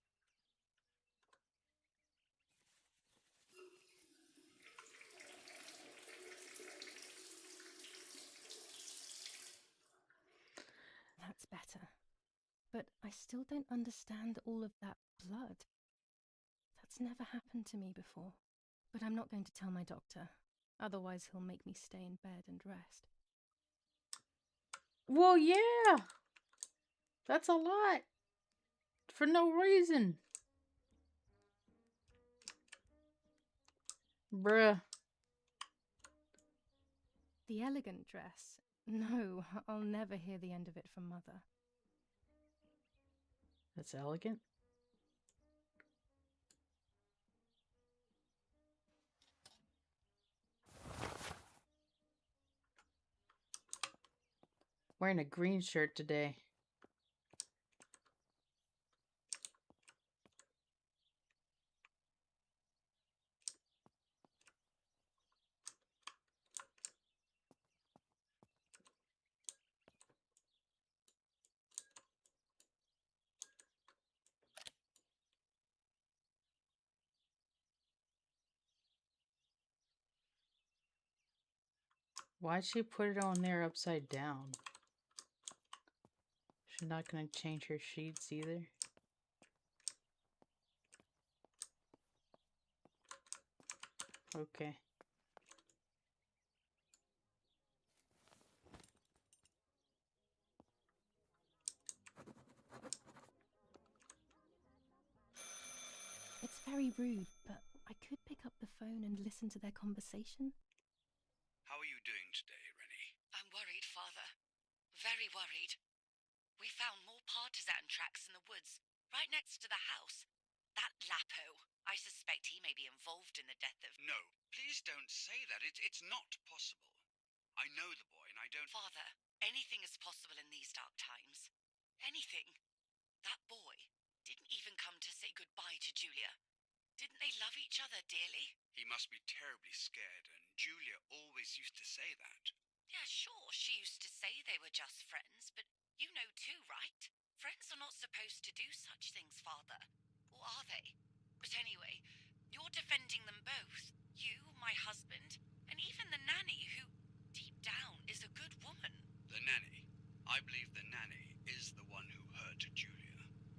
That's better. But I still don't understand all of that blood. That's never happened to me before. But I'm not going to tell my doctor. Otherwise, he'll make me stay in bed and rest. Well, yeah. That's a lot. For no reason. Bruh. The elegant dress? No, I'll never hear the end of it from Mother. That's elegant. Wearing a green shirt today. Why'd she put it on there upside down? She's not gonna change her sheets either. Okay. It's very rude, but I could pick up the phone and listen to their conversation. How are you doing today, Rennie? I'm worried, Father. Very worried. We found more partisan tracks in the woods, right next to the house. That Lapo, I suspect he may be involved in the death of... No, please don't say that. It's not possible. I know the boy and I don't... Father, anything is possible in these dark times. Anything. That boy didn't even come to say goodbye to Julia. Didn't they love each other dearly? He must be terribly scared, and Julia always used to say that. Yeah, sure, she used to say they were just friends, but you know too, right? Friends are not supposed to do such things, Father. Or are they? But anyway, you're defending them both. You, my husband, and even the nanny who, deep down, is a good woman. The nanny. I believe the nanny is the one who hurt Julia.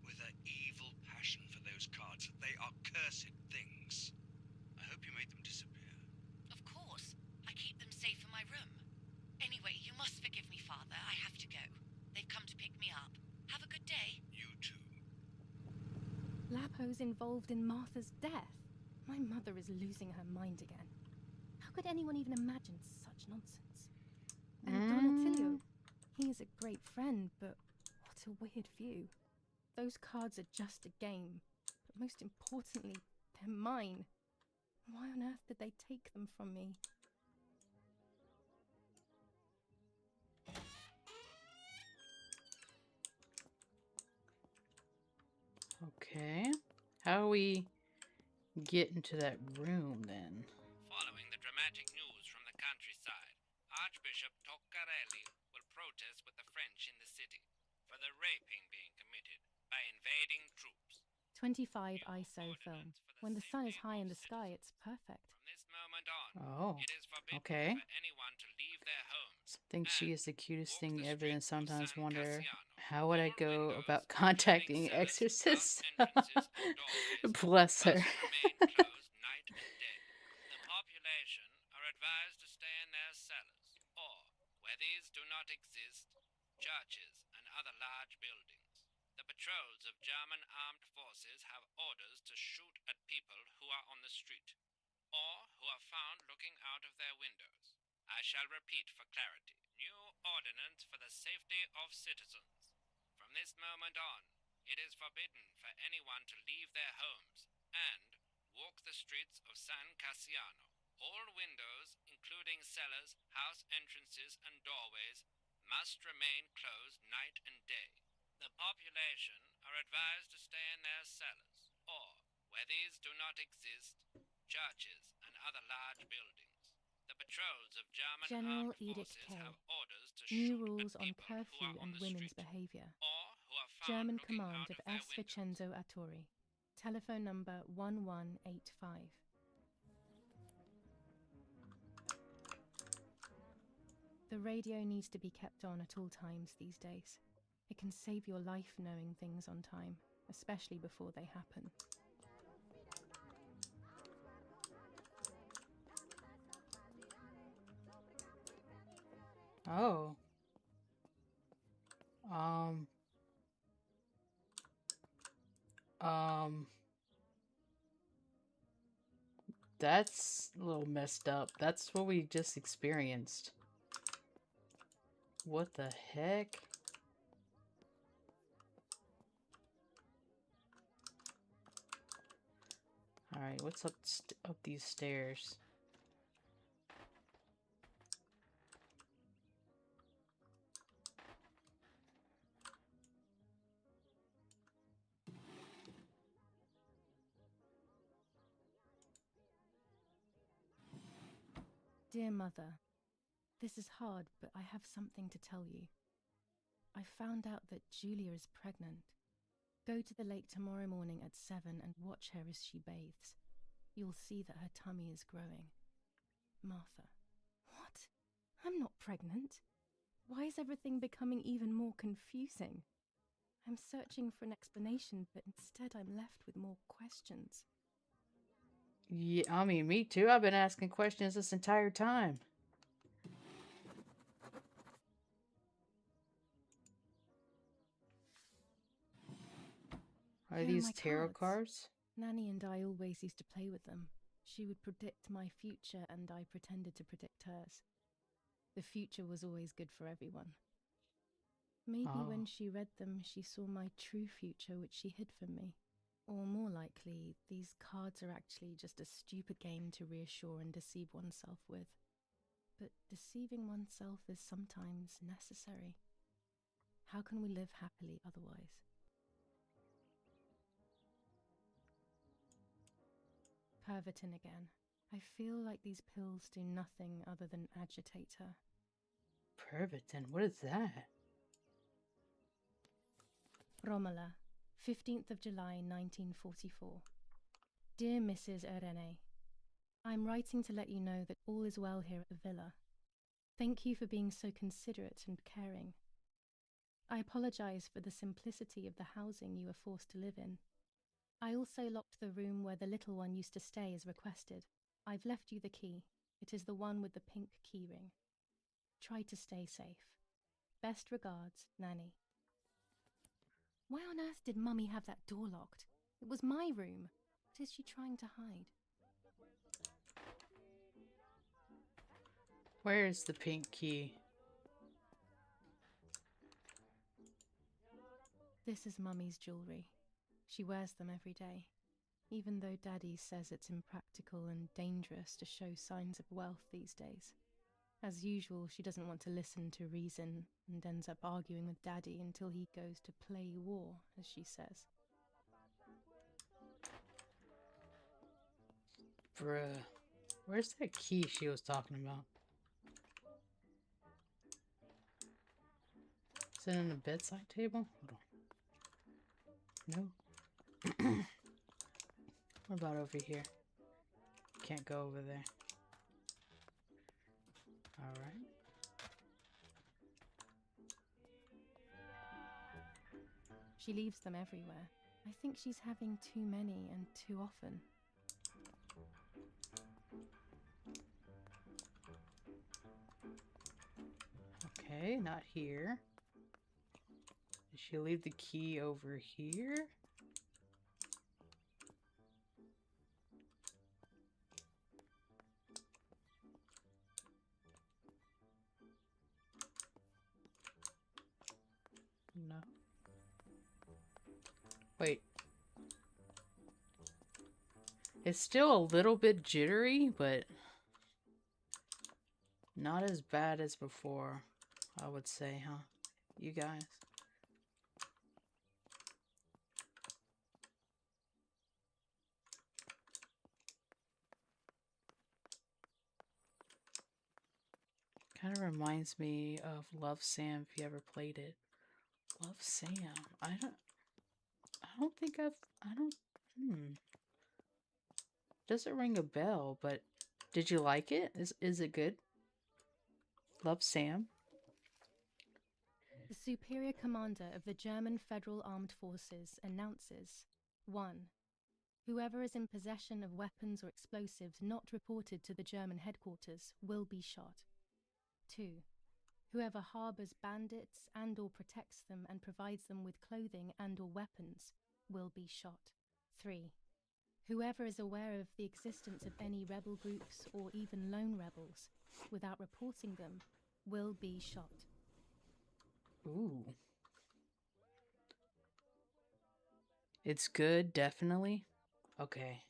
With her evil passion for those cards, they are cursed things. I hope you made them disappear. Of course. I keep them safe in my room. Anyway, you must forgive me, Father. I have to go. They've come to pick me up. Have a good day. You too. Lapo's involved in Martha's death. My mother is losing her mind again. How could anyone even imagine such nonsense? And Donatello, he is a great friend, but what a weird view. Those cards are just a game, but most importantly, they're mine. Why on earth did they take them from me? Okay. How do we get into that room then? Following the dramatic news from the countryside, Archbishop Toccarelli will protest with the French in the city for the raping being committed by invading troops. 25 ISO film. When the sun is high in the sky, it's perfect. From this moment on, Oh, it is forbidden okay. for anyone to leave their homes. I think she and is the cutest walk thing the ever, and streets of sometimes San wonder Cassiano. how would I All go windows, about including contacting cellars, exorcists. house entrances, and doorways Bless her. must remain closed night and day. The population are advised to stay in their cellars, or, where these do not exist, churches and other large buildings. The patrols of German armed forces have orders to shoot at people who are on the street, or who are found looking out of their windows. I shall repeat for clarity. New ordinance for the safety of citizens. From this moment on, it is forbidden for anyone to leave their homes and walk the streets of San Cassiano. All windows, including cellars, house entrances, and doorways, must remain closed night and day. The population are advised to stay in their cellars, or, where these do not exist, churches and other large buildings. The patrols of German General armed Edict forces K. have orders to New shoot rules at on people who curfew are on and the women's street, behavior. or who are found German looking command out of of their S. windows. Vincenzo Attori. Telephone number 1185. The radio needs to be kept on at all times these days. It can save your life knowing things on time, especially before they happen. Oh. That's a little messed up. That's what we just experienced. What the heck? Alright, what's up these stairs? Dear Mother, this is hard, but I have something to tell you. I found out that Julia is pregnant. Go to the lake tomorrow morning at 7 and watch her as she bathes. You'll see that her tummy is growing. Martha. What? I'm not pregnant. Why is everything becoming even more confusing? I'm searching for an explanation, but instead I'm left with more questions. Yeah, I mean, me too. I've been asking questions this entire time. Are Here these my tarot cards? Nanny and I always used to play with them. She would predict my future and I pretended to predict hers. The future was always good for everyone. Maybe when she read them, she saw my true future, which she hid from me. Or more likely, these cards are actually just a stupid game to reassure and deceive oneself with. But deceiving oneself is sometimes necessary. How can we live happily otherwise? Pervitin again. I feel like these pills do nothing other than agitate her. Pervitin? What is that? Romola, 15th of July 1944. Dear Mrs. Irene, I'm writing to let you know that all is well here at the villa. Thank you for being so considerate and caring. I apologize for the simplicity of the housing you were forced to live in. I also locked the room where the little one used to stay as requested. I've left you the key. It is the one with the pink keyring. Try to stay safe. Best regards, Nanny. Why on earth did Mummy have that door locked? It was my room. What is she trying to hide? Where is the pink key? This is Mummy's jewellery. She wears them every day, even though Daddy says it's impractical and dangerous to show signs of wealth these days. As usual, she doesn't want to listen to reason and ends up arguing with Daddy until he goes to play war, as she says. Bruh. Where's that key she was talking about? Is it on the bedside table? Hold on. No. What about over here? Can't go over there. Alright. She leaves them everywhere. I think she's having too many and too often. Okay, not here. Did she leave the key over here? No. Wait. It's still a little bit jittery, but not as bad as before, I would say, huh? You guys. Kind of reminds me of Love Sam if you ever played it. Love Sam. I don't think doesn't ring a bell, but did you like it? Is it good? Love Sam. The Superior Commander of the German Federal Armed Forces announces 1. Whoever is in possession of weapons or explosives not reported to the German headquarters will be shot. 2. Whoever harbors bandits and or protects them and provides them with clothing and or weapons will be shot. 3. Whoever is aware of the existence of any rebel groups or even lone rebels without reporting them will be shot. Ooh. It's good, definitely. Okay.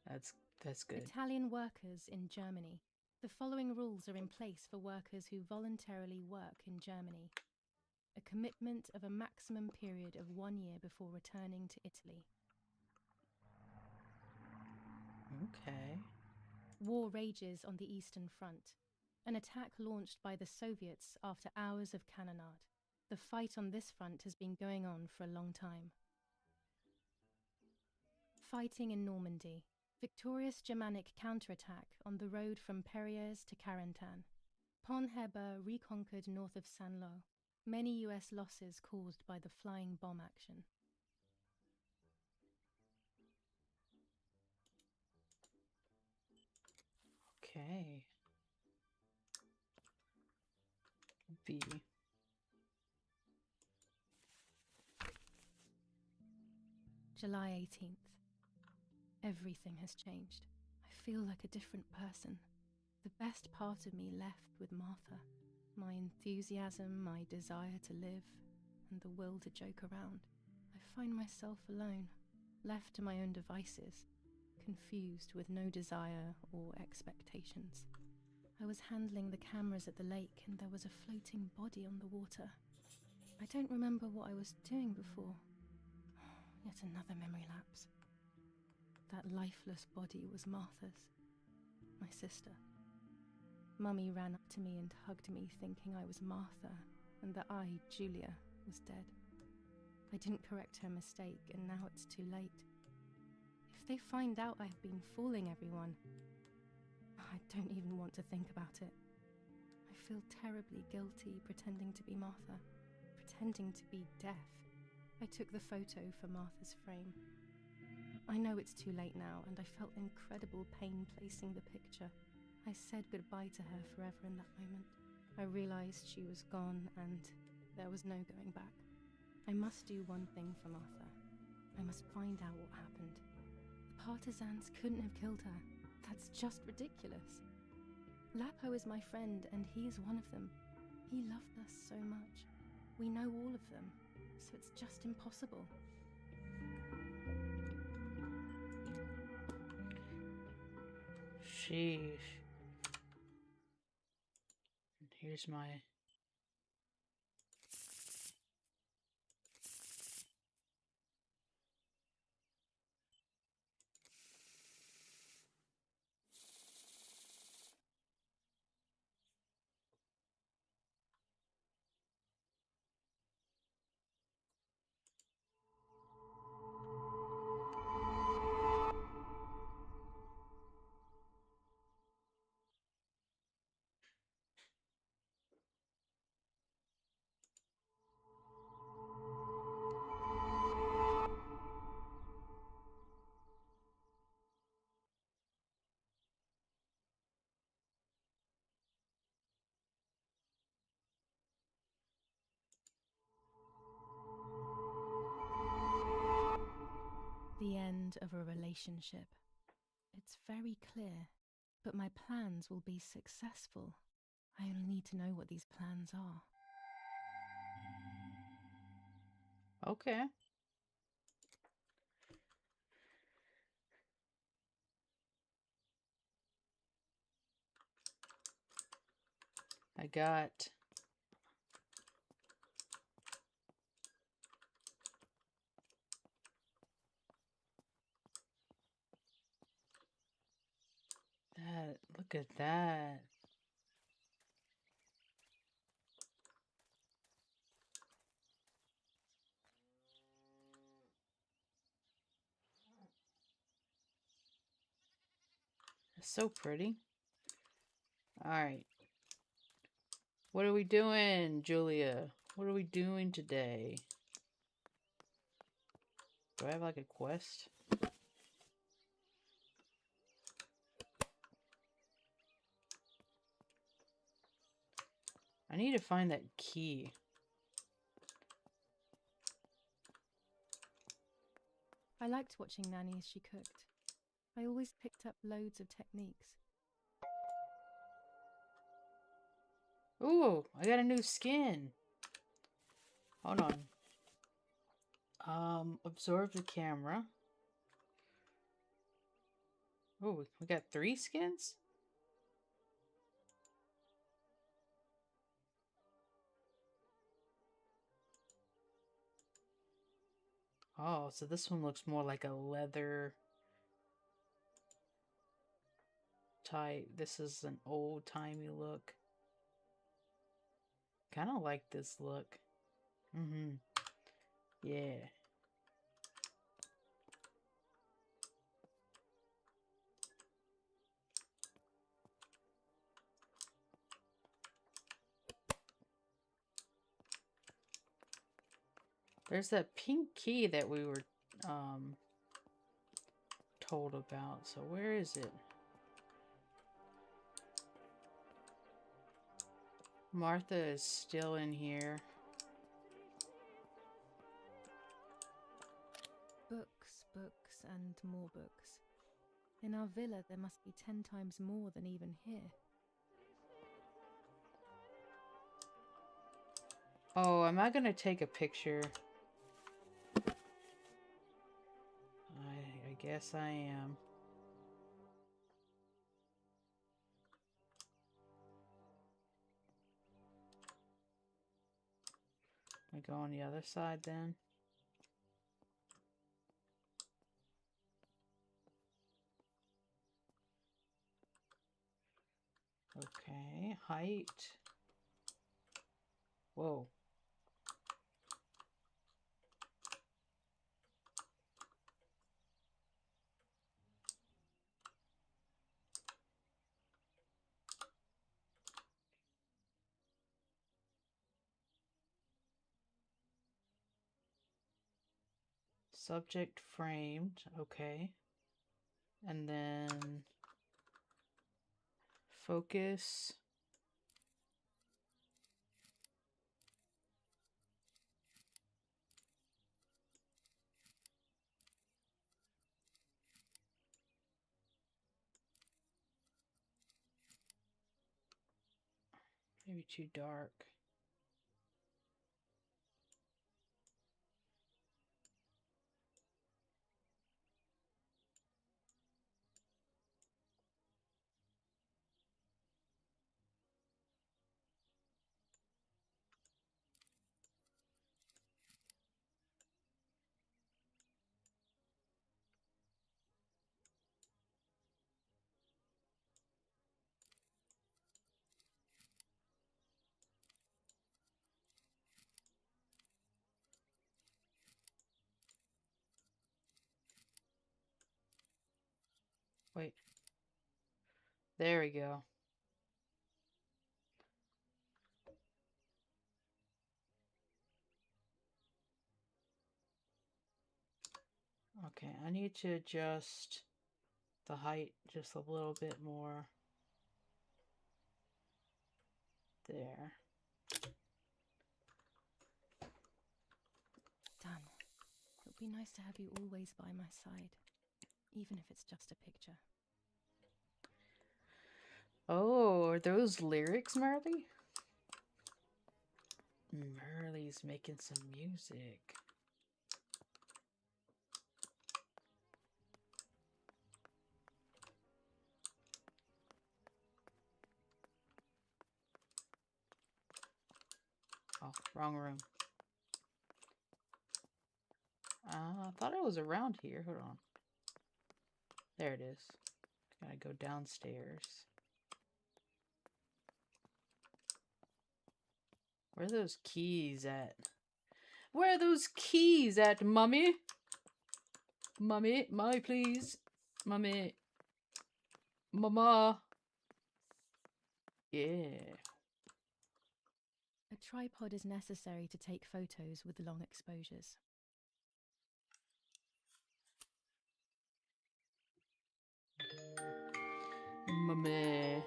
That's good. Italian workers in Germany. The following rules are in place for workers who voluntarily work in Germany. A commitment of a maximum period of 1 year before returning to Italy. Okay. War rages on the Eastern Front. An attack launched by the Soviets after hours of cannonade. The fight on this front has been going on for a long time. Fighting in Normandy. Victorious Germanic counterattack on the road from Perrières to Carentan. Ponheber reconquered north of Saint-Lô. Many US losses caused by the flying bomb action. Okay. B. July 18th. Everything has changed. I feel like a different person. The best part of me left with Martha. My enthusiasm, my desire to live, and the will to joke around. I find myself alone, left to my own devices, confused with no desire or expectations. I was handling the cameras at the lake and there was a floating body on the water. I don't remember what I was doing before. Yet another memory lapse. That lifeless body was Martha's, my sister. Mummy ran up to me and hugged me, thinking I was Martha and that I, Julia, was dead. I didn't correct her mistake and now it's too late. If they find out I've been fooling everyone, I don't even want to think about it. I feel terribly guilty pretending to be Martha, pretending to be deaf. I took the photo for Martha's frame. I know it's too late now, and I felt incredible pain placing the picture. I said goodbye to her forever in that moment. I realized she was gone, and there was no going back. I must do one thing for Martha. I must find out what happened. The partisans couldn't have killed her. That's just ridiculous. Lapo is my friend, and he is one of them. He loved us so much. We know all of them, so it's just impossible. Sheesh. Here's my... The end of a relationship. It's very clear, but my plans will be successful. I only need to know what these plans are. Okay. I got... that. Look at that. It's so pretty. Alright. What are we doing, Julia? What are we doing today? Do I have like a quest? I need to find that key. I liked watching Nanny as she cooked. I always picked up loads of techniques. Ooh, I got a new skin. Hold on. Absorb the camera. Ooh, we got 3 skins? Oh, so this one looks more like a leather type. This is an old-timey look. Kind of like this look. Yeah. There's that pink key that we were told about. So where is it? Martha is still in here. Books, books, and more books. In our villa, there must be 10 times more than even here. Oh, am I gonna take a picture? I guess I am. I go on the other side then. Okay, height. Whoa. Subject framed, okay. And then focus. Maybe too dark. Wait. There we go. Okay, I need to adjust the height just a little bit more. There. Done. It would be nice to have you always by my side, even if it's just a picture. Oh, are those lyrics, Merly? Merly's making some music. Oh, wrong room. I thought it was around here. Hold on. There it is. Gotta go downstairs. Where are those keys at? Where are those keys at, Mummy? Mummy, please. Mummy. Mama. Yeah. A tripod is necessary to take photos with long exposures. Mummy.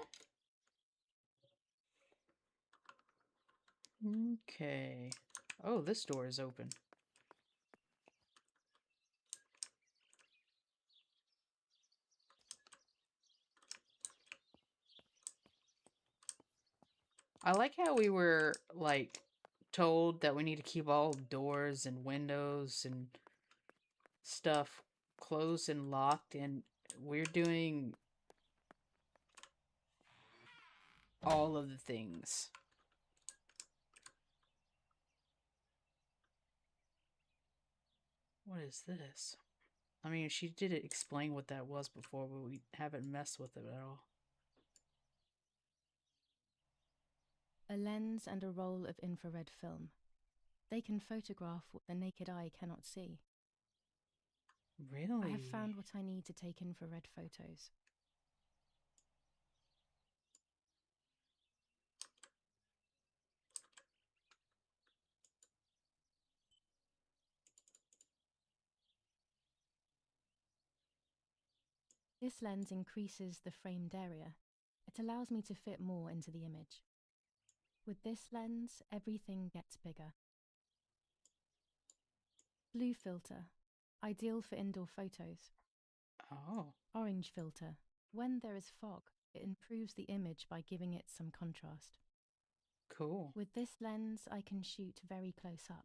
Okay. Oh, this door is open. I like how we were, like, told that we need to keep all doors and windows and stuff closed and locked, and we're doing all of the things. What is this? I mean, she did explain what that was before, but we haven't messed with it at all. A lens and a roll of infrared film. They can photograph what the naked eye cannot see. Really? I have found what I need to take infrared photos. This lens increases the framed area. It allows me to fit more into the image. With this lens, everything gets bigger. Blue filter, ideal for indoor photos. Oh. Orange filter, when there is fog, it improves the image by giving it some contrast. Cool. With this lens, I can shoot very close up.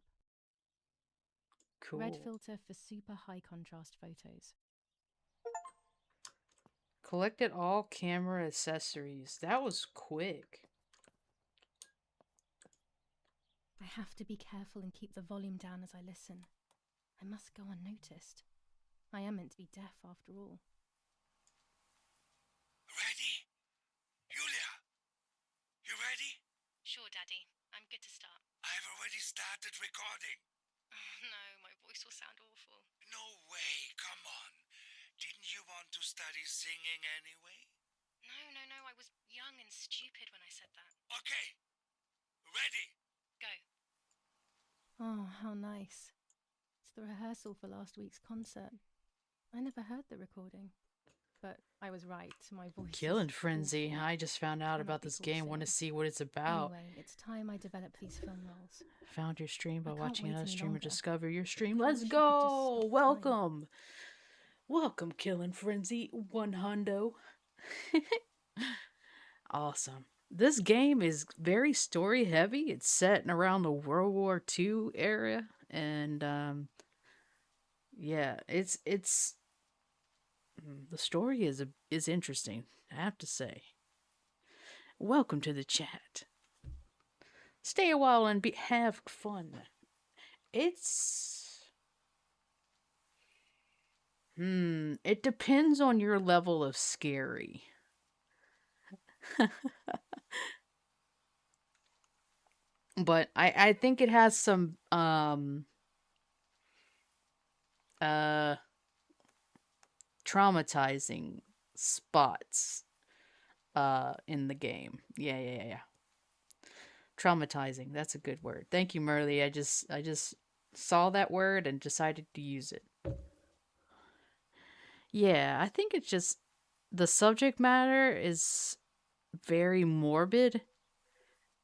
Cool. Red filter for super high contrast photos. Collected all camera accessories. That was quick. I have to be careful and keep the volume down as I listen. I must go unnoticed. I am meant to be deaf after all. Ready? Julia? You ready? Sure, Daddy. I'm good to start. I've already started recording. Oh, no, my voice will sound awful. No way, come on. Didn't you want to study singing anyway? No, I was young and stupid when I said that. Okay. Ready? Go. Oh, how nice. It's the rehearsal for last week's concert. I never heard the recording. But I was right, my voice Killing is Frenzy. awful. I just found out Cannot about be this called game. Want to singing. see what it's about. Anyway, it's time I develop these film roles. Found your stream by I can't watching wait another any streamer longer. discover your stream. I Let's wish I could just go! stop time. Welcome! Welcome, Killing Frenzy 100. Awesome. This game is very story heavy. It's set in around the World War II era. And, yeah, it's the story is interesting, I have to say. Welcome to the chat. Stay a while and have fun. It depends on your level of scary. But I think it has some traumatizing spots in the game. Yeah. Traumatizing, that's a good word. Thank you, Merly. I just saw that word and decided to use it. Yeah, I think it's just the subject matter is very morbid,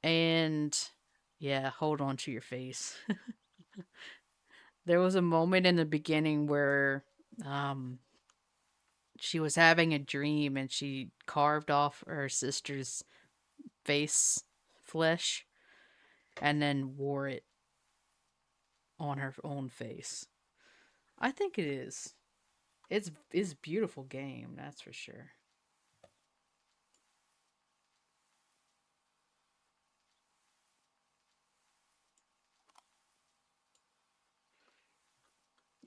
and yeah, hold on to your face. There was a moment in the beginning where she was having a dream and she carved off her sister's face flesh and then wore it on her own face. I think it is. It's a beautiful game, that's for sure.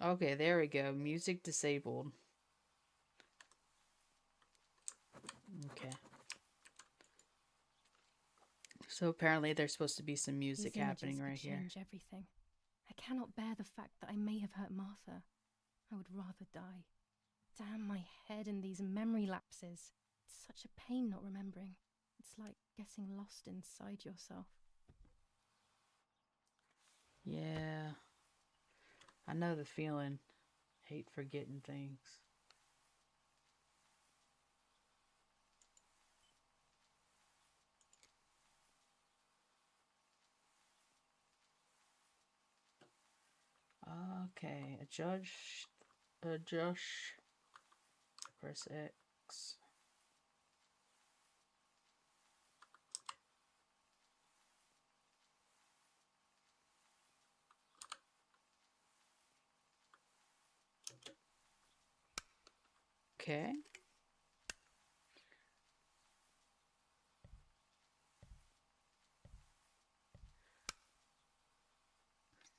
Okay, there we go. Music disabled. Okay. So apparently there's supposed to be some music These images happening could right here. change everything. I cannot bear the fact that I may have hurt Martha. I would rather die. Damn my head and these memory lapses. It's such a pain not remembering. It's like getting lost inside yourself. Yeah. I know the feeling. Hate forgetting things. Okay, adjust, press X. Okay.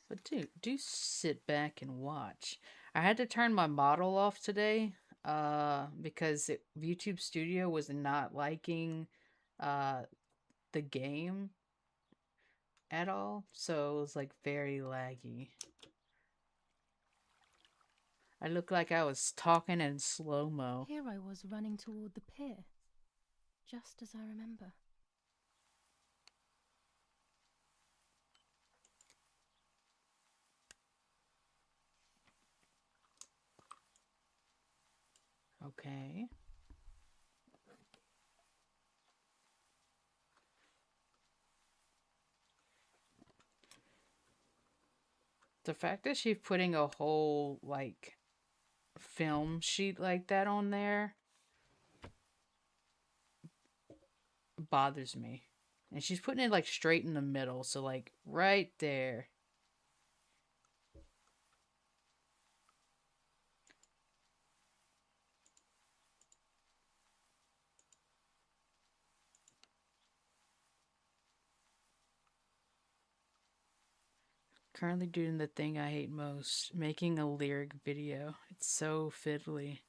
But do sit back and watch. I had to turn my model off today because YouTube Studio was not liking the game at all, so it was like very laggy. I looked like I was talking in slow-mo. Here I was running toward the pier, just as I remember. Okay. The fact that she's putting a whole, like, film sheet like that on there bothers me. And she's putting it, like, straight in the middle, so, like, right there. Currently doing the thing I hate most, making a lyric video. It's so fiddly.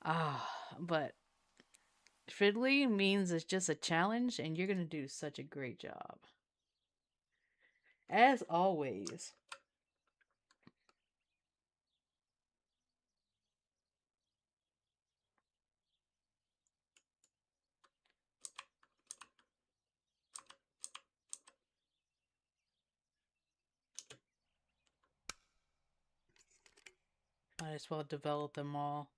But fiddly means it's just a challenge, and you're gonna do such a great job. As always. Might as well develop them all.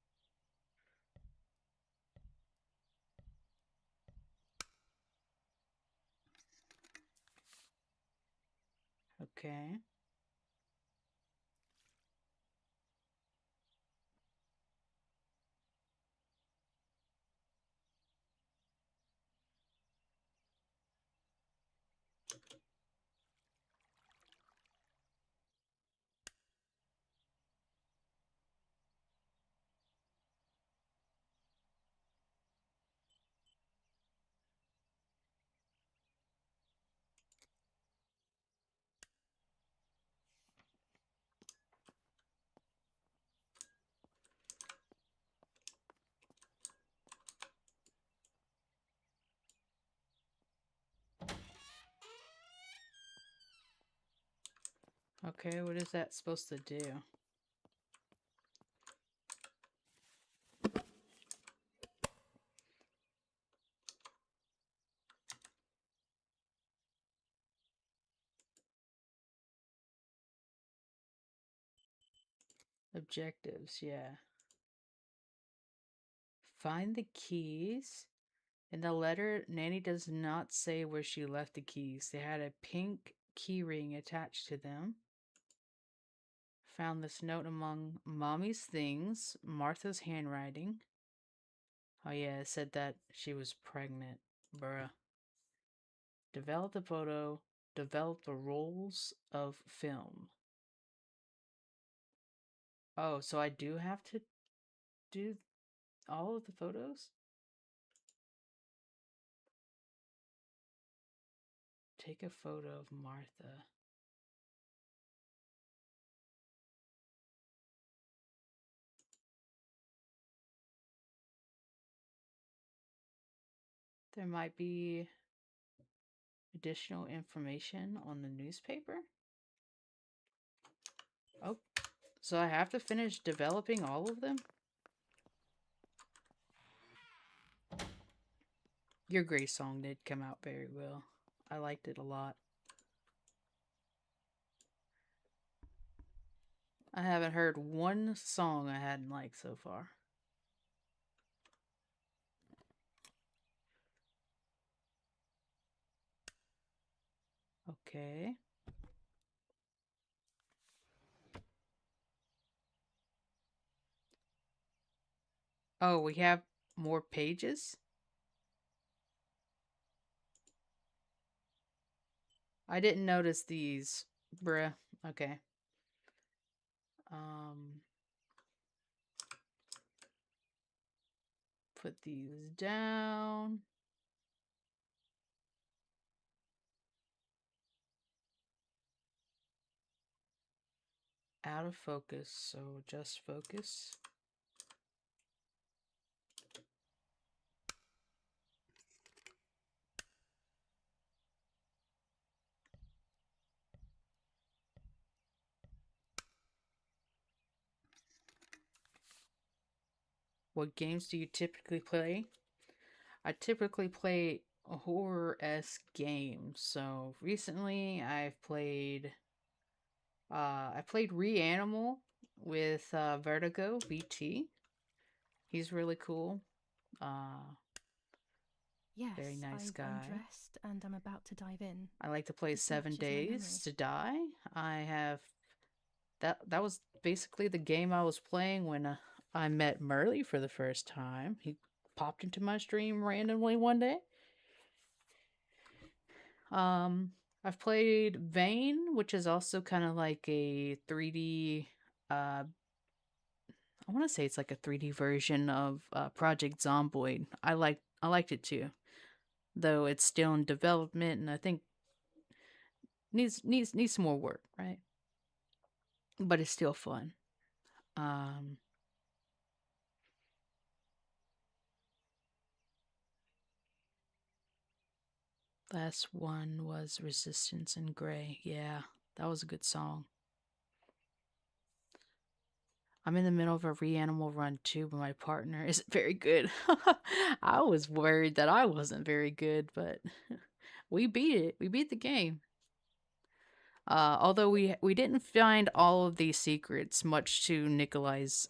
Okay. Okay, what is that supposed to do? Objectives, yeah. Find the keys. In the letter, Nanny does not say where she left the keys. They had a pink key ring attached to them. Found this note among Mommy's things, Martha's handwriting. Oh yeah, it said that she was pregnant. Bruh. Develop the photo. Develop the rolls of film. Oh, so I do have to do all of the photos? Take a photo of Martha. There might be additional information on the newspaper. Oh, so I have to finish developing all of them? Your Grace song did come out very well. I liked it a lot. I haven't heard one song I hadn't liked so far. Okay. Oh, we have more pages? I didn't notice these. Bruh. Okay. Put these down. Out of focus, so just focus. What games do you typically play? I typically play horror-esque games. So recently I've played I played Reanimal with Vertigo VT. He's really cool. Yes, Very nice I've guy. undressed and I'm about to dive in. I like to play This 7 matches my Days memory. to Die. I have that was basically the game I was playing when I met Merly for the first time. He popped into my stream randomly one day. I've played Vane, which is also kind of like a 3D I want to say it's like a 3D version of Project Zomboid. I liked it too, though it's still in development, and I think needs some more work, right? But it's still fun. Last one was Resistance in Grey. Yeah, that was a good song. I'm in the middle of a Reanimal run too, but my partner isn't very good. I was worried that I wasn't very good, but we beat it. We beat the game. Although we didn't find all of these secrets, much to Nikolai's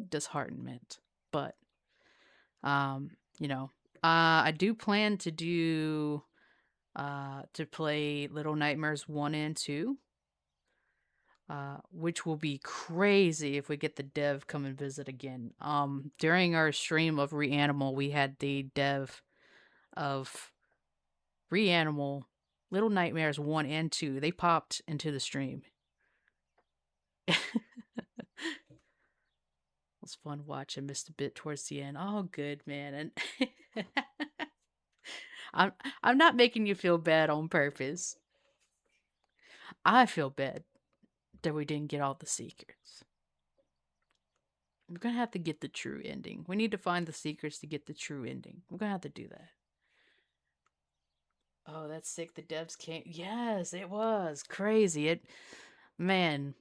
disheartenment. But I do plan to do to play Little Nightmares 1 and 2. Which will be crazy if we get the dev come and visit again. During our stream of Reanimal, we had the dev of Reanimal, Little Nightmares 1 and 2. They popped into the stream. It was fun watching. Missed a bit towards the end. Oh, good, man. And I'm not making you feel bad on purpose. I feel bad that we didn't get all the secrets. We're gonna have to get the true ending. We need to find the secrets to get the true ending. We're gonna have to do that. Oh, that's sick. The devs came. Yes, it was crazy. Man,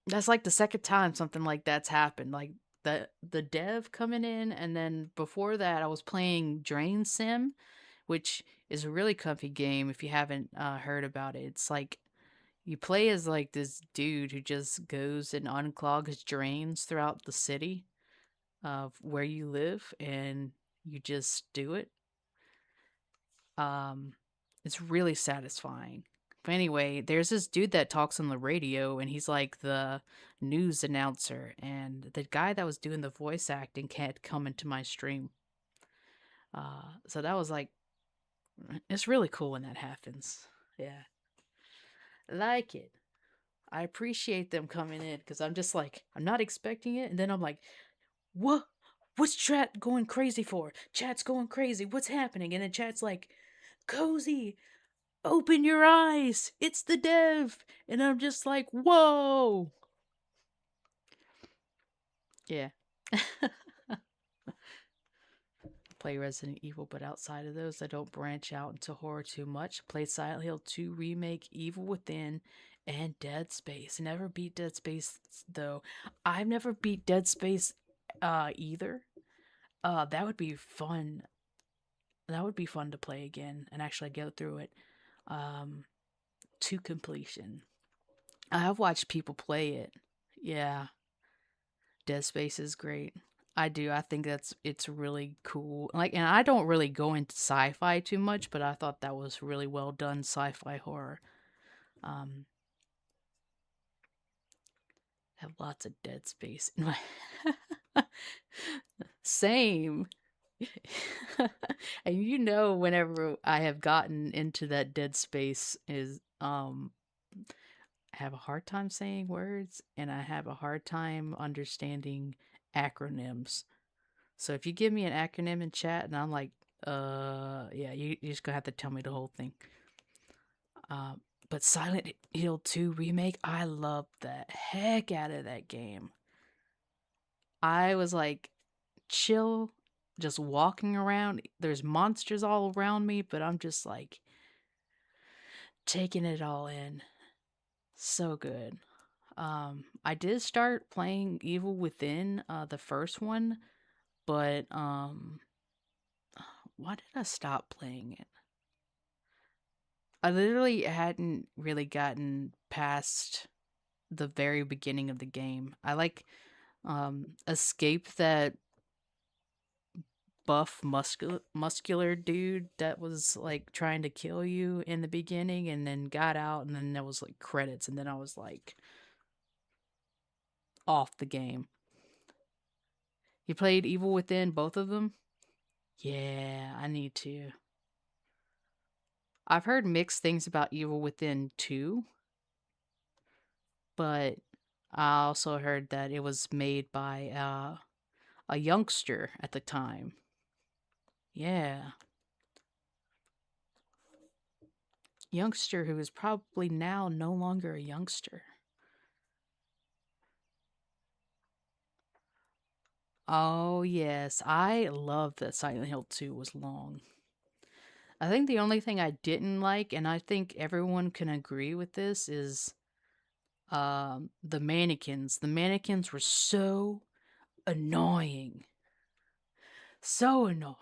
that's like the second time something like that's happened. Like the dev coming in, and then before that, I was playing Drain Sim, which is a really comfy game. If you haven't heard about it, it's like you play as like this dude who just goes and unclogs drains throughout the city of where you live, and you just do it. It's really satisfying. But anyway, there's this dude that talks on the radio, and he's like the news announcer, and the guy that was doing the voice acting can't come into my stream. So that was like, it's really cool when that happens. Yeah. Like it. I appreciate them coming in, because I'm just like, I'm not expecting it, and then I'm like, what? What's chat going crazy for? Chat's going crazy. What's happening? And then chat's like, Cozy, open your eyes. It's the dev. And I'm just like, whoa. Yeah. Play Resident Evil, but outside of those, I don't branch out into horror too much. Played Silent Hill 2 Remake, Evil Within, and Dead Space. Never beat Dead Space, though. I've never beat Dead Space either. That would be fun. That would be fun to play again and actually go through it to completion. I have watched people play it. Yeah. Dead Space is great. I do. I think it's really cool. Like, and I don't really go into sci-fi too much, but I thought that was really well done sci-fi horror. Have lots of Dead Space in my same. And whenever I have gotten into that Dead Space is I have a hard time saying words, and I have a hard time understanding acronyms. So if you give me an acronym in chat and I'm like, yeah, you're just gonna have to tell me the whole thing. But Silent Hill 2 Remake, I loved the heck out of that game. I was like chill, just walking around. There's monsters all around me, but I'm just like taking it all in. So good. I did start playing Evil Within, the first one, but why did I stop playing it? I literally hadn't really gotten past the very beginning of the game. I escape that buff muscular dude that was like trying to kill you in the beginning and then got out, and then there was like credits, and then I was like off the game. You played Evil Within, both of them? Yeah, I need to. I've heard mixed things about Evil Within 2, but I also heard that it was made by a youngster at the time. Yeah. Youngster who is probably now no longer a youngster. Oh, yes. I love that Silent Hill 2 was long. I think the only thing I didn't like, and I think everyone can agree with this, is the mannequins. The mannequins were so annoying. So annoying.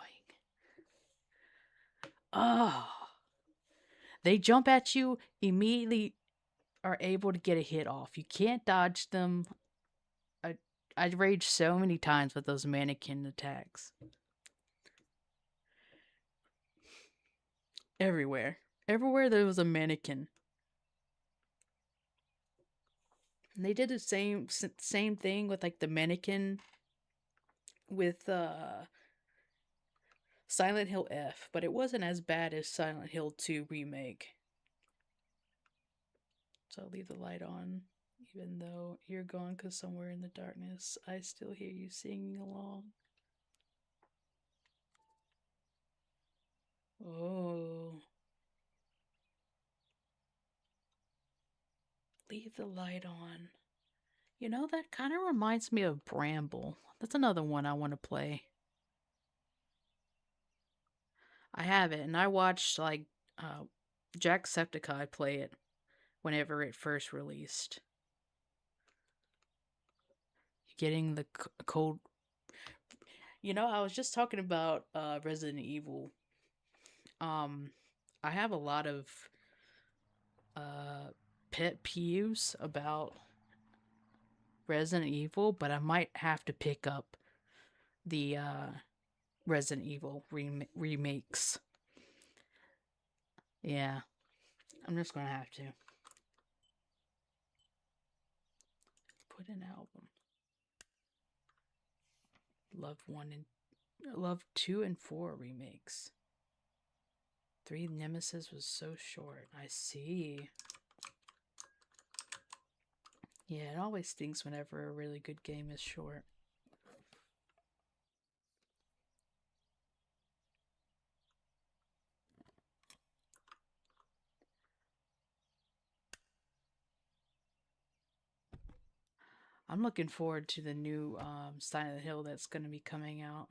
Oh. They jump at you, immediately are able to get a hit off. You can't dodge them. I raged so many times with those mannequin attacks. Everywhere. Everywhere there was a mannequin. And they did the same thing with like the mannequin with Silent Hill F, but it wasn't as bad as Silent Hill 2 Remake. So I'll leave the light on. Even though you're gone, because somewhere in the darkness, I still hear you singing along. Oh. Leave the light on. You know, that kind of reminds me of Bramble. That's another one I want to play. I have it, and I watched, like, Jacksepticeye play it whenever it first released. Getting the cold. You know, I was just talking about Resident Evil. I have a lot of pet peeves about Resident Evil, but I might have to pick up the Resident Evil remakes. Yeah, I'm just gonna have to put an album. Love 2 and 4 remakes. 3 Nemesis was so short. I see. Yeah, it always stinks whenever a really good game is short. I'm looking forward to the new Silent Hill that's going to be coming out.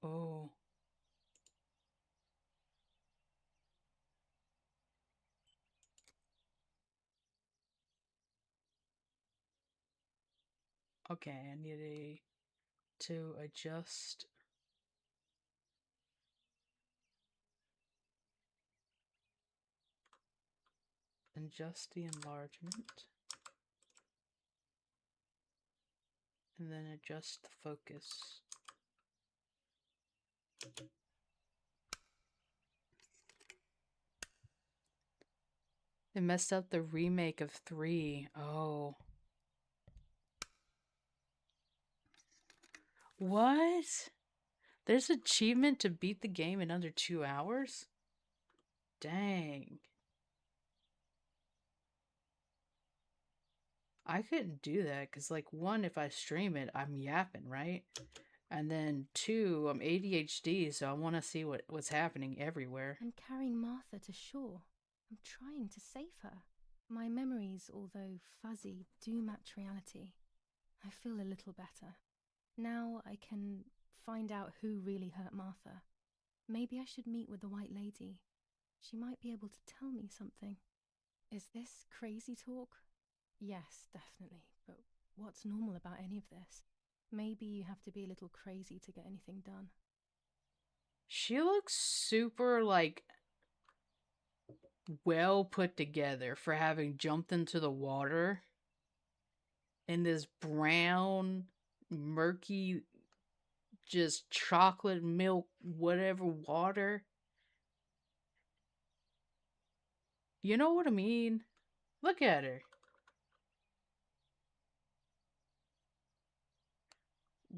Oh. Okay, I need to adjust. Adjust the enlargement. And then adjust the focus. They messed up the remake of 3. Oh. What? There's an achievement to beat the game in under 2 hours? Dang. I couldn't do that because, like, 1, if I stream it, I'm yapping, right? And then 2, I'm ADHD, so I want to see what's happening everywhere. I'm carrying Martha to shore. I'm trying to save her. My memories, although fuzzy, do match reality. I feel a little better. Now I can find out who really hurt Martha. Maybe I should meet with the White Lady. She might be able to tell me something. Is this crazy talk? Yes, definitely. But what's normal about any of this? Maybe you have to be a little crazy to get anything done. She looks super, like, well put together for having jumped into the water in this brown, murky, just chocolate milk, whatever water. You know what I mean? Look at her.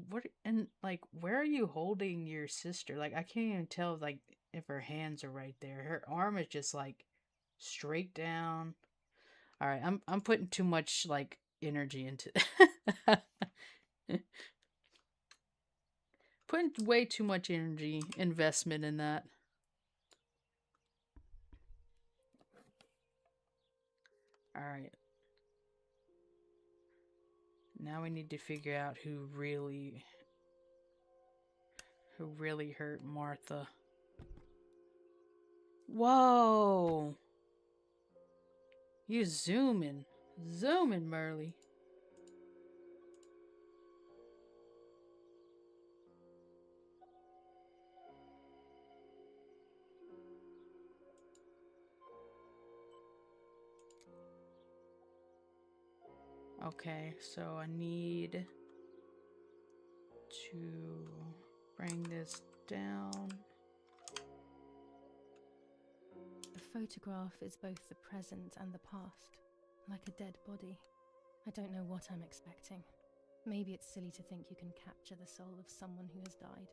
What, and like, where are you holding your sister? Like, I can't even tell like if her hands are right there. Her arm is just like straight down. All right, I'm putting too much like energy into putting way too much energy investment in that. All right. Now we need to figure out who really hurt Martha. Whoa! You zooming, Merly. Okay, so I need to bring this down. The photograph is both the present and the past, like a dead body. I don't know what I'm expecting. Maybe it's silly to think you can capture the soul of someone who has died.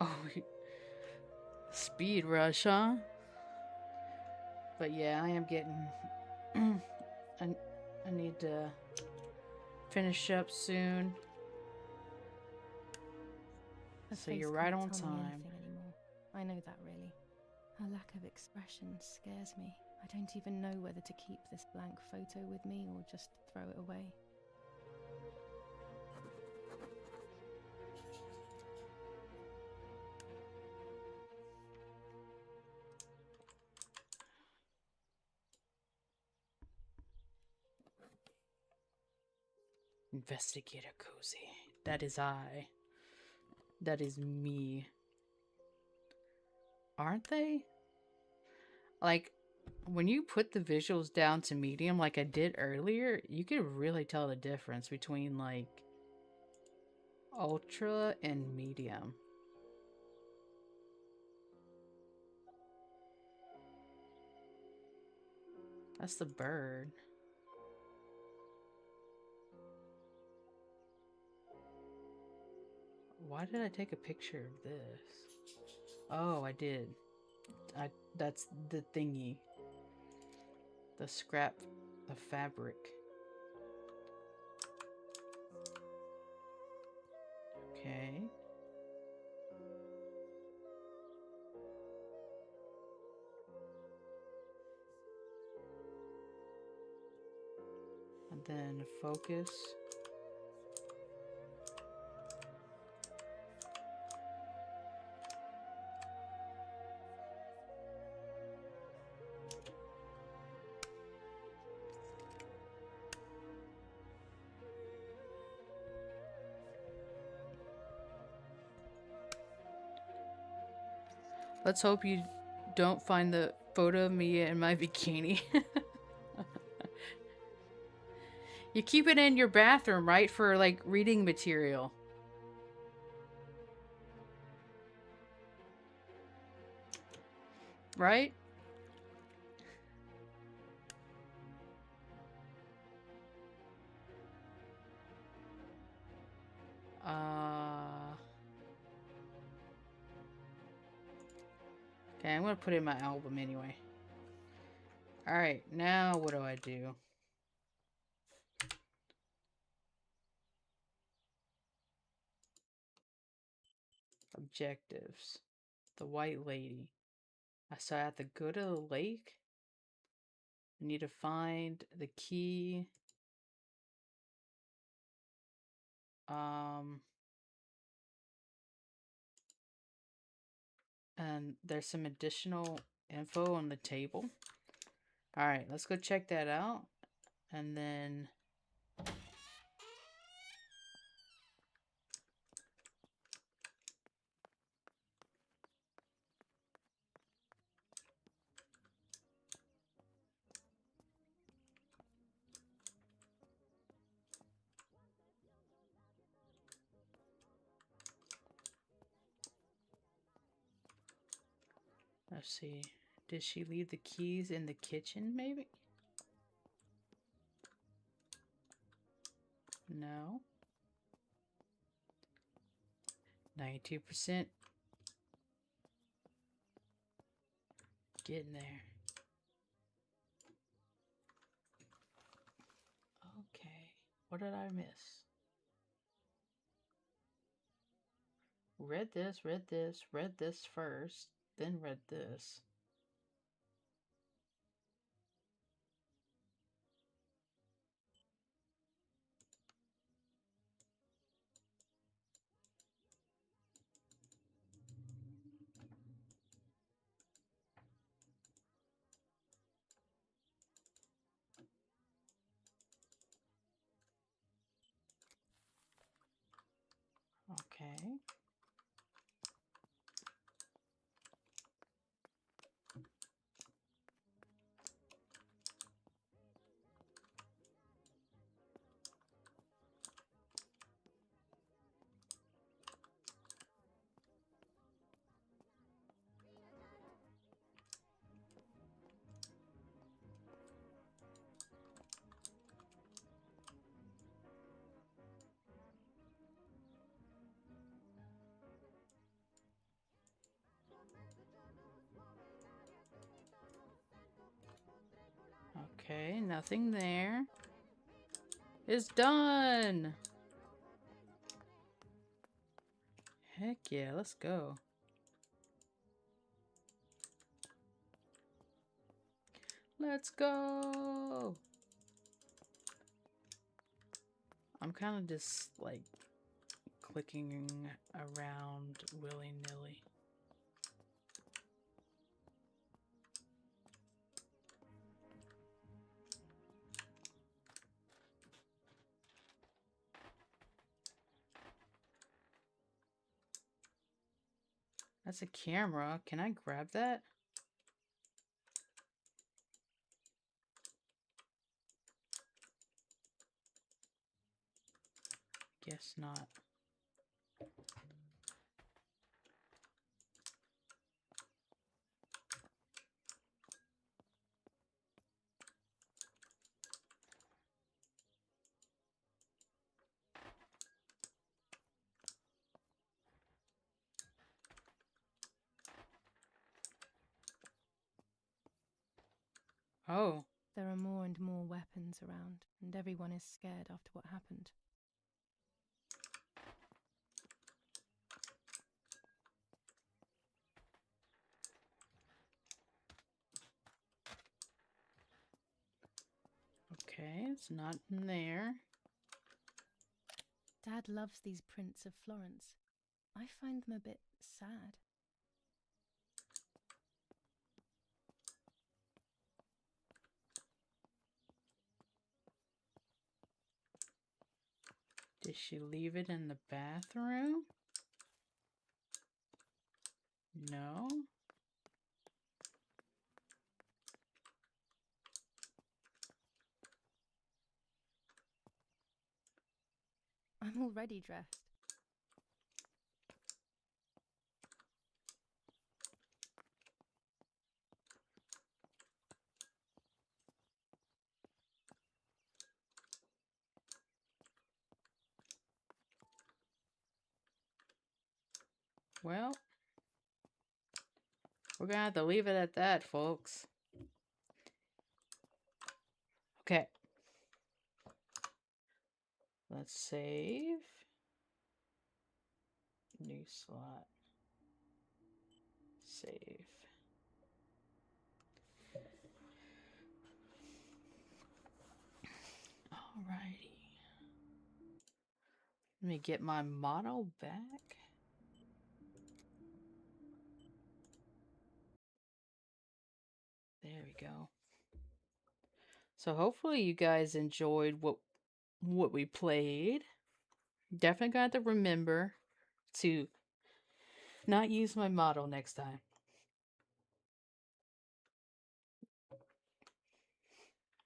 Oh, speed rush, huh? But yeah, I am getting... I need to finish up soon. So you're right on time. I know that, really. Her lack of expression scares me. I don't even know whether to keep this blank photo with me or just throw it away. Investigator Cozy. That is I. That is me. Aren't they? Like, when you put the visuals down to medium like I did earlier, you could really tell the difference between, like, ultra and medium. That's the bird. Why did I take a picture of this? Oh, I did. That's the thingy. The scrap of fabric. Okay. And then focus. Let's hope you don't find the photo of me in my bikini. You keep it in your bathroom, right? For, like, reading material. Right? Okay, I'm gonna put it in my album anyway. Alright, now what do I do? Objectives. The White Lady. So I have to go to the lake. I need to find the key. And there's some additional info on the table. Alright, let's go check that out. And then Let's see. Did she leave the keys in the kitchen, maybe? No. 92%. Getting there. Okay. What did I miss? Read this first, then read this. Okay. Okay, nothing there. It's done! Heck yeah, let's go. Let's go! I'm kind of just like clicking around willy-nilly. That's a camera. Can I grab that? Guess not. Oh. There are more and more weapons around, and everyone is scared after what happened. Okay, it's not in there. Dad loves these prints of Florence. I find them a bit sad. Did she leave it in the bathroom? No. I'm already dressed. Well, we're gonna have to leave it at that, folks. Okay. Let's save. New slot. Save. Alrighty. Let me get my model back. There we go. So hopefully you guys enjoyed what we played. Definitely got to remember to not use my model next time.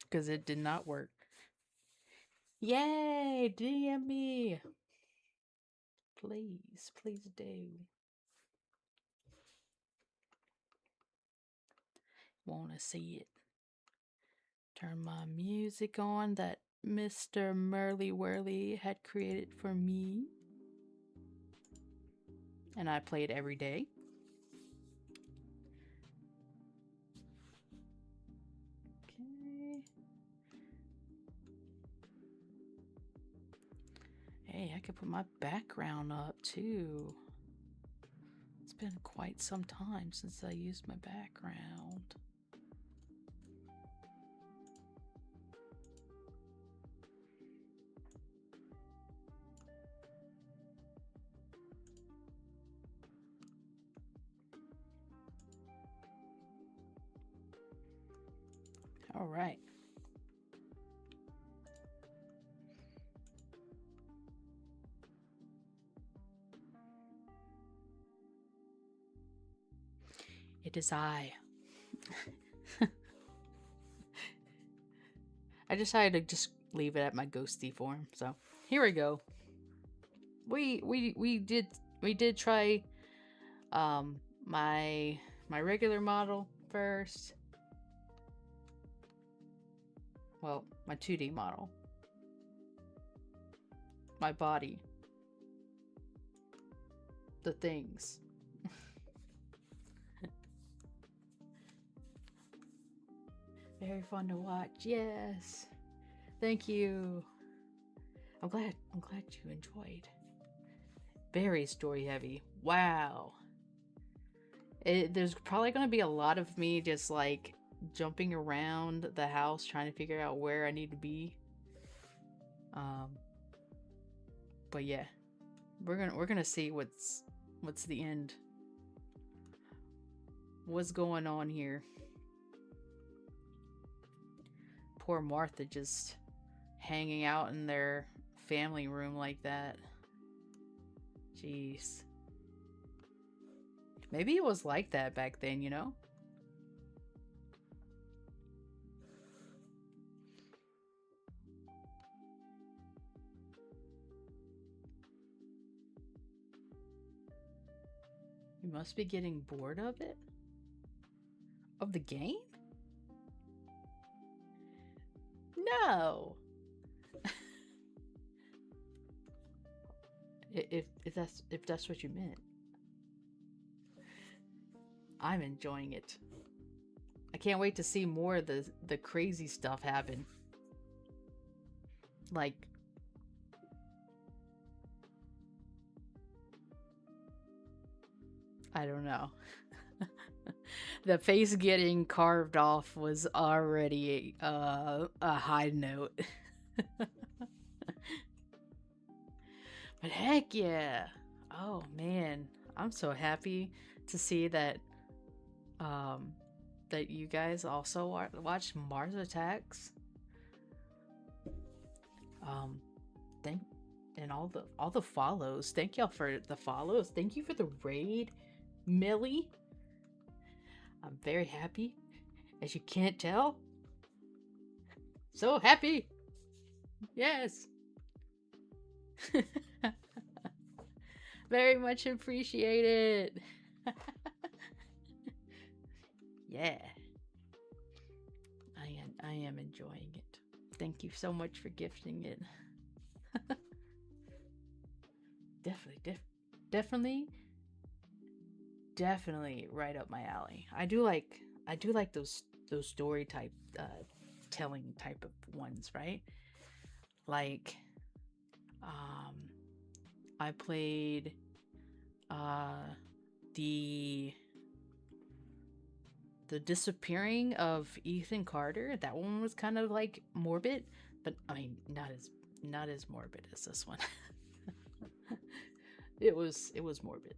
Because it did not work. Yay! DM me! Please, please do. want to see it. Turn my music on that Mr. Merly Whirly had created for me. And I play it every day. Okay. Hey, I could put my background up too. It's been quite some time since I used my background. All right. It is I. I decided to just leave it at my ghosty form. So here we go. We did try my regular model first. Well, my 2D model. My body. The things. Very fun to watch. Yes. Thank you. I'm glad you enjoyed. Very story heavy. Wow. There's probably going to be a lot of me just like jumping around the house trying to figure out where I need to be. But yeah. We're going to see what's the end. What's going on here? Poor Martha just hanging out in their family room like that. Jeez. Maybe it was like that back then, you know? You must be getting bored of it? Of the game? No. if that's what you meant. I'm enjoying it. I can't wait to see more of the crazy stuff happen. Like I don't know. The face getting carved off was already a high note. But heck yeah. Oh man, I'm so happy to see that that you guys also watch Mars Attacks. And all the follows. Thank y'all for the follows. Thank you for the raid, Millie. I'm very happy, as you can't tell. So happy. Yes. Very much appreciated. Yeah. I am enjoying it. Thank you so much for gifting it. Definitely right up my alley. I do like those story type telling type of ones, right? Like I played the disappearing of Ethan Carter. That one was kind of like morbid, but I mean not as morbid as this one. It was morbid.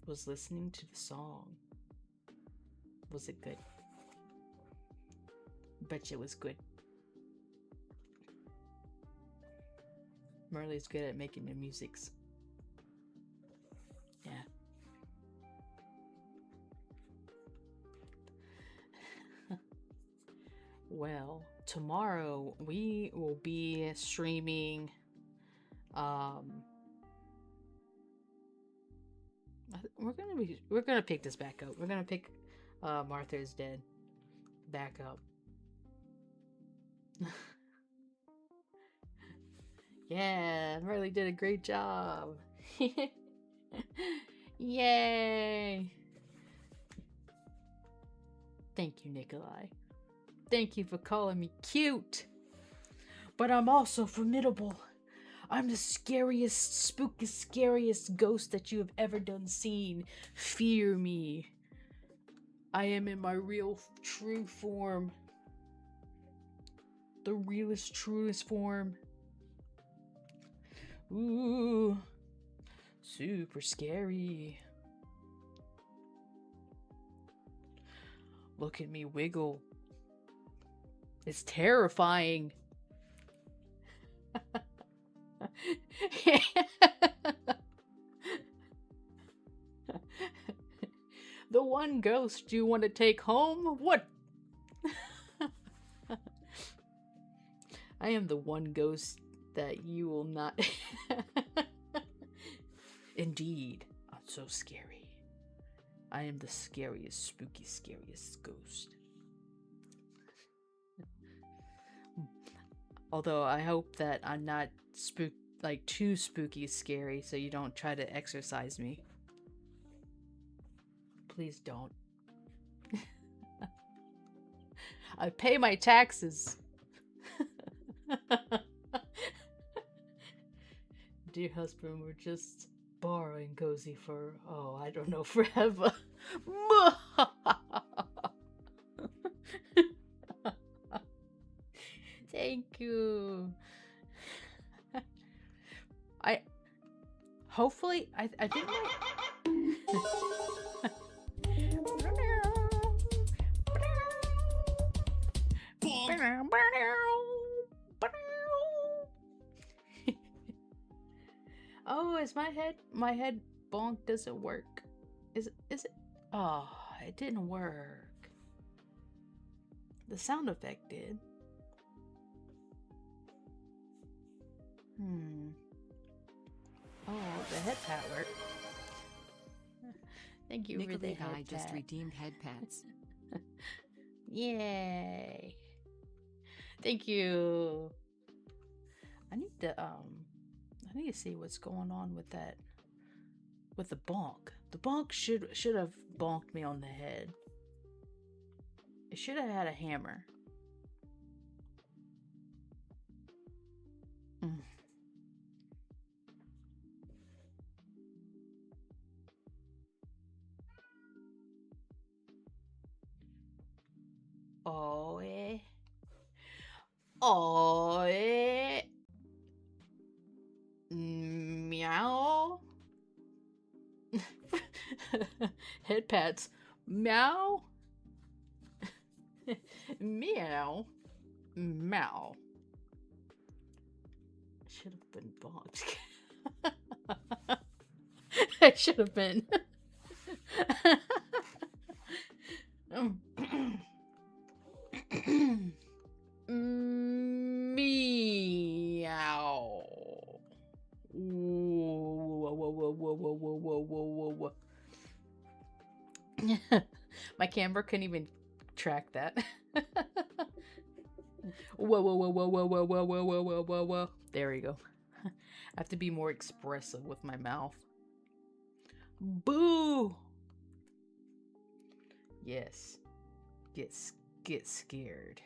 Was listening to the song. Was it good? Bet you it was good. Merle's good at making the musics. Yeah. Well, tomorrow we will be streaming We're gonna pick this back up. We're gonna pick Martha is Dead back up. Yeah, Marley did a great job. Yay! Thank you, Nikolai. Thank you for calling me cute. But I'm also formidable. I'm the scariest, scariest ghost that you have ever done seen. Fear me. I am in my real, true form. The realest, truest form. Ooh. Super scary. Look at me wiggle. It's terrifying. The one ghost you want to take home? What? I am the one ghost that you will not. Indeed, I'm so scary. I am the scariest, spooky, scariest ghost. Although I hope that I'm not too spooky scary, so you don't try to exorcise me. Please don't. I pay my taxes. Dear husband, we're just borrowing cozy for, I don't know, forever. Thank you. I think oh, is my head bonk doesn't work. Is it? Oh, it didn't work. The sound effect did. Oh, the head pat worked. Thank you for the head pat. Just redeemed head pats. Yay. Thank you. I need to see what's going on with that. With the bonk. The bonk should have bonked me on the head. It should have had a hammer. Oe. Oe. Meow. Head pats. Meow. Meow. Meow. Should have been bonked. I should have been. Meow. Whoa. My camera couldn't even track that. Whoa. There we go. I have to be more expressive with my mouth. Boo! Yes. Get scared.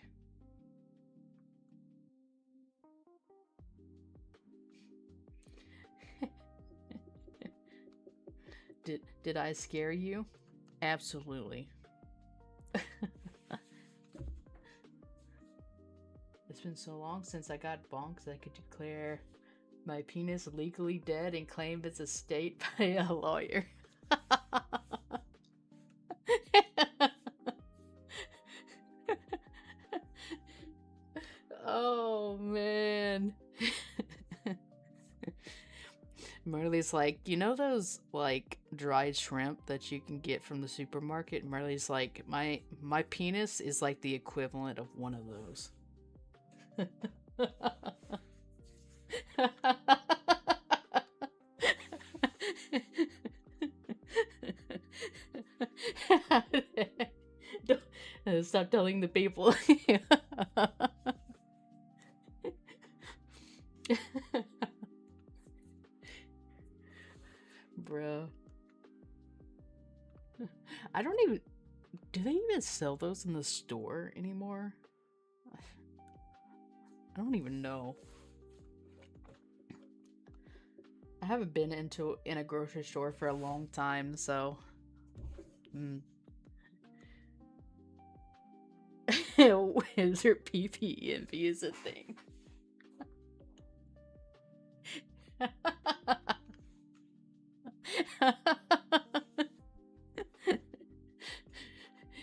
Did I scare you? Absolutely. It's been so long since I got bonks I could declare my penis legally dead and claim its estate by a lawyer. Oh man. Marley's like, you know those like dried shrimp that you can get from the supermarket? Marley's like, my penis is like the equivalent of one of those. stop telling the people. Bro. I don't even... Do they even sell those in the store anymore? I don't even know. I haven't been in a grocery store for a long time, so... Wizard PP envy is a thing.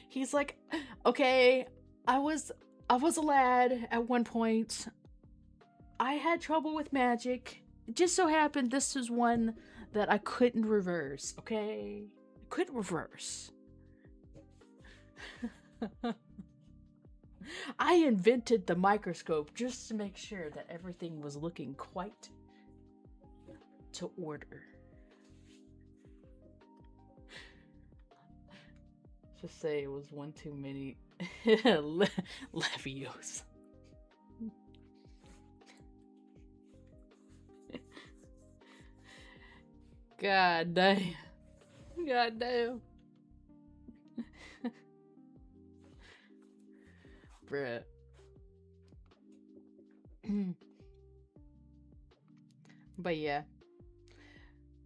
He's like, okay, I was a lad at one point. I had trouble with magic. It just so happened this is one that I couldn't reverse, okay? I couldn't reverse. I invented the microscope just to make sure that everything was looking quite to order. Just say it was one too many Levios. God damn. God damn. Bruh. But yeah.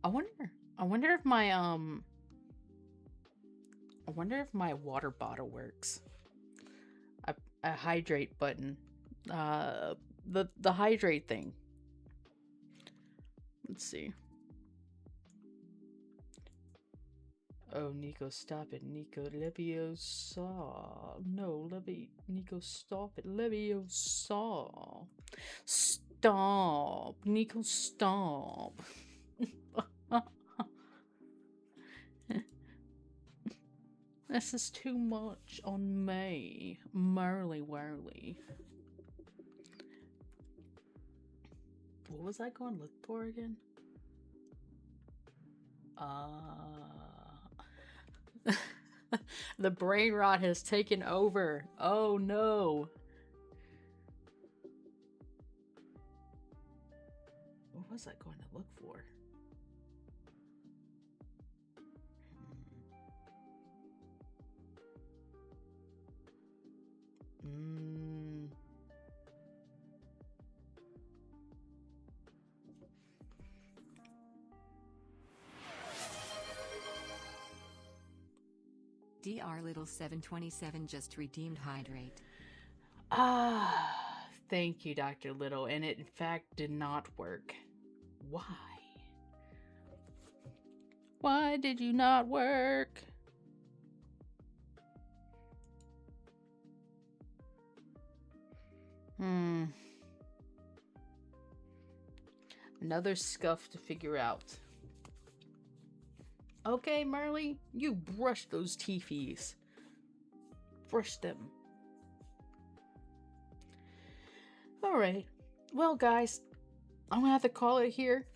I wonder if my I wonder if my water bottle works. A hydrate button. The hydrate thing. Let's see. Oh, Nico, stop it. Nico, Leviosa. No, Nico, stop it. Leviosa. Stop. Nico, stop. This is too much on me. Merly whirly. What was I going to look for again? The brain rot has taken over. Oh no. What was I going to look for? Dr. Little 727 just redeemed hydrate. Thank you, Dr. Little, and it in fact did not work. Why? Why did you not work? Another scuff to figure out. Okay, Marley, you brush those teefies. Brush them. Alright. Well, guys, I'm gonna have to call it here.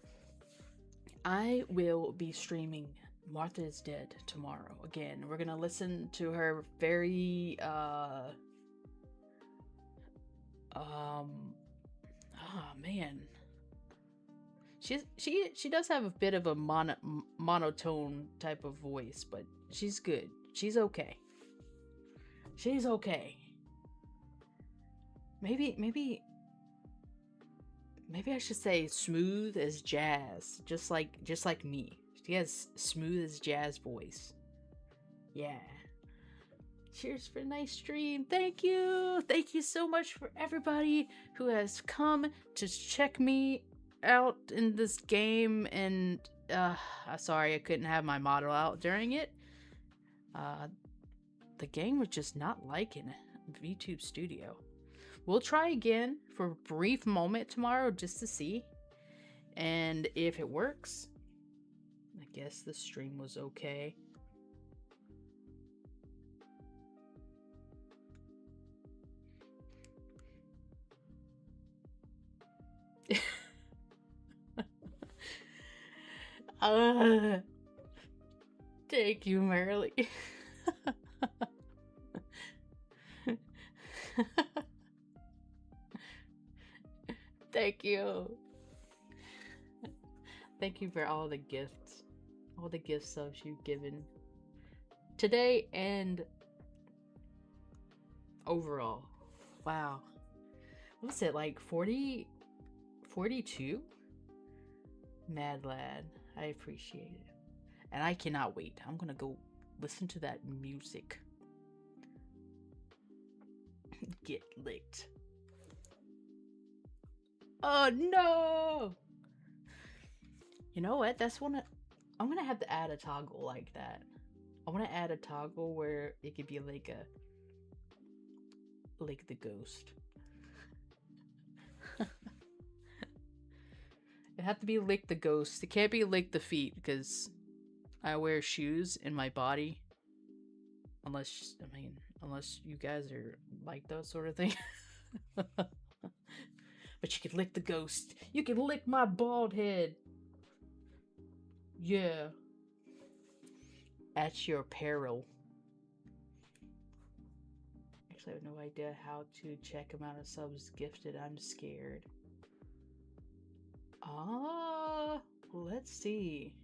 I will be streaming Martha is Dead tomorrow. Again, we're gonna listen to her very, man. She does have a bit of a monotone type of voice, but she's good. She's okay. She's okay. Maybe I should say smooth as jazz, just like me. She has smooth as jazz voice. Yeah. Cheers for a nice stream. Thank you. Thank you so much for everybody who has come to check me out in this game, and sorry I couldn't have my model out during it. The game was just not liking VTube Studio. We'll try again for a brief moment tomorrow just to see, and if it works, I guess the stream was okay. Thank you, Merrily. Thank you. Thank you for all the gifts. All the gift subs you've given. Today and overall. Wow. What was it, like 40? 42? Mad lad. I appreciate it. And I cannot wait. I'm gonna go listen to that music. Get licked. Oh no! You know what? That's one of... I'm gonna have to add a toggle like that. I want to add a toggle where it could be like a... like the ghost. It have to be lick the ghost. It can't be lick the feet because I wear shoes in my body. Unless, I mean, unless you guys are like that sort of thing. But you can lick the ghost. You can lick my bald head. Yeah. At your peril. Actually, I have no idea how to check amount of subs gifted. I'm scared. Let's see.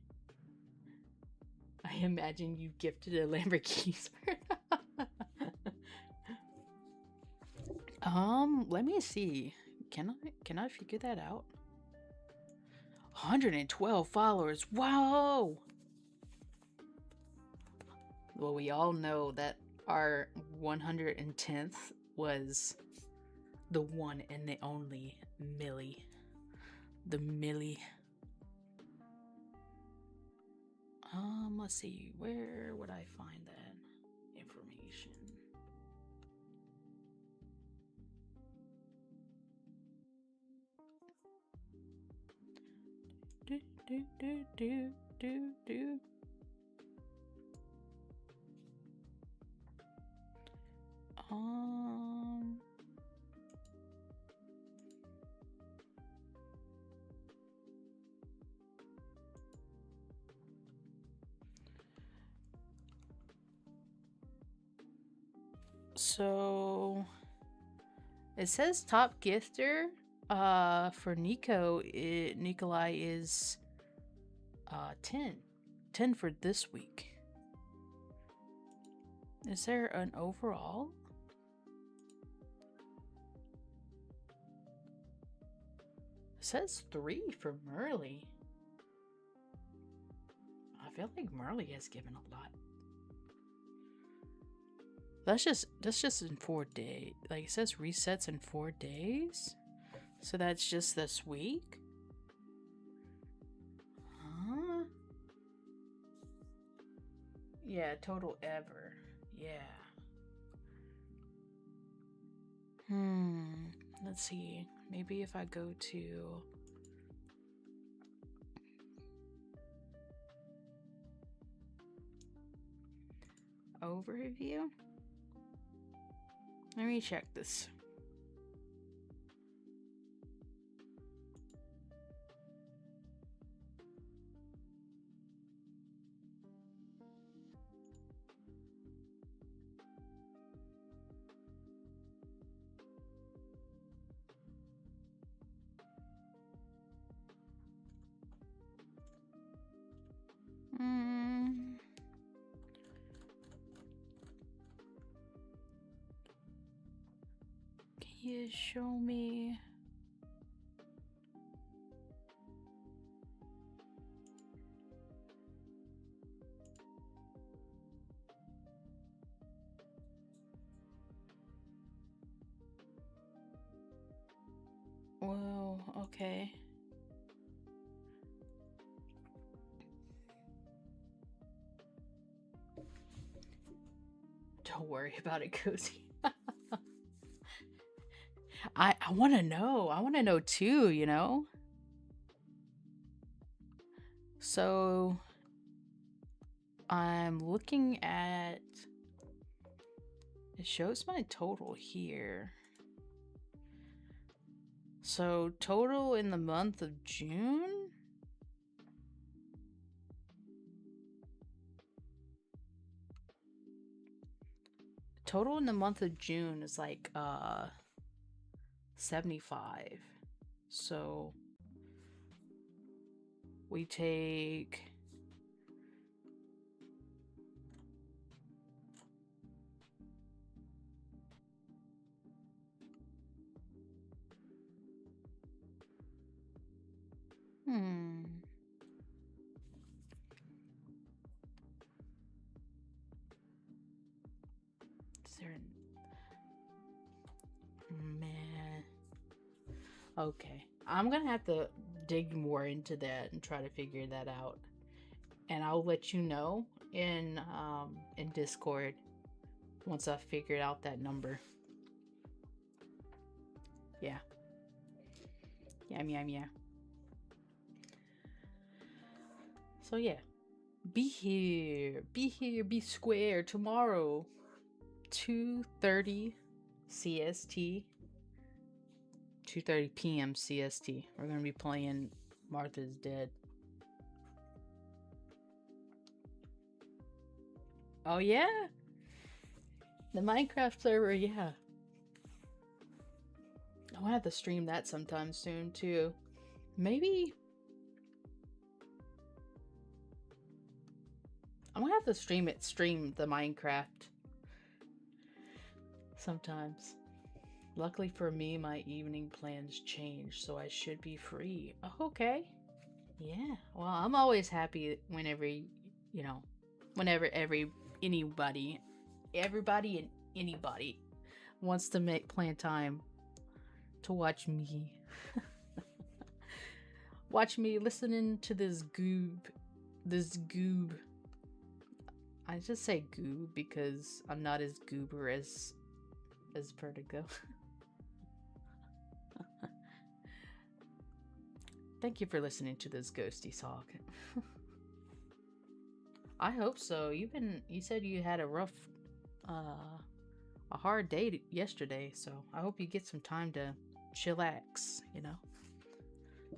I imagine you gifted a Lamborghini. Let me see. Can I figure that out? 112 followers. Whoa! Well, we all know that our 110th was the one and the only Millie. The Millie. Let's see. Where would I find that information? Do. So it says top gifter for Nikolai is 10 for this week. Is there an overall? It says 3 for Merle. I feel like Merle has given a lot. That's just in 4 days. Like, it says resets in 4 days. So that's just this week? Huh? Yeah, total ever. Yeah. Let's see. Maybe if I go to overview. Let me check this. Can you show me? Well, okay. Don't worry about it, Cozy. I want to know. I want to know too, you know? So I'm looking at, it shows my total here. So total in the month of June? total in the month of June is like 75. So we take Is there man. Okay. I'm gonna have to dig more into that and try to figure that out. And I'll let you know in Discord once I've figured out that number. Yeah. Yeah. So yeah. Be here, be square tomorrow. 2:30 CST. 2:30 p.m. CST. We're gonna be playing Martha's Dead. Oh yeah? The Minecraft server, yeah. I'm gonna have to stream that sometime soon too. Maybe I'm gonna have to stream the Minecraft sometimes. Luckily for me, my evening plans change, so I should be free. Oh, okay. Yeah. Well, I'm always happy whenever, whenever everybody and anybody wants to plan time to watch me. Watch me listening to this goob. I just say goob because I'm not as goober as Vertigo. Thank you for listening to this ghosty talk. I hope so. You said you had a rough, a hard day yesterday, so I hope you get some time to chillax,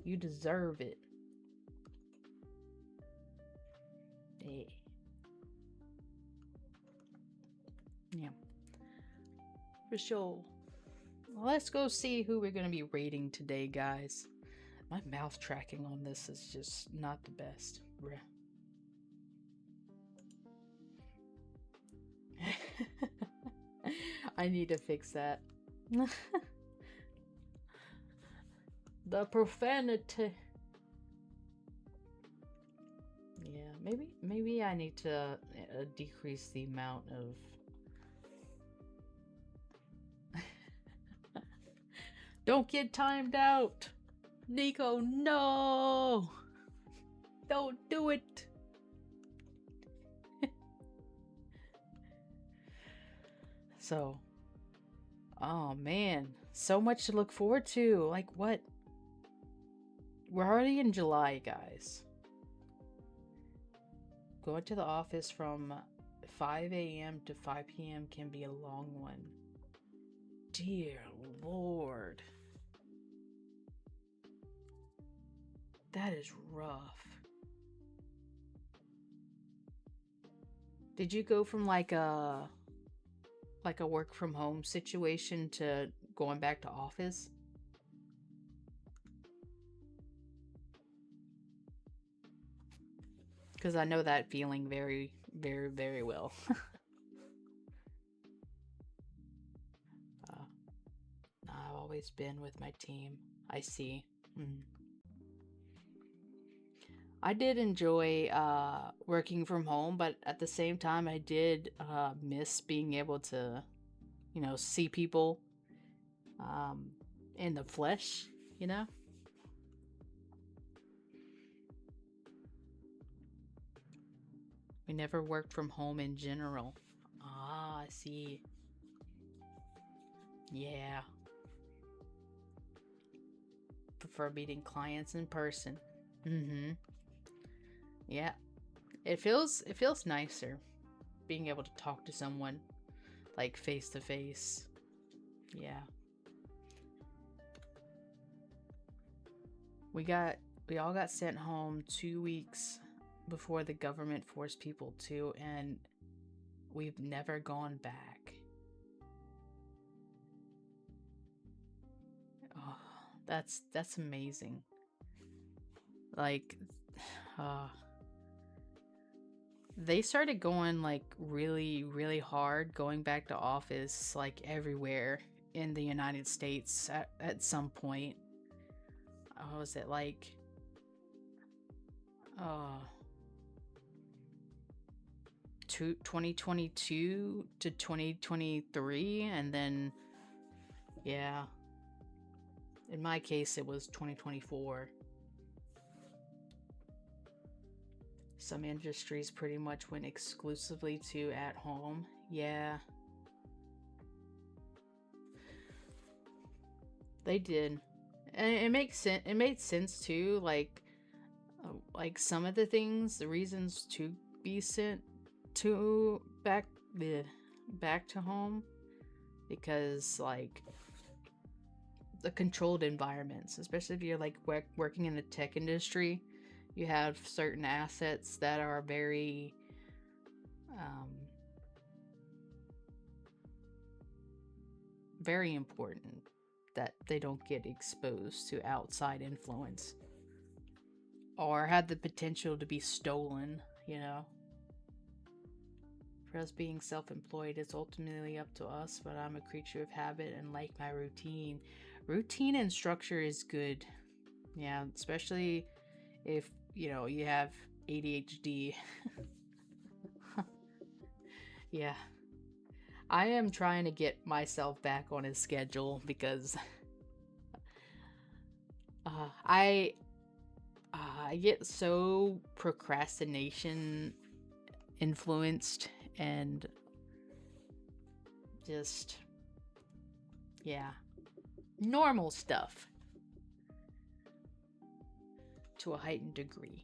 You deserve it. Yeah. For sure. Well, let's go see who we're going to be rating today, guys. My mouth tracking on this is just not the best. Bruh. I need to fix that. The profanity. Yeah, maybe I need to decrease the amount of... Don't get timed out! Nico, no! Don't do it! So, oh man, so much to look forward to. Like what? We're already in July, guys. Going to the office from 5 a.m. to 5 p.m. can be a long one. Dear Lord. That is rough. Did you go from like a work from home situation to going back to office? Because I know that feeling very, very, very well. I've always been with my team. I see. I did enjoy working from home, but at the same time, I did miss being able to, see people in the flesh, We never worked from home in general. Ah, I see. Yeah. Prefer meeting clients in person. Yeah. It feels nicer being able to talk to someone like face to face. Yeah. We all got sent home 2 weeks before the government forced people to, and we've never gone back. That's amazing. Like, they started going like really, really hard, going back to office like everywhere in the United States at some point. What was it like? 2022 to 2023, and then yeah, in my case it was 2024. Some industries pretty much went exclusively to at home. Yeah, they did, and it makes sense. It made sense too. Like some of the things, the reasons to be sent to back to home, because like the controlled environments, especially if you're like working in the tech industry, you have certain assets that are very very important, that they don't get exposed to outside influence or have the potential to be stolen, you know. For us being self-employed, it's ultimately up to us, but I'm a creature of habit and like my routine. Routine and structure is good. Yeah, especially if, you know, you have ADHD. Yeah. I am trying to get myself back on a schedule because I get so procrastination influenced and just, yeah, normal stuff to a heightened degree.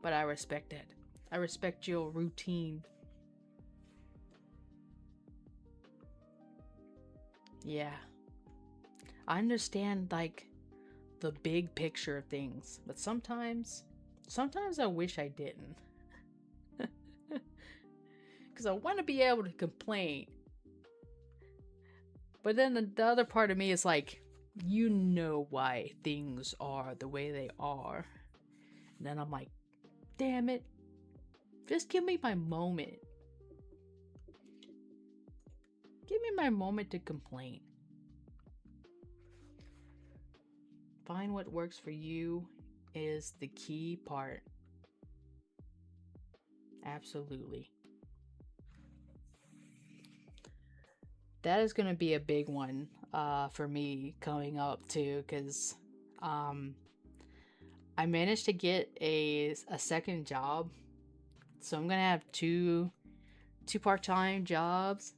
But I respect it. I respect your routine. Yeah. I understand like the big picture of things, but sometimes I wish I didn't. Because I want to be able to complain. But then the other part of me is like, you know why things are the way they are. And then I'm like, damn it. Just give me my moment. Give me my moment to complain. Find what works for you is the key part. Absolutely. That is going to be a big one for me coming up too, because I managed to get a second job. So I'm going to have two part-time jobs,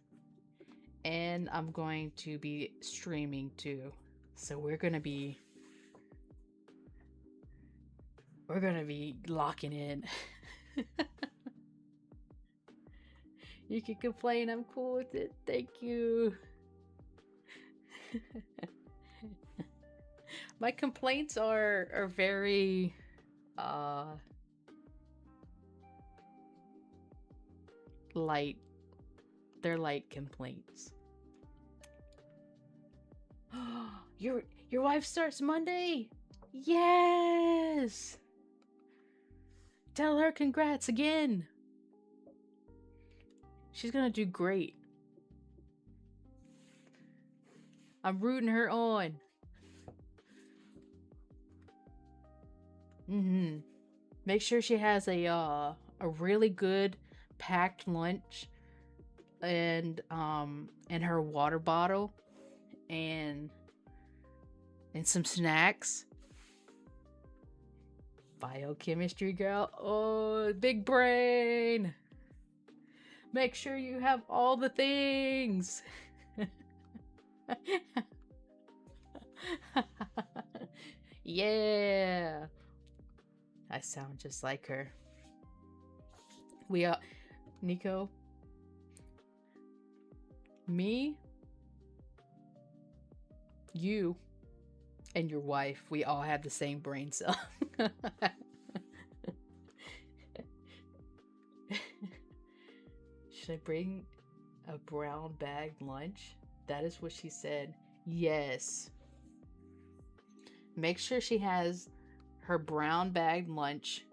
and I'm going to be streaming too. So we're going to be locking in. You can complain, I'm cool with it. Thank you. My complaints are very light. They're light complaints. Your wife starts Monday? Yes! Tell her congrats again. She's gonna do great. I'm rooting her on. Make sure she has a really good packed lunch and her water bottle and some snacks. Biochemistry girl. Oh, big brain. Make sure you have all the things. Yeah. I sound just like her. We are Nico. Me. You. And your wife. We all have the same brain cell. Should I bring a brown bag lunch? That is what she said. Yes. Make sure she has her brown bag lunch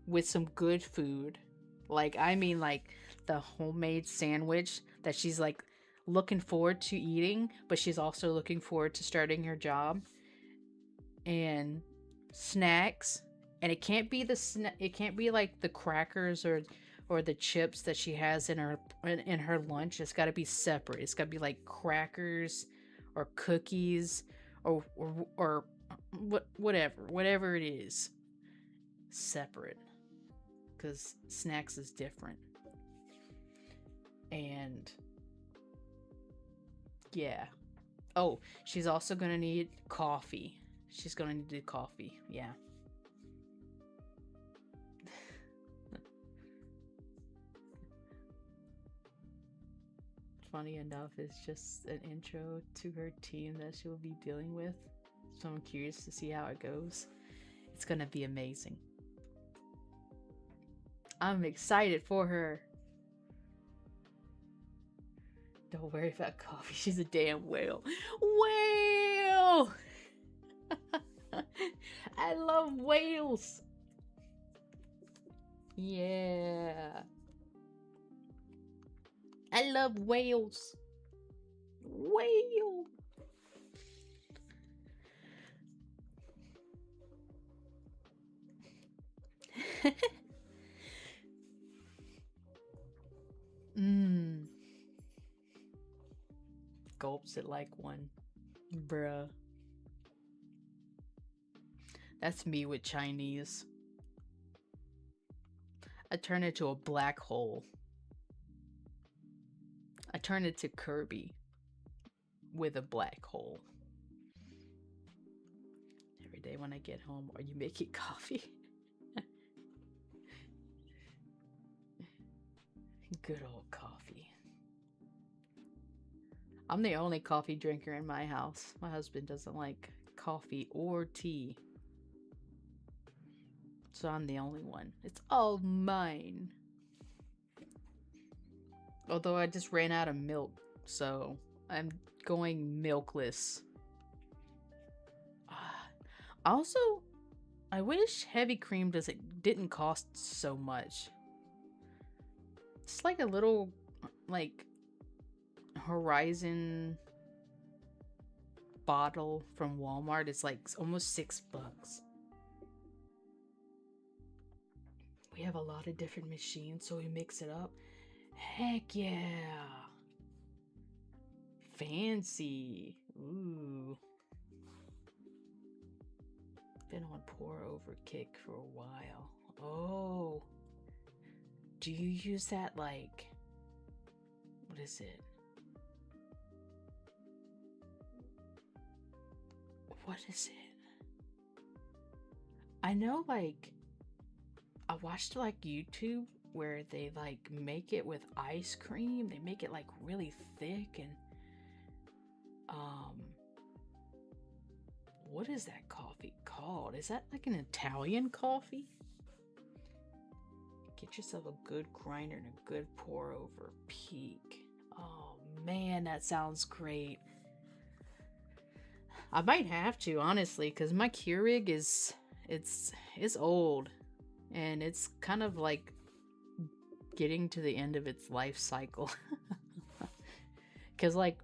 with some good food. Like, I mean, like the homemade sandwich that she's like looking forward to eating, but she's also looking forward to starting her job. And snacks. And it can't be it can't be like the crackers or the chips that she has in her lunch. It's got to be separate. It's got to be like crackers or cookies or whatever it is, separate, because snacks is different. And yeah. Oh, she's also gonna need coffee. She's gonna need coffee. Yeah. Funny enough, it's just an intro to her team that she will be dealing with. So I'm curious to see how it goes. It's gonna be amazing. I'm excited for her. Don't worry about coffee. She's a damn whale. Whale! I love whales. Yeah. I love whales. Whale. Gulps it like one. Bruh. That's me with Chinese. I turn it to a black hole. I turn it to Kirby with a black hole. Every day when I get home, are you making coffee? Good old coffee. I'm the only coffee drinker in my house. My husband doesn't like coffee or tea. So I'm the only one. It's all mine. Although I just ran out of milk, so I'm going milkless. Also, I wish heavy cream didn't cost so much. It's like a little, like, Horizon bottle from Walmart. It's like almost $6. We have a lot of different machines, so we mix it up. Heck yeah. Fancy. Ooh. Been on pour over kick for a while. Oh. Do you use that like, what is it? What is it? I know, like, I watched like YouTube where they like make it with ice cream. They make it like really thick and what is that coffee called? Is that like an Italian coffee? Get yourself a good grinder and a good pour over peak. Oh man, that sounds great. I might have to, honestly, because my Keurig is it's old and it's kind of like getting to the end of its life cycle. Because like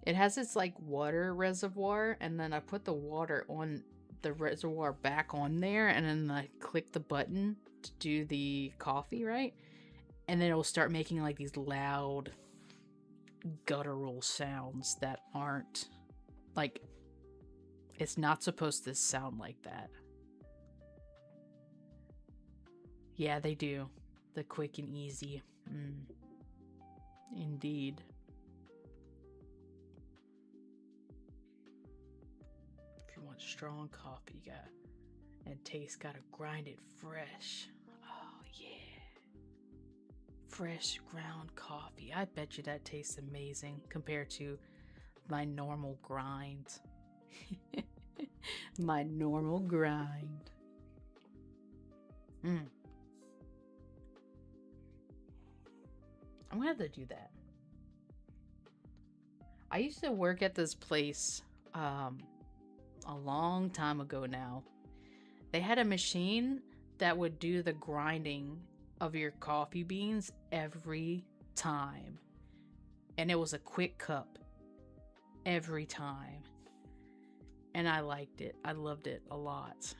it has its like water reservoir, and then I put the water on the reservoir back on there, and then I click the button to do the coffee, right? And then it'll start making like these loud guttural sounds that aren't like, it's not supposed to sound like that. Yeah, they do. The quick and easy. Indeed. If you want strong coffee, you got and taste, gotta grind it fresh. Oh yeah. Fresh ground coffee. I bet you that tastes amazing compared to my normal grind. My normal grind. I'm gonna have to do that. I used to work at this place a long time ago now. They had a machine that would do the grinding of your coffee beans every time. And it was a quick cup every time. And I liked it. I loved it a lot.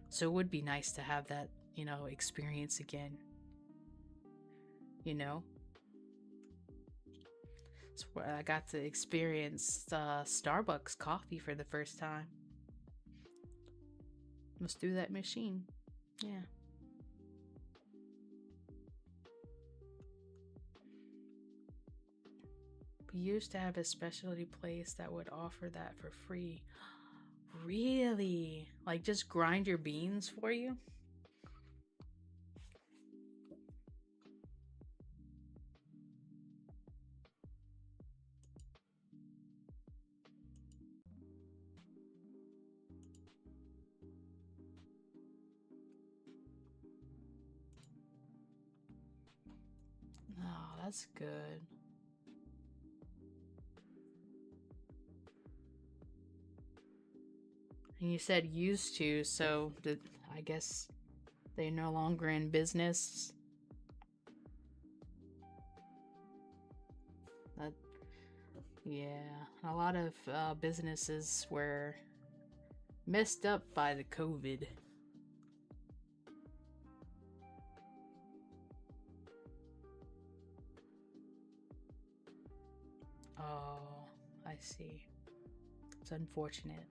So it would be nice to have that, you know, experience again. You know? It's where I got to experience Starbucks coffee for the first time. Let's do that machine. Yeah. We used to have a specialty place that would offer that for free. Really? Like just grind your beans for you? Oh, that's good. And you said used to, so I guess they're no longer in business. Yeah, a lot of businesses were messed up by the COVID. Oh, I see. It's unfortunate.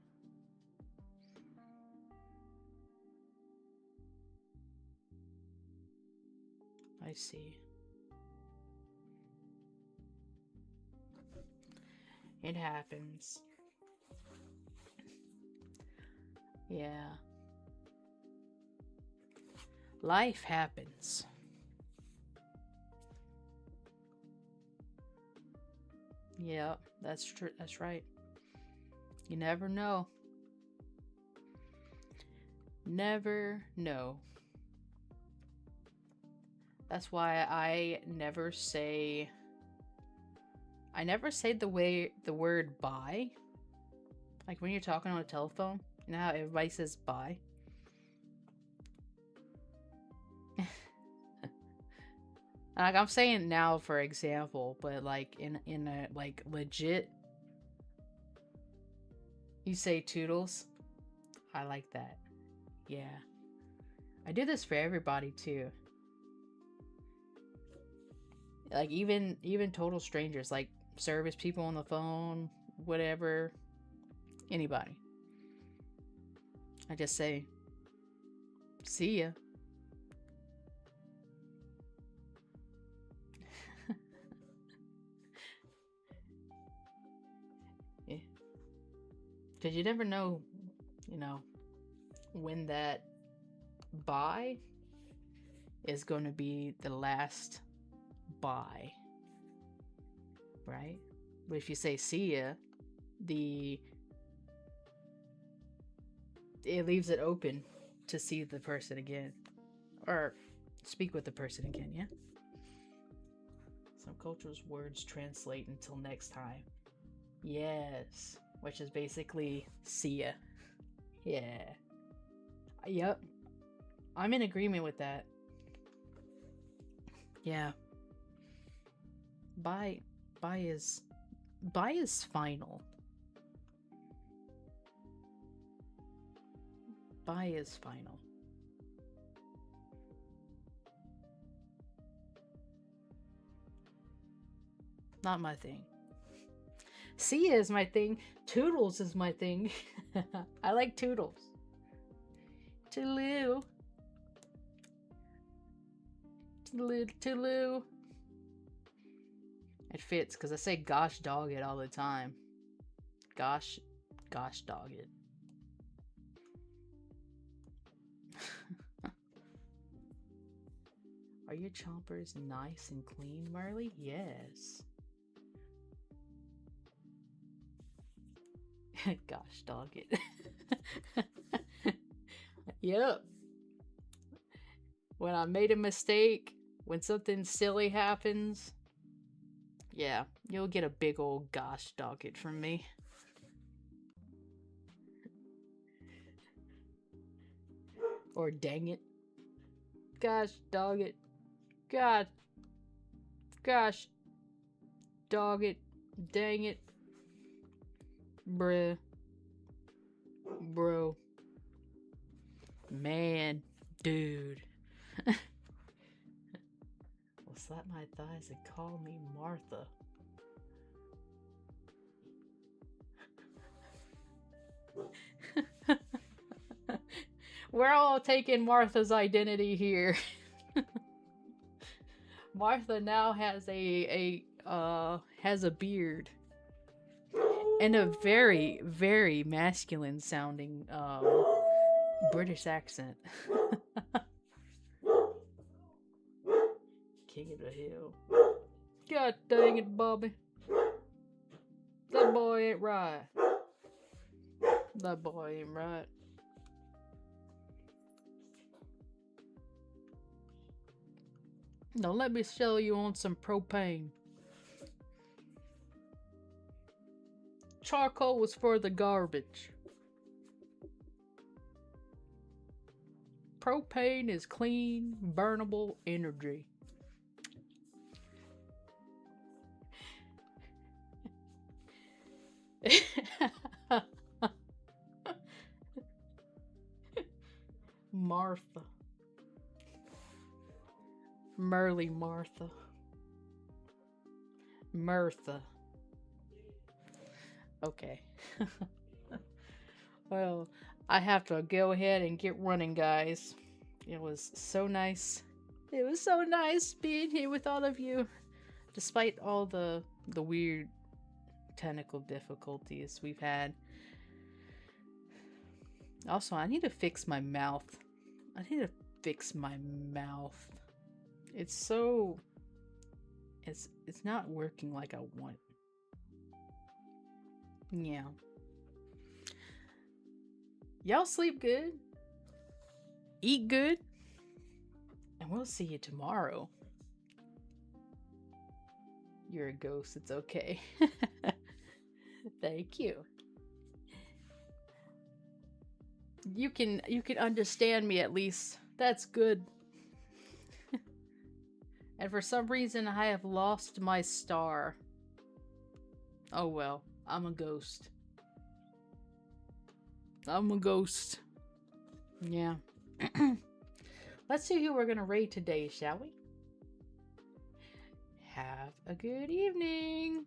I see. It happens. Yeah. Life happens. Yeah, that's true. That's right. You never know. Never know. That's why I never say the word bye. Like when you're talking on a telephone, you know how everybody says bye? Like I'm saying now for example, but like in a like legit, you say toodles. I like that. Yeah. I do this for everybody too. Like even total strangers, like service people on the phone, whatever, anybody. I just say, see ya. Yeah. Because you never know, you know, when that bye is going to be the last bye, right? But if you say see ya, it leaves it open to see the person again or speak with the person again. Yeah, some cultures words translate until next time. Yes, which is basically see ya. Yeah. Yep, I'm in agreement with that. Yeah. Bye is final. Bye is final. Not my thing. See ya is my thing. Toodles is my thing. I like toodles. Toodaloo. Toodaloo. Toodaloo. It fits because I say gosh dog it all the time. Gosh dog it. Are your chompers nice and clean, Marley? Yes. Gosh dog it. Yep. When I made a mistake, when something silly happens, Yeah, you'll get a big old gosh dog it from me. Or dang it. Gosh dog it. God. Gosh. Dog it. Dang it. Bruh. Bro. Man. Dude. Will slap my thighs and call me Martha. We're all taking Martha's identity here. Martha now has has a beard and a very, very masculine sounding British accent. King of the Hill. God dang it, Bobby. That boy ain't right. That boy ain't right. Now let me sell you on some propane. Charcoal was for the garbage. Propane is clean, burnable energy. Martha. Merly Martha. Mirtha. Okay. Well, I have to go ahead and get running, guys. It was so nice. It was so nice being here with all of you. Despite all the weird technical difficulties we've had. Also, I need to fix my mouth. I need to fix my mouth. It's so... It's not working like I want. Yeah. Y'all sleep good. Eat good. And we'll see you tomorrow. You're a ghost. It's okay. Thank you. You can understand me at least. That's good. And for some reason I have lost my star. Oh well, I'm a ghost. I'm a ghost. Yeah. Let's see who we're gonna raid today, shall we? Have a good evening.